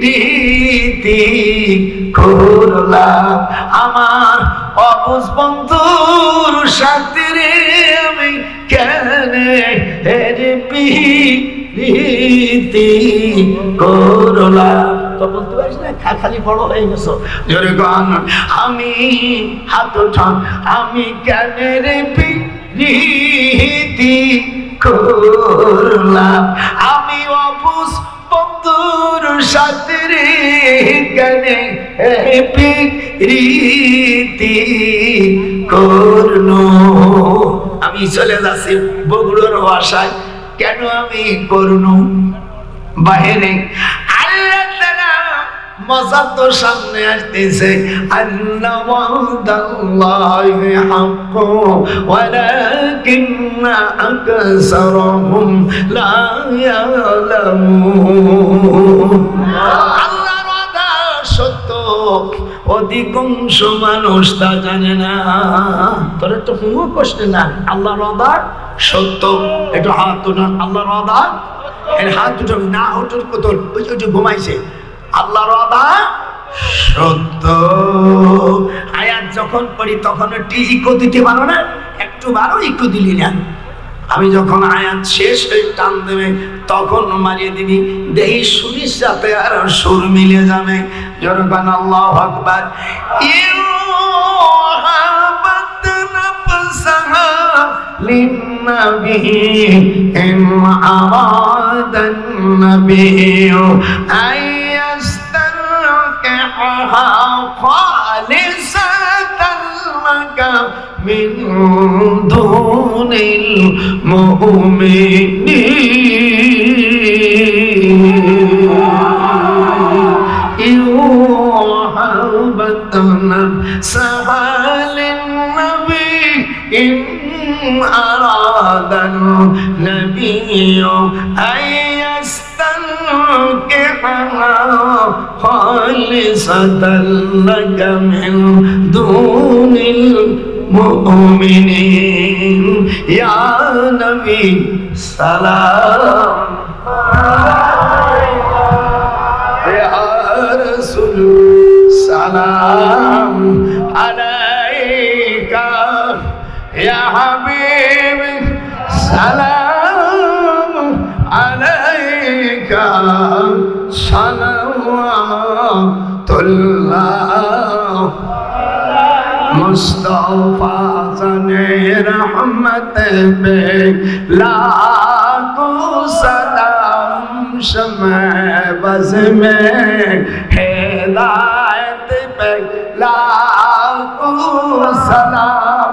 রীতি করলাম আমার অবুঝ বন্ধুর সাথে রে আমি জ্ঞানের রীতি করলাম। তো বলতে পারিস না খালি বড় হয়ে গেছো, জোরে গান আমি হাত উঠান, আমি জ্ঞানের রীতি করলাম, আমি অবুঝ বন্ধুর সাথে রে জ্ঞানে রীতি করলো। আমি চলে যাচ্ছি বগুড়ার ভাষায়, কেন আমি করনু বাহিরে। আল্লাহ তাআলা মজা তো সামনে আসতেছে। আন্না ওয়াদাল্লাহি হাক্কু ওয়ালাকিন্না আকসারহুম লা ইয়ালামুন। আল্লাহর ওয়াদা সত্য, অধিকাংশ মানুষ তা জানে না। তোর তো কোনো কষ্ট না, আল্লাহর ওয়াদা সত্য। একটু হাত উঠান, আল্লাহর ওয়াদা। এর হাত উঠান না, ওঠর কতর ওই যে ঘুমাইছে। আল্লাহর ওয়াদা সত্য। আয়াত যখন পড়ি তখন একটু ইকো দিতে পারো না? একটু বারো ইকো দিলি না। আমি যখন আয়াত শেষ হয়ে টান দেবে তখন মারিয়ে দিবি, দেহি শুনিস যাতে আর সুর মিলে যাবে। যখন আল্লাহু আকবার। ইউহাবাত নাফসাহা লিন্নবী ইন আরাদান নবিয়্যু আয়াস্তানকিহা খালিসাতান লাকা মিন দুনিল মুমিনিন। ইউহাবাত নাফসাহা লিন্নবী ইন আরাদান নবিয়্যু আয়াস্তানকিহা খালিসাতান লাকা মিন দুনিল মুমিনিন। ইয়া নবী সালাম ইয়া রাসূল সালাম আলাইকা ইয়া হাবিব সালাম আলাইকা সালাওয়াতুল্লাহ। মুস্তাফা জানে রহমত पे लाखों सलाम, शम्ए बज़ में हिदायत पे लाखों सलाम।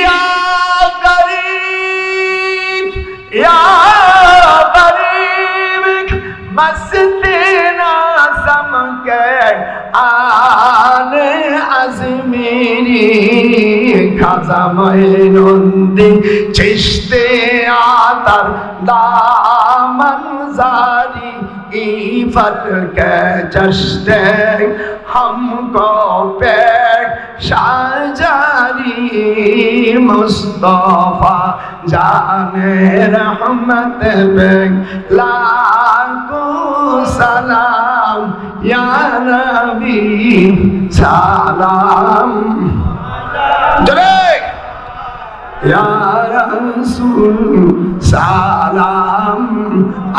या गरीब या गरीब मस्ती ना समके आने अज़मीरी खाजा मोइनुद्दीन चिश्ती आतर दामन जारी इफ़त के चश्ते हमको पे शाहजारी। मुस्तफा जाने रहमत पे लाखों सलाम, या नबी सलाम। ইয়া রাসূল সালাম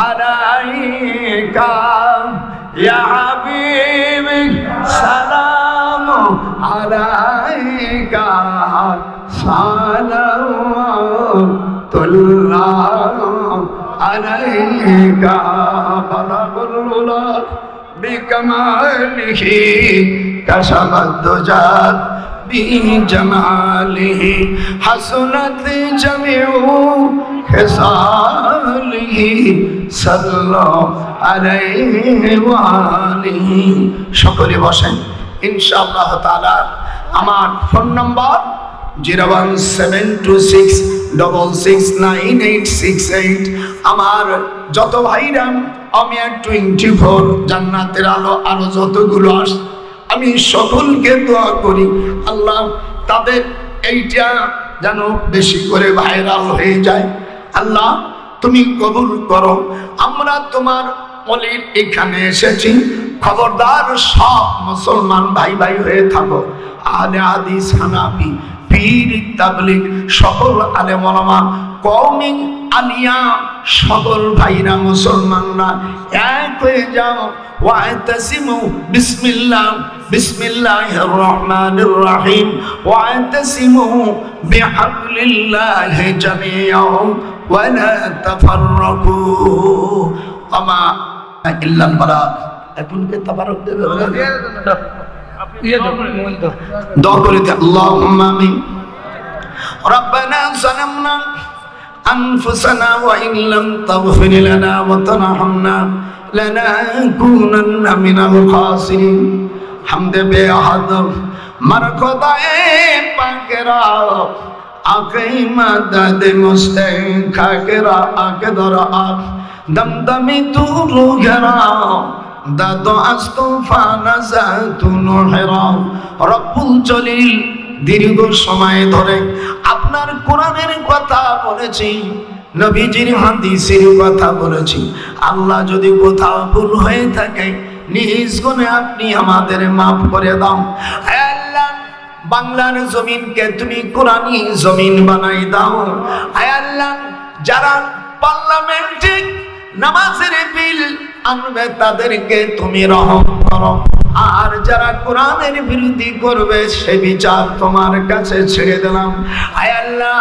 আলাইকা ইয়া হাবিব সালাম আলাইকা সালাতুল্লাহ আলাইকা বালাগুল উলা বিকামালিহি কাশাফাদ দুজা بجماله حسنت جميع خصاله صلى عليه وآله সকলে বসেন ইনশাআল্লাহ তাআলা। আমার ফোন নাম্বার 01726669868। আমার যত ভাইরা আমি 24 জান্নাতের আলো আরো যতগুলো আস আমি সকলকে দোয়া করি আল্লাহ তাদের এইটা যেন বেশি করে ভাইরাল হয়ে যায়। আল্লাহ তুমি কবুল করো। আমরা তোমার ওলির এখানে এসেছি, খবরদার সব মুসলমান ভাই ভাই হয়ে থাকো। আহলে হাদিস, হানাফি, পীর, তাবলীগ সকল আলেম ওলামা, কওমি আলিয়া সকল ভাইরা মুসলমানরা এক হয়ে যাও। ওয়াতাসিমু বিসমিল্লাহ বিসমিল্লাহির রহমানির রহিম ওয়াতাসিমু বিহাবলিল্লাহি জামিআন ওয়া লা তাফাররাকু ওমা ইল্লাল বালাগ। এখনকে তাবারক দেবে দোয়া করে দে আল্লাহুম্মা আমিন। রব্বানা যালামনা أنفسنا وإن لم تغفر لنا وترحمنا لنكونن من الخاسرين। حمد بأحد مرقدائے پاکرا آقی مدد مستحقرا آقی درآ دمدمی تو روحرا দাদো আস্তফানা জাতুন হেরা। রব্বুল জলিল দীর্ঘ সময় ধরে আপনার কোরআনের কথা বলেছি, নবীজির হাদিসের কথা বলেছি। আল্লাহ যদি কোথাও ভুল হয়ে থাকে নিজ গুণে আপনি আমাদের মাফ করে দাও। হে আল্লাহ বাংলার জমিনকে তুমি কোরআনী জমিন বানাই দাও। হে আল্লাহ যারা পার্লামেন্টে নামাজের বিল আনবে তাদেরকে তুমি রহম করো, আর যারা কোরআনের বিরোধী করবে সে বিচার তোমার কাছে ছেড়ে দিলাম। আয় আল্লাহ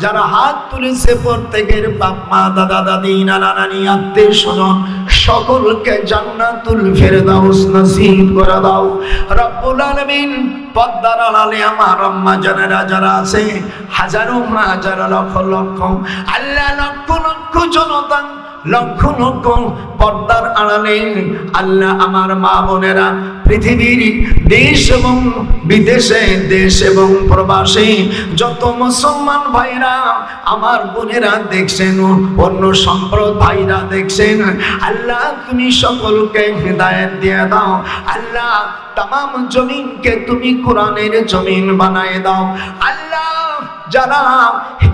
যারা হাত তুলেছে প্রত্যেকের বাপ মা দাদা দাদি নানা নানি আত্মীয় স্বজন সকলকে জান্নাতুল ফেরদাউস নসিব করে দাও। রব্বুল আলামিন পদ্মার আড়ালে আমার আম্মা জানেরা যারা আছে হাজারো হাজার লক্ষ লক্ষ আল্লাহ লক্ষ লক্ষ জনতা লক্ষ লক্ষ পর্দার আড়ালে আল্লাহ আমার মা বোনেরা পৃথিবীর দেশ এবং বিদেশে দেশ এবং প্রবাসী যত মুসলমান ভাইরা আমার বোনেরা দেখছেন, অন্য সম্প্রদায় ভাইরা দেখছেন, আল্লাহ তুমি সকলকে হিদায়াত দিয়ে দাও। আল্লাহ তামাম জমিনকে তুমি কোরআনের জমিন বানায় দাও। আল্লাহ যারা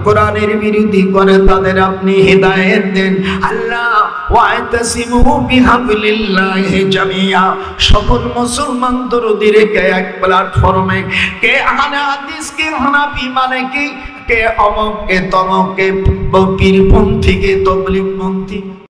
কোরআনের বিরোধী করে তাদের আপনি হিদায়াত দেন। আল্লাহ ওয়াতাসিমু বিহাবলিল্লাহি জামিআ সকল মুসলমান দরুদি রেখে এক প্ল্যাটফর্মে কে আহলে হাদিস কে হানাফি মানে কে অমক কে তমক কে পীরপন্থী কে তাবলীগপন্থী